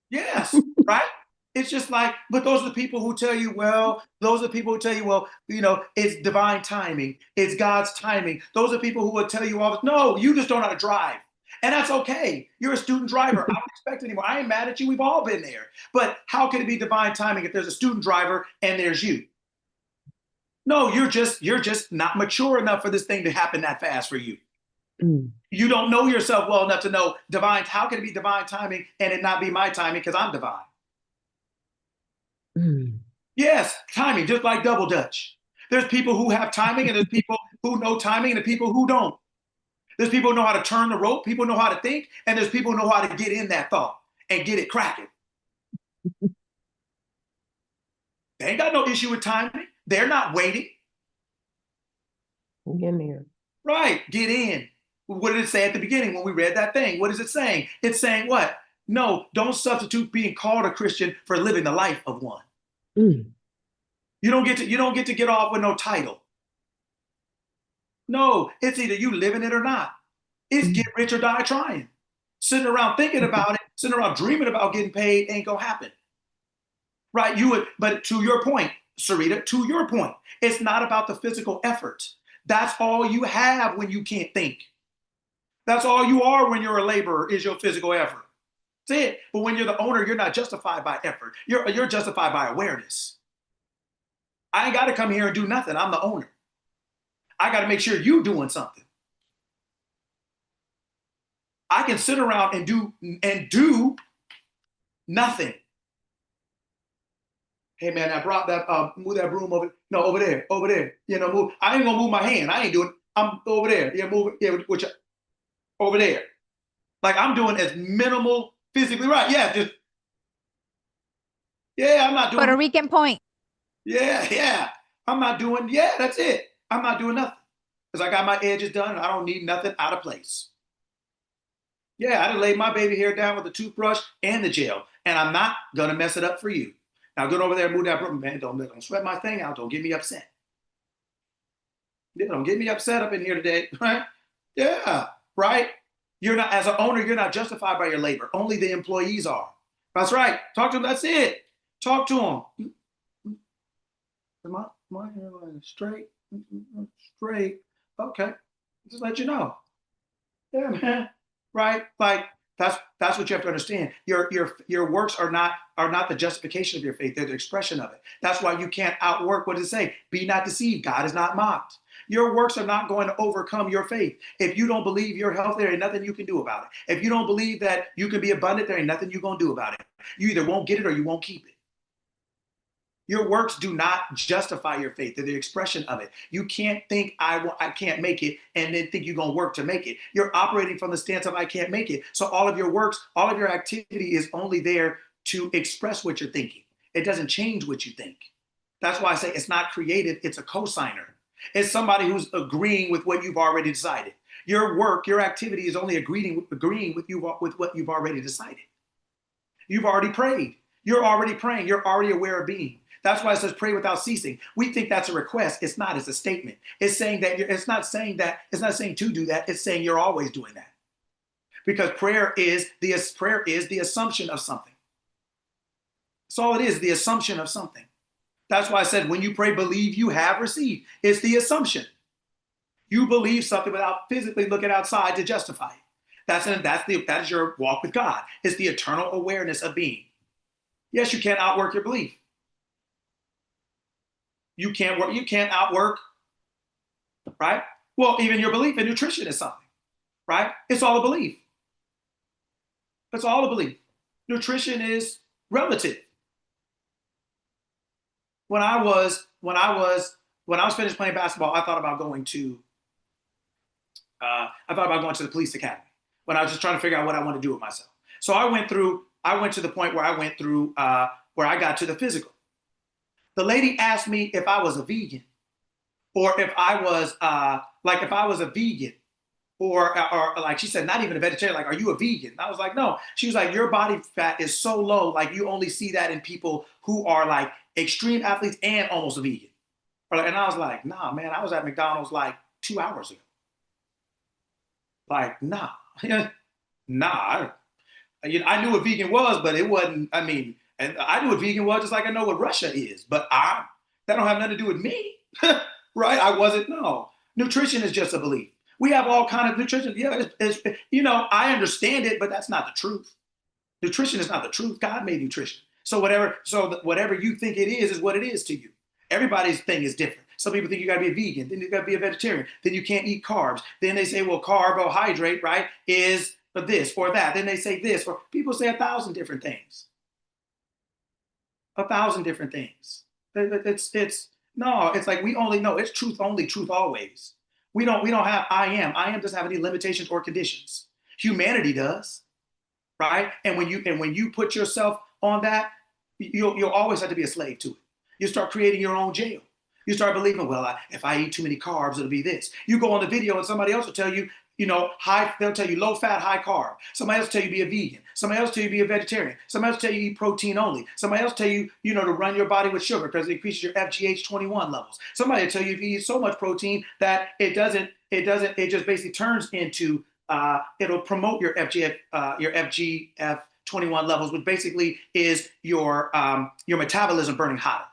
Speaker 2: Yes, right? It's just like, but those are the people who tell you, it's divine timing. It's God's timing. Those are people who will tell you all this. No, you just don't know how to drive. And that's okay. You're a student driver. I don't expect anymore. I ain't mad at you. We've all been there. But how can it be divine timing if there's a student driver and there's you? No, you're just not mature enough for this thing to happen that fast for you. You don't know yourself well enough to know how can it be divine timing and it not be my timing because I'm divine? Yes, timing, just like double dutch. There's people who have timing and there's people who know timing and the people who don't. There's people who know how to turn the rope, people know how to think, and there's people who know how to get in that thought and get it cracking. They ain't got no issue with timing. They're not waiting.
Speaker 1: Get in there.
Speaker 2: Right, get in. What did it say at the beginning when we read that thing? What is it saying? It's saying what? No, don't substitute being called a Christian for living the life of one. You don't get to get off with no title. No, it's either you living it or not. It's get rich or die trying. Sitting around thinking about it, sitting around dreaming about getting paid ain't gonna happen. Right? But to your point, Sarita, to your point, it's not about the physical effort. That's all you have when you can't think. That's all you are when you're a laborer is your physical effort. That's it. But when you're the owner, you're not justified by effort. You're justified by awareness. I ain't got to come here and do nothing. I'm the owner. I got to make sure you're doing something. I can sit around and do nothing. Hey man, I brought that move that broom over there. Move. I ain't gonna move my hand. I ain't doing. I'm over there. Yeah, move it. Yeah, over there. Like I'm doing as minimal physically right. I'm not doing
Speaker 3: Puerto Rican point.
Speaker 2: Yeah. I'm not doing, that's it. I'm not doing nothing. Because I got my edges done and I don't need nothing out of place. Yeah, I done laid my baby hair down with a toothbrush and the gel. And I'm not gonna mess it up for you. Now go over there and move that broom, man. Don't sweat my thing out. Don't get me upset. Don't get me upset up in here today, right? Yeah, right? You're not, as an owner, you're not justified by your labor. Only the employees are. That's right. Talk to them. That's it. Talk to them. My hairline is straight. Straight. Okay. Just let you know. Yeah, man. Right? Like that's what you have to understand. Your works are not the justification of your faith. They're the expression of it. That's why you can't outwork. What does it say? Be not deceived. God is not mocked. Your works are not going to overcome your faith. If you don't believe your health, there ain't nothing you can do about it. If you don't believe that you can be abundant, there ain't nothing you're going to do about it. You either won't get it or you won't keep it. Your works do not justify your faith. They're the expression of it. You can't think I can't make it and then think you're going to work to make it. You're operating from the stance of I can't make it. So all of your works, all of your activity is only there to express what you're thinking. It doesn't change what you think. That's why I say it's not creative. It's a cosigner. It's somebody who's agreeing with what you've already decided. Your work, your activity is only agreeing with what you've already decided. You've already prayed. You're already praying. You're already aware of being. That's why it says pray without ceasing. We think that's a request. It's not. It's a statement. It's saying that it's not saying to do that. It's saying you're always doing that. because prayer is the assumption of something. That's all it is, the assumption of something. That's why I said when you pray, believe you have received. It's the assumption. You believe something without physically looking outside to justify it. That is your walk with God. It's the eternal awareness of being. Yes, you can't outwork your belief. You can't outwork, right? Well, even your belief in nutrition is something, right? It's all a belief. It's all a belief. Nutrition is relative. When I was finished playing basketball, I thought about going to the police academy when I was just trying to figure out what I want to do with myself. So I went to the point where I went through where I got to the physical. The lady asked me if I was a vegan, or if I was a vegan, or like she said, not even a vegetarian. Like, are you a vegan? And I was like, no. She was like, your body fat is so low, like you only see that in people who are like extreme athletes and almost a vegan. And I was like, nah, man. I was at McDonald's like 2 hours ago. Like, nah, nah. I knew what vegan was, but it wasn't. I mean. And I knew what vegan was just like I know what Russia is, but that don't have nothing to do with me, right? I wasn't, no. Nutrition is just a belief. We have all kind of nutrition. Yeah, I understand it, but that's not the truth. Nutrition is not the truth. God made nutrition. So whatever you think it is what it is to you. Everybody's thing is different. Some people think you gotta be a vegan, then you gotta be a vegetarian, then you can't eat carbs. Then they say, well, carbohydrate, right, is this or that. Then they say this, or people say 1,000 different things. 1,000 different things. It's like we only know it's truth only, truth always. We don't have I am. I am doesn't have any limitations or conditions. Humanity does, right? And when you put yourself on that, you'll always have to be a slave to it. You start creating your own jail. You start believing, well, if I eat too many carbs, it'll be this. You go on the video and somebody else will tell you, they'll tell you low fat, high carb. Somebody else will tell you be a vegan. Somebody else will tell you be a vegetarian. Somebody else will tell you eat protein only. Somebody else will tell you, to run your body with sugar because it increases your FGH21 levels. Somebody will tell you if you eat so much protein that it just basically turns into, it'll promote your FGF21 levels, which basically is your metabolism burning hotter.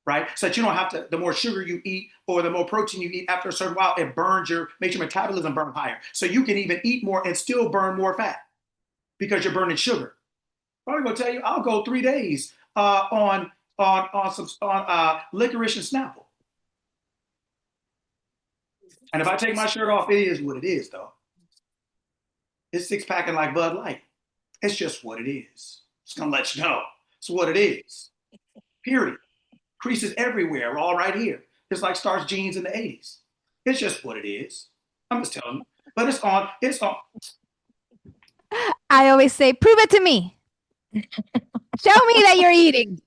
Speaker 2: Right? So that you don't have to, the more sugar you eat or the more protein you eat, after a certain while, it makes your metabolism burn higher. So you can even eat more and still burn more fat because you're burning sugar. I'm going to tell you, I'll go 3 days on licorice and Snapple. And if I take my shirt off, it is what it is, though. It's six packing like Bud Light. It's just what it is. It's going to let you know. It's what it is. Period. Creases everywhere, all right here. It's like Starch jeans in the 80s. It's just what it is. I'm just telling you. But it's on.
Speaker 3: I always say, prove it to me. Show me that you're eating.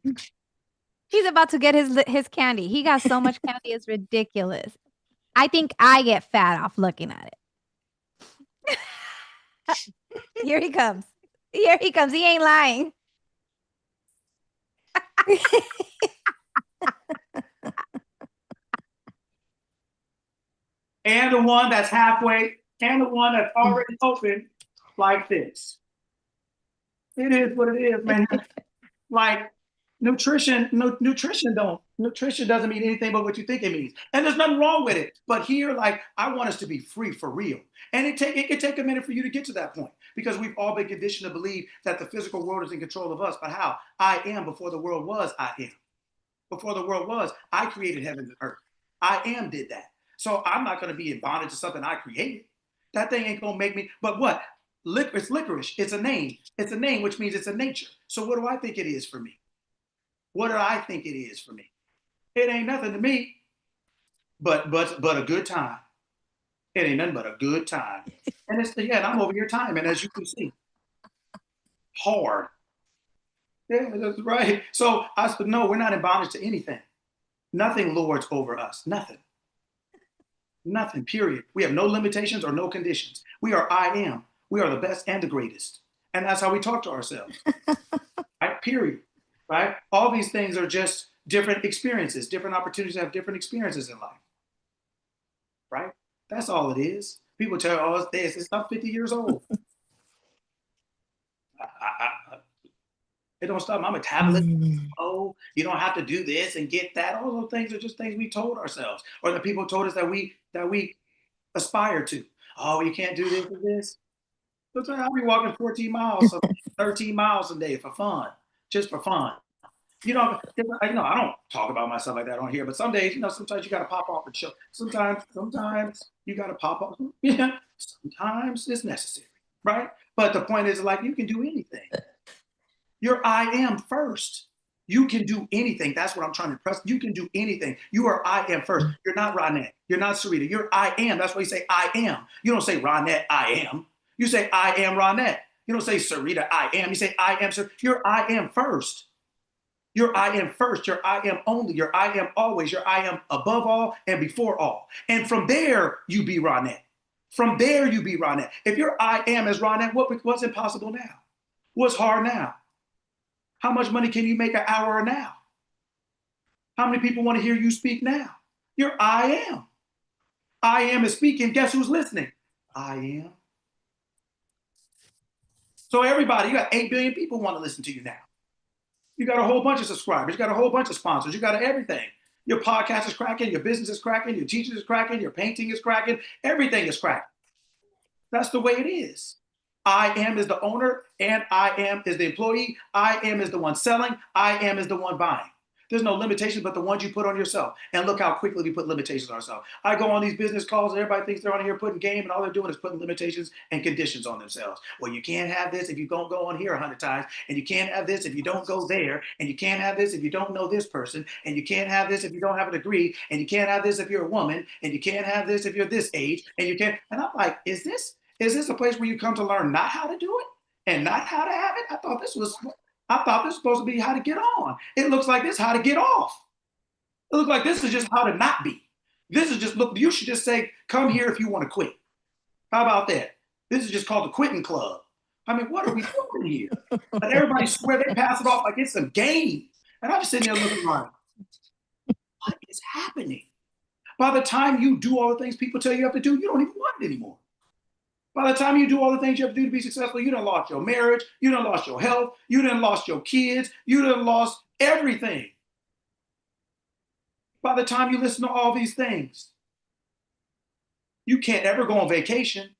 Speaker 3: He's about to get his candy. He got so much candy, it's ridiculous. I think I get fat off looking at it. Here he comes. Here he comes. He ain't lying.
Speaker 2: And the one that's halfway, and the one that's already open like this. It is what it is, man. Like nutrition doesn't mean anything but what you think it means. And there's nothing wrong with it. But here, like, I want us to be free for real. And it can take a minute for you to get to that point because we've all been conditioned to believe that the physical world is in control of us. But how? I am before the world was, I am. Before the world was, I created heaven and earth. I am did that. So I'm not going to be in bondage to something I created. That thing ain't going to make me, but what? It's licorice. It's a name. It's a name, which means it's a nature. So what do I think it is for me? What do I think it is for me? It ain't nothing to me, but a good time. It ain't nothing but a good time. And I'm over here timing, as you can see. Hard. Yeah, that's right. So I said, no, we're not in bondage to anything. Nothing lords over us. Nothing. Nothing, period. We have no limitations or no conditions. We are I am. We are the best and the greatest. And that's how we talk to ourselves. Right? Period. Right? All these things are just different experiences, different opportunities to have different experiences in life. Right? That's all it is. People tell you, oh, it's not 50 years old. It don't stop. My metabolism. Oh, you don't have to do this and get that. All those things are just things we told ourselves, or the people told us that we aspire to. Oh, you can't do this and this. But I'll be walking 14 miles, 13 miles a day for fun, just for fun. I don't talk about myself like that on here, but some days, sometimes you got to pop off and show. Sometimes you got to pop off. Yeah, sometimes it's necessary, right? But the point is, like, you can do anything. You're I am first. You can do anything. That's what I'm trying to press. You can do anything. You are I am first. You're not Ronette. You're not Sarita. You're I am. That's why you say I am. You don't say Ronette, I am. You say I am Ronette. You don't say Sarita, I am. You say I am, sir. You're I am first. Your I am first, your I am only, your I am always, your I am above all and before all. And from there, you be Ronette. From there, you be Ronette. If your I am is Ronette, what's impossible now? What's hard now? How much money can you make an hour now? How many people want to hear you speak now? Your I am. I am is speaking. Guess who's listening? I am. So everybody, you got 8 billion people want to listen to you now. You got a whole bunch of subscribers. You got a whole bunch of sponsors. You got everything. Your podcast is cracking. Your business is cracking. Your teaching is cracking. Your painting is cracking. Everything is cracking. That's the way it is. I am is the owner, and I am is the employee. I am is the one selling. I am is the one buying. There's no limitations but the ones you put on yourself. And look how quickly we put limitations on ourselves. I go on these business calls and everybody thinks they're on here putting game, and all they're doing is putting limitations and conditions on themselves. Well, you can't have this if you don't go on here 100 times, and you can't have this if you don't go there, and you can't have this if you don't know this person, and you can't have this if you don't have a degree, and you can't have this if you're a woman, and you can't have this if you're this age, and you can't. And I'm like, is this a place where you come to learn not how to do it and not how to have it? I thought this was supposed to be how to get on. It looks like this how to get off. It looks like this is just how to not be. This is just, look, you should just say, come here if you want to quit. How about that? This is just called the quitting club. I mean, what are we doing here? But everybody swear they pass it off like it's a game. And I'm just sitting there looking like, what is happening? By the time you do all the things people tell you have to do, you don't even want it anymore. By the time you do all the things you have to do to be successful, you done lost your marriage, you done lost your health, you done lost your kids, you done lost everything. By the time you listen to all these things, you can't ever go on vacation.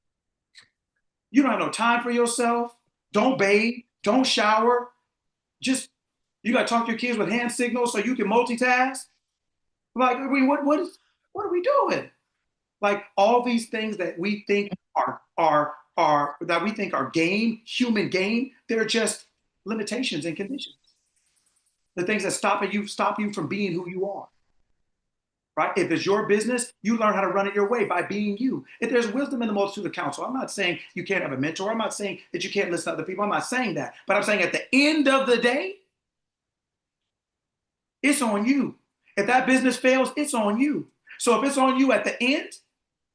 Speaker 2: You don't have no time for yourself. Don't bathe, don't shower. Just, you got to talk to your kids with hand signals so you can multitask. Like, I mean, what are we doing? Like, all these things that we think are game, human game, they're just limitations and conditions. The things that stop you from being who you are. Right? If it's your business, you learn how to run it your way by being you. If there's wisdom in the multitude of counsel, I'm not saying you can't have a mentor. I'm not saying that you can't listen to other people. I'm not saying that. But I'm saying at the end of the day, it's on you. If that business fails, it's on you. So if it's on you at the end,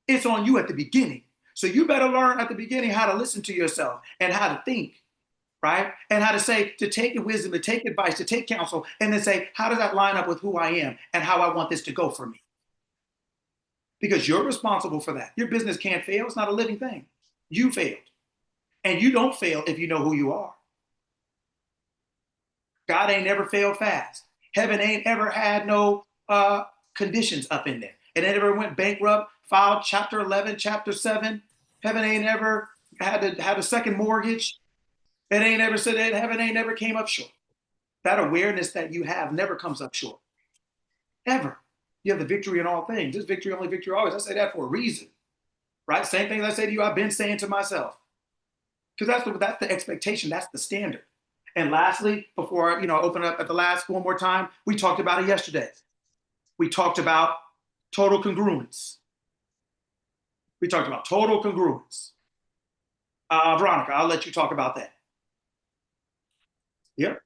Speaker 2: it's on you at the beginning. So you better learn at the beginning how to listen to yourself and how to think, right? And how to say, to take wisdom, to take advice, to take counsel, and then say, how does that line up with who I am and how I want this to go for me? Because you're responsible for that. Your business can't fail. It's not a living thing. You failed. And you don't fail if you know who you are. God ain't never failed fast. Heaven ain't ever had no conditions up in there. It ain't ever went bankrupt, filed chapter 11, chapter 7. Heaven ain't ever had a second mortgage. It ain't ever said that. Heaven ain't never came up short. That awareness that you have never comes up short. Ever. You have the victory in all things. This victory, only victory always. I say that for a reason. Right? Same thing I say to you, I've been saying to myself. Because that's the expectation. That's the standard. And lastly, before I open up at the last one more time, we talked about it yesterday. We talked about total congruence. Veronica, I'll let you talk about that. Yep.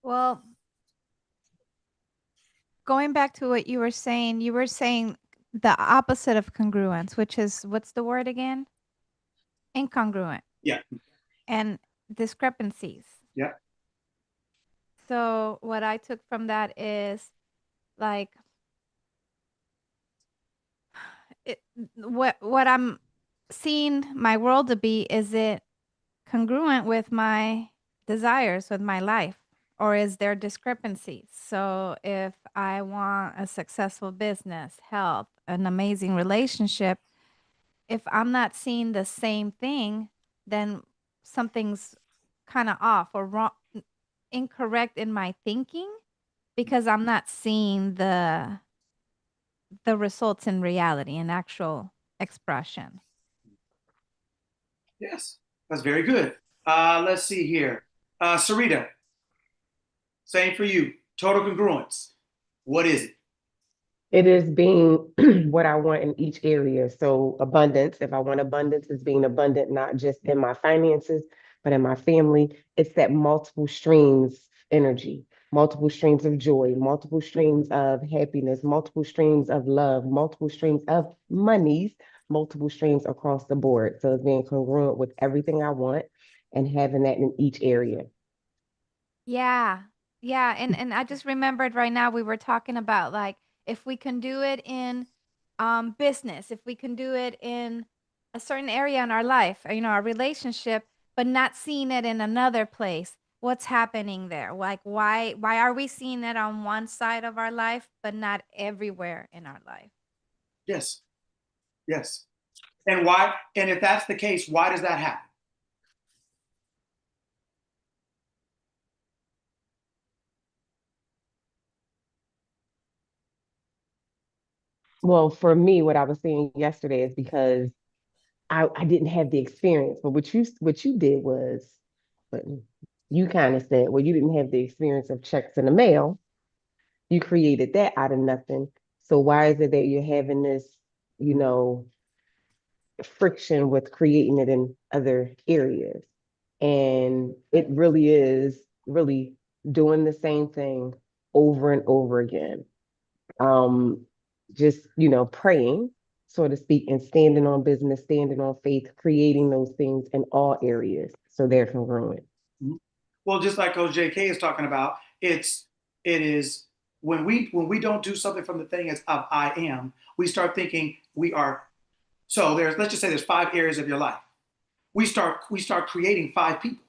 Speaker 3: Well, going back to what you were saying the opposite of congruence, which is, what's the word again? Incongruent.
Speaker 2: Yeah.
Speaker 3: And discrepancies.
Speaker 2: Yeah.
Speaker 3: So what I took from that is, like, what I'm seeing my world to be, is it congruent with my desires with my life? Or is there discrepancies? So if I want a successful business, health, an amazing relationship, if I'm not seeing the same thing, then something's kind of off or wrong, incorrect in my thinking because I'm not seeing the results in reality in actual expression.
Speaker 2: Yes, that's very good. Let's see here. Sarita, same for you. Total congruence. What is it?
Speaker 1: It is being what I want in each area. So abundance, if I want abundance, is being abundant, not just in my finances, but in my family. It's that multiple streams energy, multiple streams of joy, multiple streams of happiness, multiple streams of love, multiple streams of monies, multiple streams across the board. So it's being congruent with everything I want and having that in each area.
Speaker 3: Yeah. Yeah. And I just remembered right now we were talking about like if we can do it in business, if we can do it in a certain area in our life, our relationship, but not seeing it in another place. What's happening there? Like why are we seeing it on one side of our life, but not everywhere in our life?
Speaker 2: Yes. Yes. And why? And if that's the case, why does that happen?
Speaker 1: Well, for me, what I was saying yesterday is because I didn't have the experience, but what you did was, but you kind of said, well, you didn't have the experience of checks in the mail. You created that out of nothing. So why is it that you're having this, you know, friction with creating it in other areas? And it really is really doing the same thing over and over again. Just, praying, so to speak, and standing on business, standing on faith, creating those things in all areas so they're congruent.
Speaker 2: Well, just like Coach JK is talking about, it is when we don't do something from the thing as of I am, we start thinking we are. So let's just say there's 5 areas of your life. We start creating 5 people.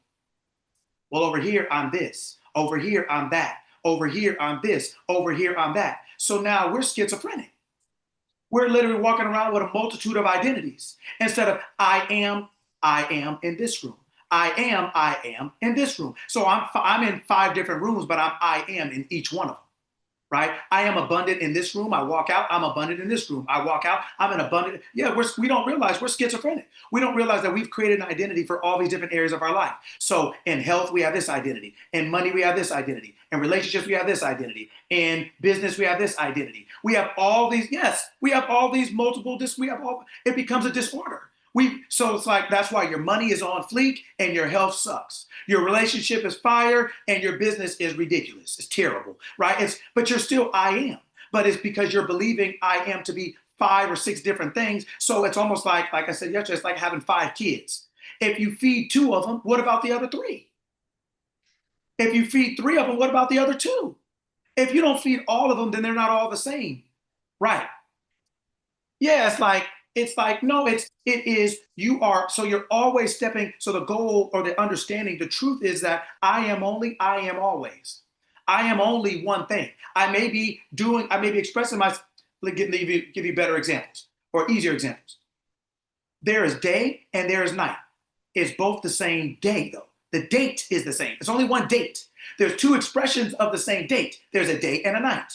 Speaker 2: Well, over here I'm this, over here I'm that, over here I'm this, over here I'm that. So now we're schizophrenic. We're literally walking around with a multitude of identities instead of I am in this room. I am in this room. So I'm in 5 different rooms, but I am in each one of them, right? I am abundant in this room. I walk out, I'm abundant in this room. I walk out, I'm an abundant. Yeah, we don't realize we're schizophrenic. We don't realize that we've created an identity for all these different areas of our life. So in health, we have this identity. In money, we have this identity. In relationships, we have this identity. In business, we have this identity. We have all these, we have all these multiple, it becomes a disorder. So it's like, that's why your money is on fleek and your health sucks. Your relationship is fire and your business is ridiculous. It's terrible, right? But you're still I am. But it's because you're believing I am to be 5 or 6 different things. So it's almost like I said yesterday, it's like having 5 kids. If you feed 2 of them, what about the other 3? If you feed 3 of them, what about the other 2? If you don't feed all of them, then they're not all the same, right? Yeah, it's like, no, it is, so you're always stepping. So the goal or the understanding, the truth is that I am always. I am only one thing. I may be expressing myself, give you better examples or easier examples. There is day and there is night. It's both the same day though. The date is the same. It's only one date. There's 2 expressions of the same date. There's a day and a night.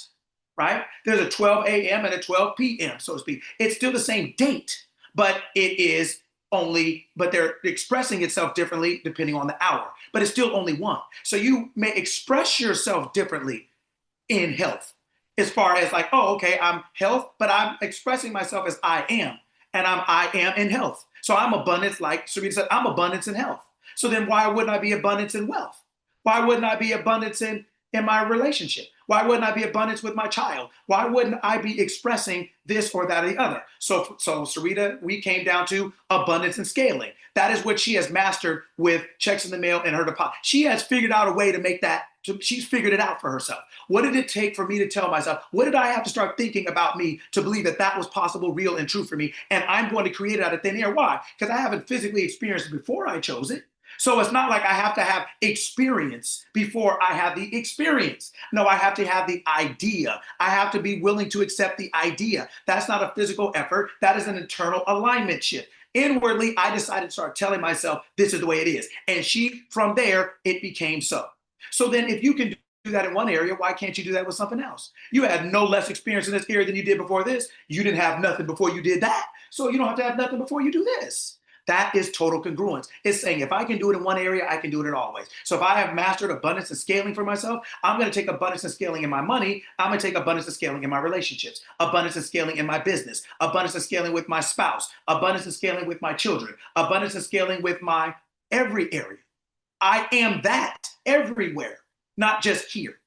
Speaker 2: Right? There's a 12 a.m. and a 12 p.m., so to speak. It's still the same date, but they're expressing itself differently depending on the hour, but it's still only one. So you may express yourself differently in health as far as like, oh, okay, I'm health, but I'm expressing myself as I am, and I am in health. So I'm abundance, like Sarita said, I'm abundance in health. So then why wouldn't I be abundance in wealth? Why wouldn't I be abundance in my relationship? Why wouldn't I be abundance with my child? Why wouldn't I be expressing this or that or the other? So Sarita, we came down to abundance and scaling. That is what she has mastered with checks in the mail and her deposit. She has figured out a way to make that. She's figured it out for herself. What did it take for me to tell myself? What did I have to start thinking about me to believe that was possible, real, and true for me? And I'm going to create it out of thin air. Why? Because I haven't physically experienced it before I chose it. So it's not like I have to have experience before I have the experience. No, I have to have the idea. I have to be willing to accept the idea. That's not a physical effort. That is an internal alignment shift. Inwardly, I decided to start telling myself this is the way it is. And from there, it became so. So then if you can do that in one area, why can't you do that with something else? You had no less experience in this area than you did before this. You didn't have nothing before you did that. So you don't have to have nothing before you do this. That is total congruence. It's saying if I can do it in one area, I can do it in all ways. So if I have mastered abundance and scaling for myself, I'm going to take abundance and scaling in my money. I'm going to take abundance and scaling in my relationships, abundance and scaling in my business, abundance and scaling with my spouse, abundance and scaling with my children, abundance and scaling with my every area. I am that everywhere, not just here.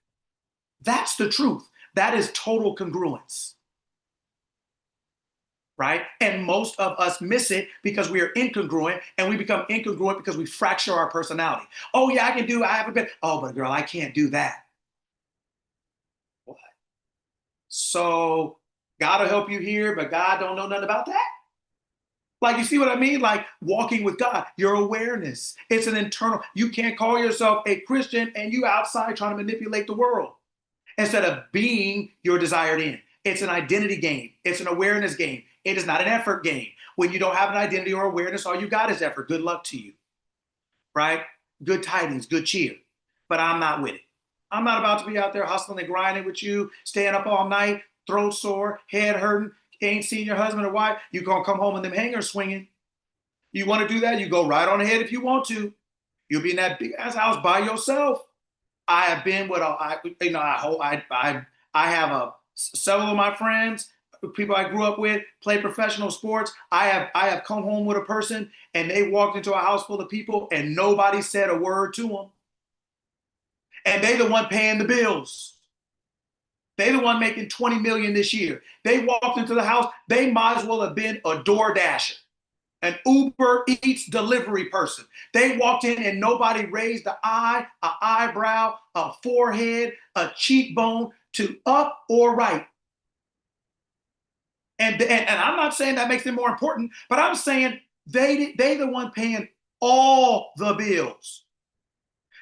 Speaker 2: That's the truth. That is total congruence. Right? And most of us miss it because we are incongruent, and we become incongruent because we fracture our personality. Oh yeah, I have a bit. Oh, but girl, I can't do that. What? So God will help you here, but God don't know nothing about that? Like, you see what I mean? Like walking with God, your awareness. It's an internal, you can't call yourself a Christian and you outside trying to manipulate the world instead of being your desired end. It's an identity game. It's an awareness game. It is not an effort game. When you don't have an identity or awareness, all you got is effort. Good luck to you, right? Good tidings, good cheer. But I'm not with it. I'm not about to be out there hustling and grinding with you, staying up all night, throat sore, head hurting, ain't seen your husband or wife. You're going to come home in them hangers swinging. You want to do that? You go right on ahead if you want to. You'll be in that big ass house by yourself. I have been with I have several of my friends, people I grew up with, play professional sports. I have come home with a person and they walked into a house full of people and nobody said a word to them. And they the one paying the bills. They the one making 20 million this year. They walked into the house. They might as well have been a door dasher, an Uber Eats delivery person. They walked in and nobody raised an eye, an eyebrow, a forehead, a cheekbone to up or right. And I'm not saying that makes them more important, but I'm saying they the one paying all the bills.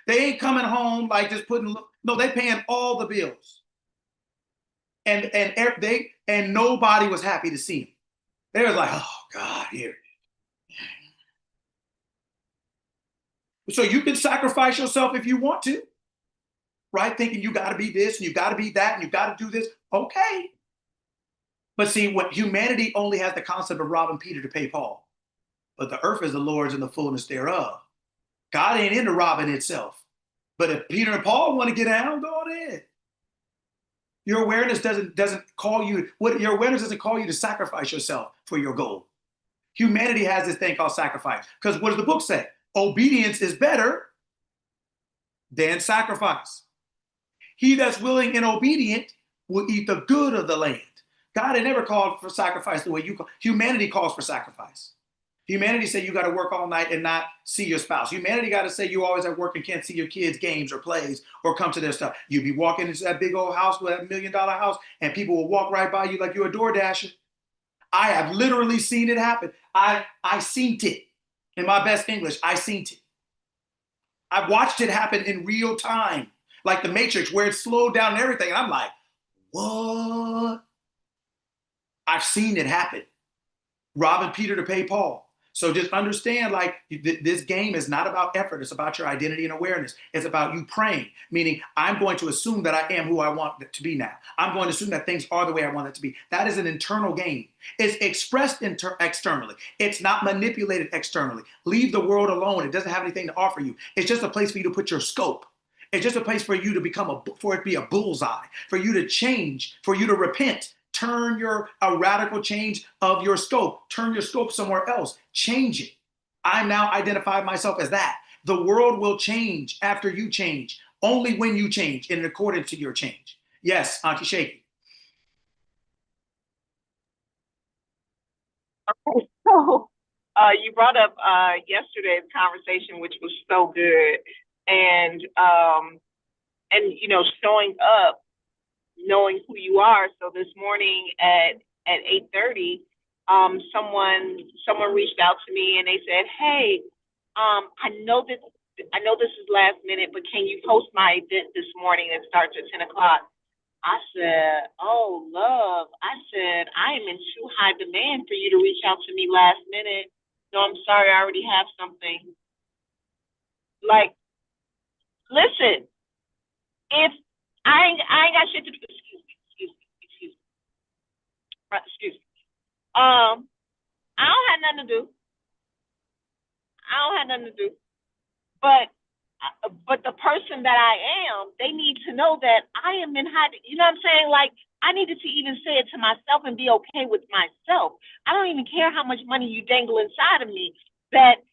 Speaker 2: They ain't coming home like just they paying all the bills. And nobody was happy to see them. They was like, oh God, here. So you can sacrifice yourself if you want to, right? Thinking you got to be this and you got to be that and you got to do this. Okay. But see, what humanity only has the concept of robbing Peter to pay Paul. But the earth is the Lord's and the fullness thereof. God ain't into robbing itself. But if Peter and Paul want to get down, go on in. Your awareness doesn't call you, your awareness doesn't call you to sacrifice yourself for your goal. Humanity has this thing called sacrifice. Because what does the book say? Obedience is better than sacrifice. He that's willing and obedient will eat the good of the land. God had never called for sacrifice the way you call. Humanity calls for sacrifice. Humanity say you got to work all night and not see your spouse. Humanity got to say you always at work and can't see your kids' games or plays or come to their stuff. You be walking into that big old house with that $1 million house and people will walk right by you like you're a door dasher. I have literally seen it happen. I seen it. In my best English, I seen it. I watched it happen in real time, like the Matrix, where it slowed down and everything. And I'm like, what? I've seen it happen. Robbing Peter to pay Paul. So just understand, like, this game is not about effort. It's about your identity and awareness. It's about you praying, meaning I'm going to assume that I am who I want it to be now. I'm going to assume that things are the way I want it to be. That is an internal game. It's expressed externally. It's not manipulated externally. Leave the world alone. It doesn't have anything to offer you. It's just a place for you to put your scope. It's just a place for you to become for it to be a bullseye, for you to change, for you to repent. Turn a radical change of your scope. Turn your scope somewhere else. Change it. I now identify myself as that. The world will change after you change. Only when you change in accordance to your change. Yes, Auntie Shaky.
Speaker 11: Okay, so you brought up yesterday's conversation, which was so good, and you know, showing up, knowing who you are. So this morning at 8:30, someone reached out to me and they said, hey, I know this is last minute, but can you post my event this morning that starts at 10 o'clock? I said, oh, love. I said, I am in too high demand for you to reach out to me last minute. No, I'm sorry, I already have something. Like, listen, if I ain't got shit to do, excuse me. I don't have nothing to do. But the person that I am, they need to know that I am in high, you know what I'm saying? Like, I needed to even say it to myself and be okay with myself. I don't even care how much money you dangle inside of me, that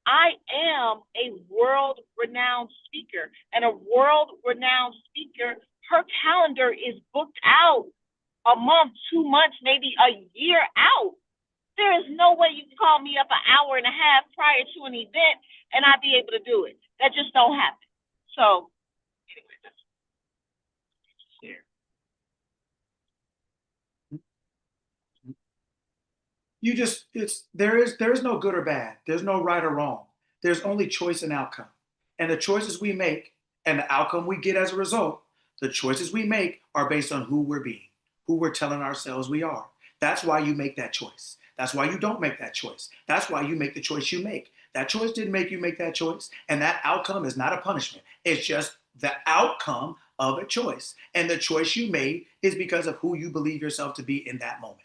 Speaker 11: I am a world-renowned speaker. And a world-renowned speaker, her calendar is booked out a month, 2 months, maybe a year out. There is no way you can call me up an hour and a half prior to an event and I'd be able to do it. That just don't happen. So, anyway, that's
Speaker 2: there is no good or bad. There's no right or wrong. There's only choice and outcome. And the choices we make and the outcome we get as a result, the choices we make are based on who we're being, who we're telling ourselves we are. That's why you make that choice. That's why you don't make that choice. That's why you make the choice you make. That choice didn't make you make that choice. And that outcome is not a punishment. It's just the outcome of a choice. And the choice you made is because of who you believe yourself to be in that moment.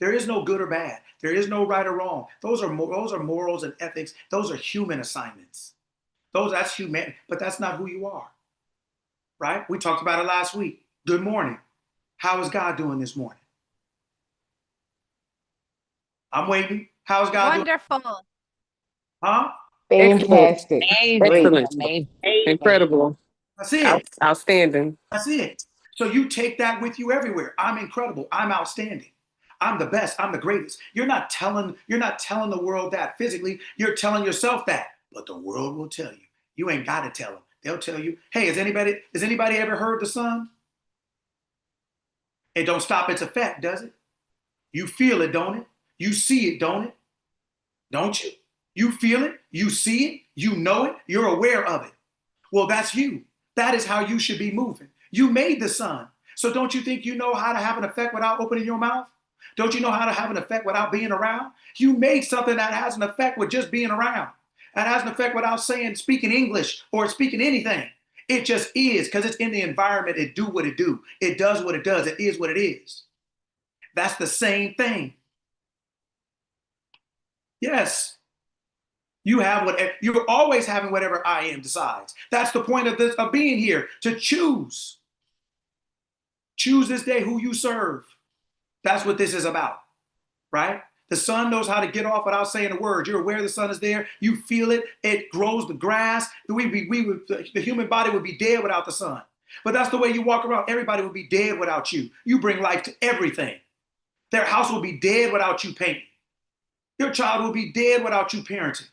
Speaker 2: There is no good or bad. There is no right or wrong. Those are morals and ethics. Those are human assignments. That's human, but that's not who you are. Right? We talked about it last week. Good morning. How is God doing this morning? I'm waiting. How's God doing?
Speaker 3: Wonderful.
Speaker 2: Huh?
Speaker 1: Fantastic. Great.
Speaker 8: Excellent. Incredible.
Speaker 2: That's it.
Speaker 8: Outstanding.
Speaker 2: That's it. So you take that with you everywhere. I'm incredible. I'm outstanding. I'm the best. I'm the greatest. You're not telling the world that physically. You're telling yourself that. But the world will tell you. You ain't got to tell them. They'll tell you, hey, has anybody ever heard the sun? It don't stop its effect, does it? You feel it, don't it? You see it, don't it? Don't you? You feel it, you see it, you know it, you're aware of it. Well, that's you. That is how you should be moving. You made the sun. So don't you think you know how to have an effect without opening your mouth? Don't you know how to have an effect without being around? You made something that has an effect with just being around. That has an effect without speaking English or speaking anything. It just is, because it's in the environment. It do what it do. It does what it does. It is what it is. That's the same thing. Yes. You're always having whatever I am decides. That's the point of being here, to choose. Choose this day who you serve. That's what this is about, right? The sun knows how to get off without saying a word. You're aware the sun is there. You feel it. It grows the grass. The human body would be dead without the sun. But that's the way you walk around. Everybody would be dead without you. You bring life to everything. Their house will be dead without you painting. Your child will be dead without you parenting.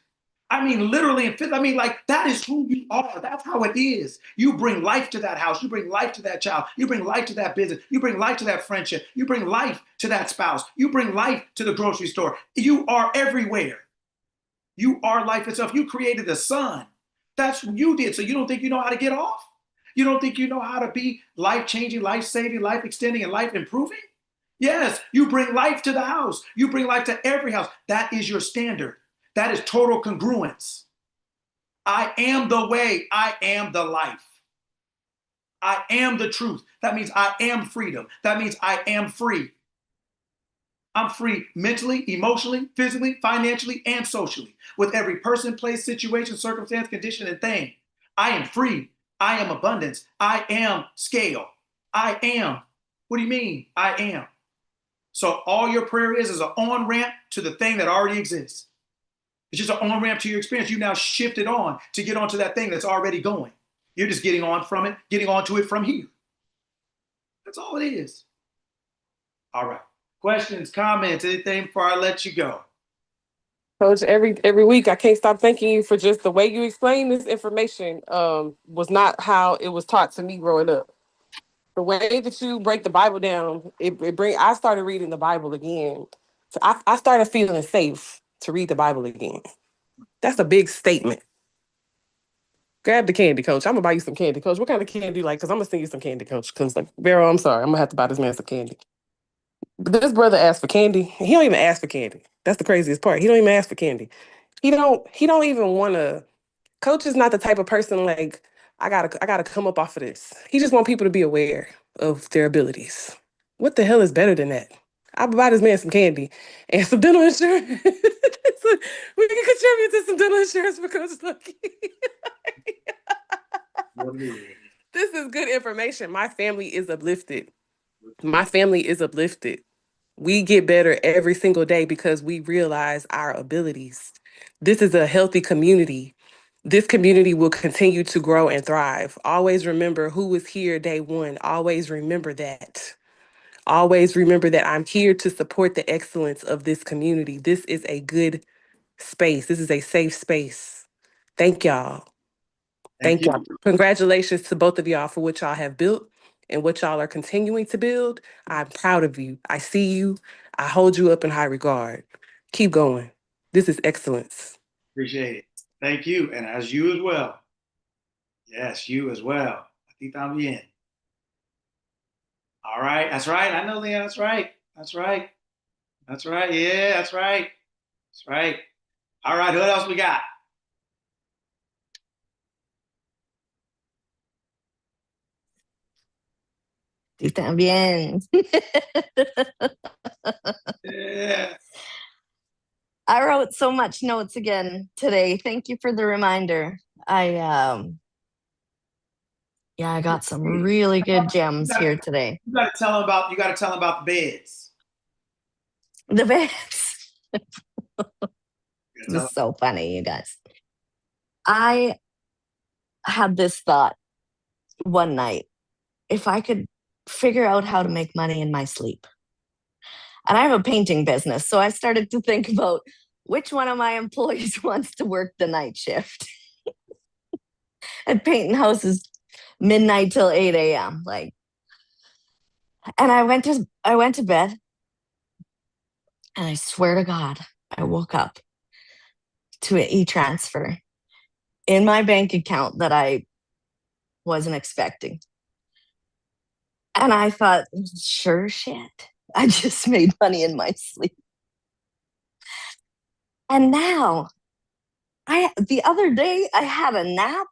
Speaker 2: I mean, literally and physically. I mean, like, that is who you are. That's how it is. You bring life to that house. You bring life to that child. You bring life to that business. You bring life to that friendship. You bring life to that spouse. You bring life to the grocery store. You are everywhere. You are life itself. You created the sun. That's what you did. So you don't think you know how to get off? You don't think you know how to be life-changing, life-saving, life-extending, and life-improving? Yes, you bring life to the house. You bring life to every house. That is your standard. That is total congruence. I am the way. I am the life. I am the truth. That means I am freedom. That means I am free. I'm free mentally, emotionally, physically, financially, and socially. With every person, place, situation, circumstance, condition, and thing. I am free. I am abundance. I am scale. I am. What do you mean? I am. So all your prayer is an on-ramp to the thing that already exists. It's just an on-ramp to your experience. You now shift it on to get onto that thing that's already going. You're just getting on from it, getting onto it from here. That's all it is. All right. Questions, comments, anything before I let you go?
Speaker 8: Coach, every week I can't stop thanking you for just the way you explain this information. Was not how it was taught to me growing up. The way that you break the Bible down, I started reading the Bible again. So I started feeling safe to read the Bible again. That's a big statement. Grab the candy, coach. I'm gonna buy you some candy, coach. What kind of candy you like? Because I'm gonna send you some candy, coach. Because like, Vero, I'm sorry, I'm gonna have to buy this man some candy. But this brother asked for candy. He don't even ask for candy. That's the craziest part. He don't even ask for candy. He don't even want to. Coach is not the type of person like I gotta come up off of this. He just want people to be aware of their abilities. What the hell is better than that? I'll buy this man some candy and some dental insurance. So we can contribute to some dental insurance for Coach Lucky. This is good information. My family is uplifted. My family is uplifted. We get better every single day because we realize our abilities. This is a healthy community. This community will continue to grow and thrive. Always remember who was here day one. Always remember that. Always remember that I'm here to support the excellence of this community. This is a good space. This is a safe space. Thank y'all. Thank y'all. Congratulations to both of y'all for what y'all have built and what y'all are continuing to build. I'm proud of you. I see you. I hold you up in high regard. Keep going. This is excellence.
Speaker 2: Appreciate it. Thank you. And as you as well. Yes, you as well. I think I'm in. All right. That's right. I know, Leah. That's right. That's right. That's right. Yeah, that's right. That's right. All right. What else we got?
Speaker 12: Tú también.
Speaker 2: Yeah.
Speaker 12: I wrote so much notes again today. Thank you for the reminder. I got some really good gems here today.
Speaker 2: You gotta tell them about the beds.
Speaker 12: The beds. This is so funny, you guys. I had this thought one night. If I could figure out how to make money in my sleep. And I have a painting business, so I started to think about which one of my employees wants to work the night shift. And painting houses midnight till 8 a.m. And I went to bed, and I swear to God, I woke up to an e-transfer in my bank account that I wasn't expecting. And I thought, sure shit, I just made money in my sleep. And now, the other day I had a nap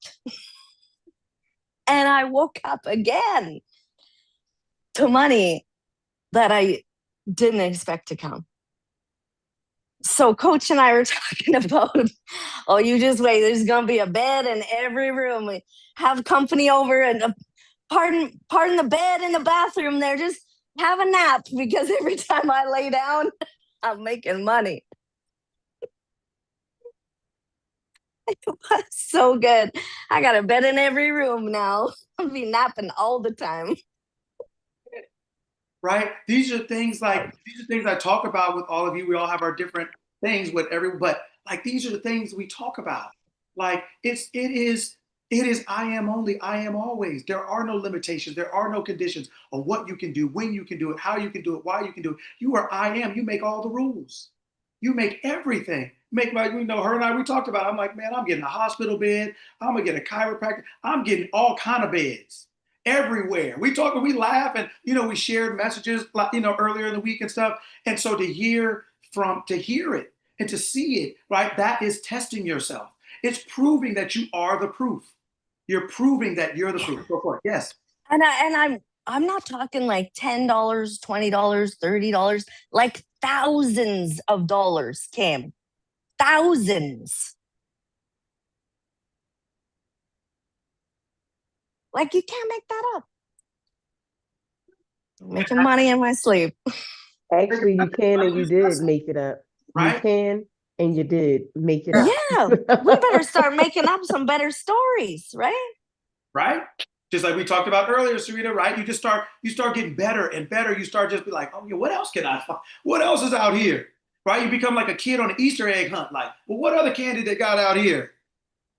Speaker 12: and I woke up again to money that I didn't expect to come. So Coach and I were talking about, oh, you just wait, there's gonna be a bed in every room. We have company over and pardon the bed in the bathroom there, just have a nap because every time I lay down, I'm making money. It was so good. I got a bed in every room now. I'll be napping all the time.
Speaker 2: Right? These are things I talk about with all of you. We all have our different things with but like these are the things we talk about. Like it is I am only, I am always. There are no limitations. There are no conditions of what you can do, when you can do it, how you can do it, why you can do it. You are I am. You make all the rules. You make everything. Her and I, we talked about it. I'm like, man, I'm getting a hospital bed. I'm going to get a chiropractor. I'm getting all kind of beds everywhere. We laugh, and, we shared messages, earlier in the week and stuff. And so to hear it and to see it, right, that is testing yourself. It's proving that you are the proof. You're proving that you're the proof. Go for it. Yes.
Speaker 12: And I'm not talking like $10, $20, $30, like thousands of dollars came. Thousands. Like you can't make that up. Making money in my sleep.
Speaker 1: Actually, you can and you did make it up.
Speaker 2: Right?
Speaker 1: You can and you did make it up.
Speaker 12: Yeah, we better start making up some better stories, right?
Speaker 2: Right? Just like we talked about earlier, Sarita, right? You start getting better and better. You start just be like, oh, yeah, what else can I find? What else is out here? Right? You become like a kid on an Easter egg hunt. Like, well, what other candy they got out here?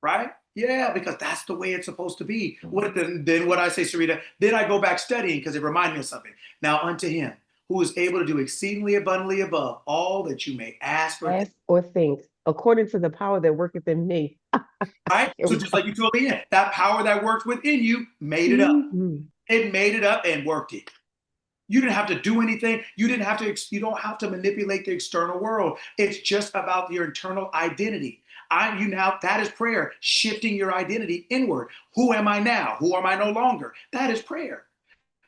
Speaker 2: Right? Yeah, because that's the way it's supposed to be. Then what I say, Sarita, then I go back studying because it reminded me of something. Now unto him who is able to do exceedingly abundantly above all that you may ask or
Speaker 1: think according to the power that worketh in me.
Speaker 2: Right?
Speaker 1: Here
Speaker 2: So
Speaker 1: we
Speaker 2: just
Speaker 1: go.
Speaker 2: like you told me, that power that works within you made it up.
Speaker 1: Mhm.
Speaker 2: It made it up and worked it. You didn't have to do anything. You don't have to manipulate the external world. It's just about your internal identity. That is prayer, shifting your identity inward. Who am I now? Who am I no longer? That is prayer.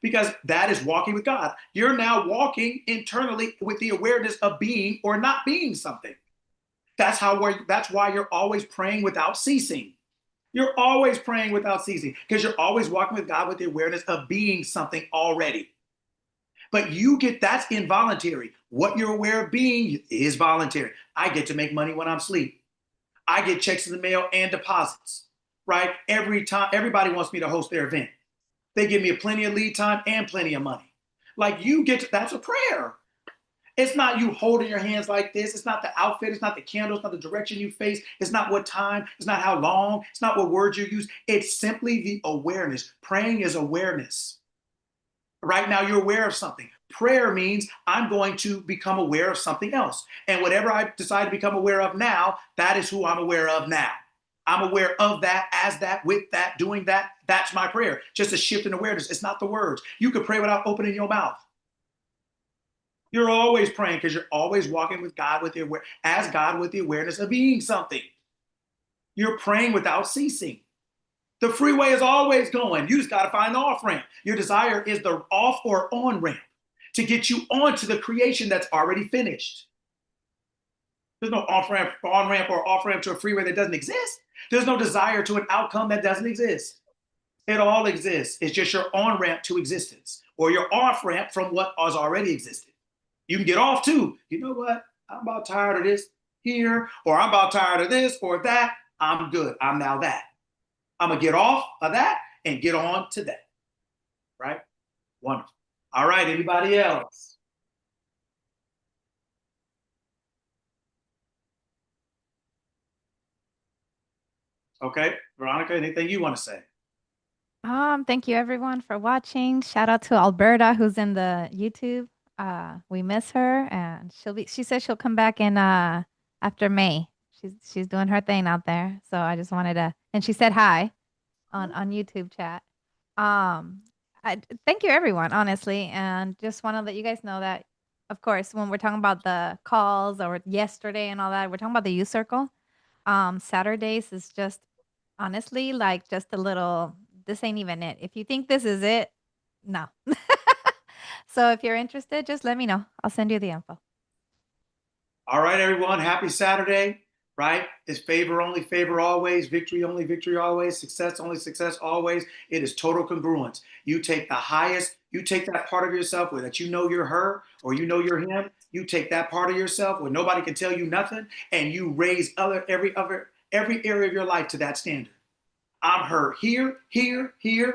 Speaker 2: Because that is walking with God. You're now walking internally with the awareness of being or not being something. That's why you're always praying without ceasing. You're always praying without ceasing because you're always walking with God with the awareness of being something already. But that's involuntary. What you're aware of being is voluntary. I get to make money when I'm asleep. I get checks in the mail and deposits, right? Every time, everybody wants me to host their event. They give me plenty of lead time and plenty of money. Like that's a prayer. It's not you holding your hands like this. It's not the outfit. It's not the candles. It's not the direction you face. It's not what time. It's not how long. It's not what words you use. It's simply the awareness. Praying is awareness. Right now, you're aware of something. Prayer means I'm going to become aware of something else. And whatever I decide to become aware of now, that is who I'm aware of now. I'm aware of that, as that, with that, doing that. That's my prayer. Just a shift in awareness. It's not the words. You could pray without opening your mouth. You're always praying because you're always walking with God with the awareness of being something. You're praying without ceasing. The freeway is always going. You just got to find the off ramp. Your desire is the off or on ramp to get you onto the creation that's already finished. There's no off ramp, on ramp, or off ramp to a freeway that doesn't exist. There's no desire to an outcome that doesn't exist. It all exists. It's just your on ramp to existence or your off ramp from what has already existed. You can get off too. You know what? I'm about tired of this here, or I'm about tired of this or that. I'm good. I'm now that. I'm going to get off of that and get on to that. Right? Wonderful. All right. Anybody else? Okay. Veronica, anything you want to say?
Speaker 3: Thank you everyone for watching. Shout out to Alberta who's in the YouTube. We miss her and she says she'll come back in after May. She's doing her thing out there. So I just wanted to, and she said hi on YouTube chat. Thank you everyone, honestly, and just want to let you guys know that, of course, when we're talking about the calls or yesterday and all that, we're talking about the youth circle. Saturdays is just honestly like just a little. This ain't even it. If you think this is it, no. So if you're interested, just let me know. I'll send you the info.
Speaker 2: All right, everyone. Happy Saturday. Right? It's favor only, favor always, victory only, victory always, success only, success always. It is total congruence. You take the highest, you take that part of yourself where that you know you're her or you know you're him. You take that part of yourself where nobody can tell you nothing, and you raise every area of your life to that standard. I'm her here, there.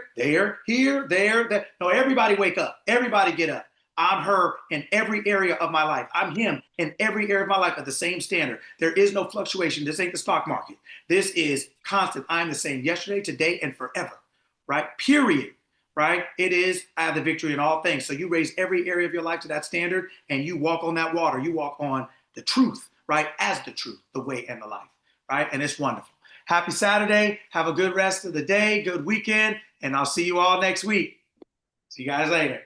Speaker 2: No, everybody wake up. Everybody get up. I'm her in every area of my life. I'm him in every area of my life at the same standard. There is no fluctuation. This ain't the stock market. This is constant. I'm the same yesterday, today, and forever, right? Period, right? It is I have the victory in all things. So you raise every area of your life to that standard and you walk on that water. You walk on the truth, right? As the truth, the way, and the life, right? And it's wonderful. Happy Saturday. Have a good rest of the day, good weekend, and I'll see you all next week. See you guys later.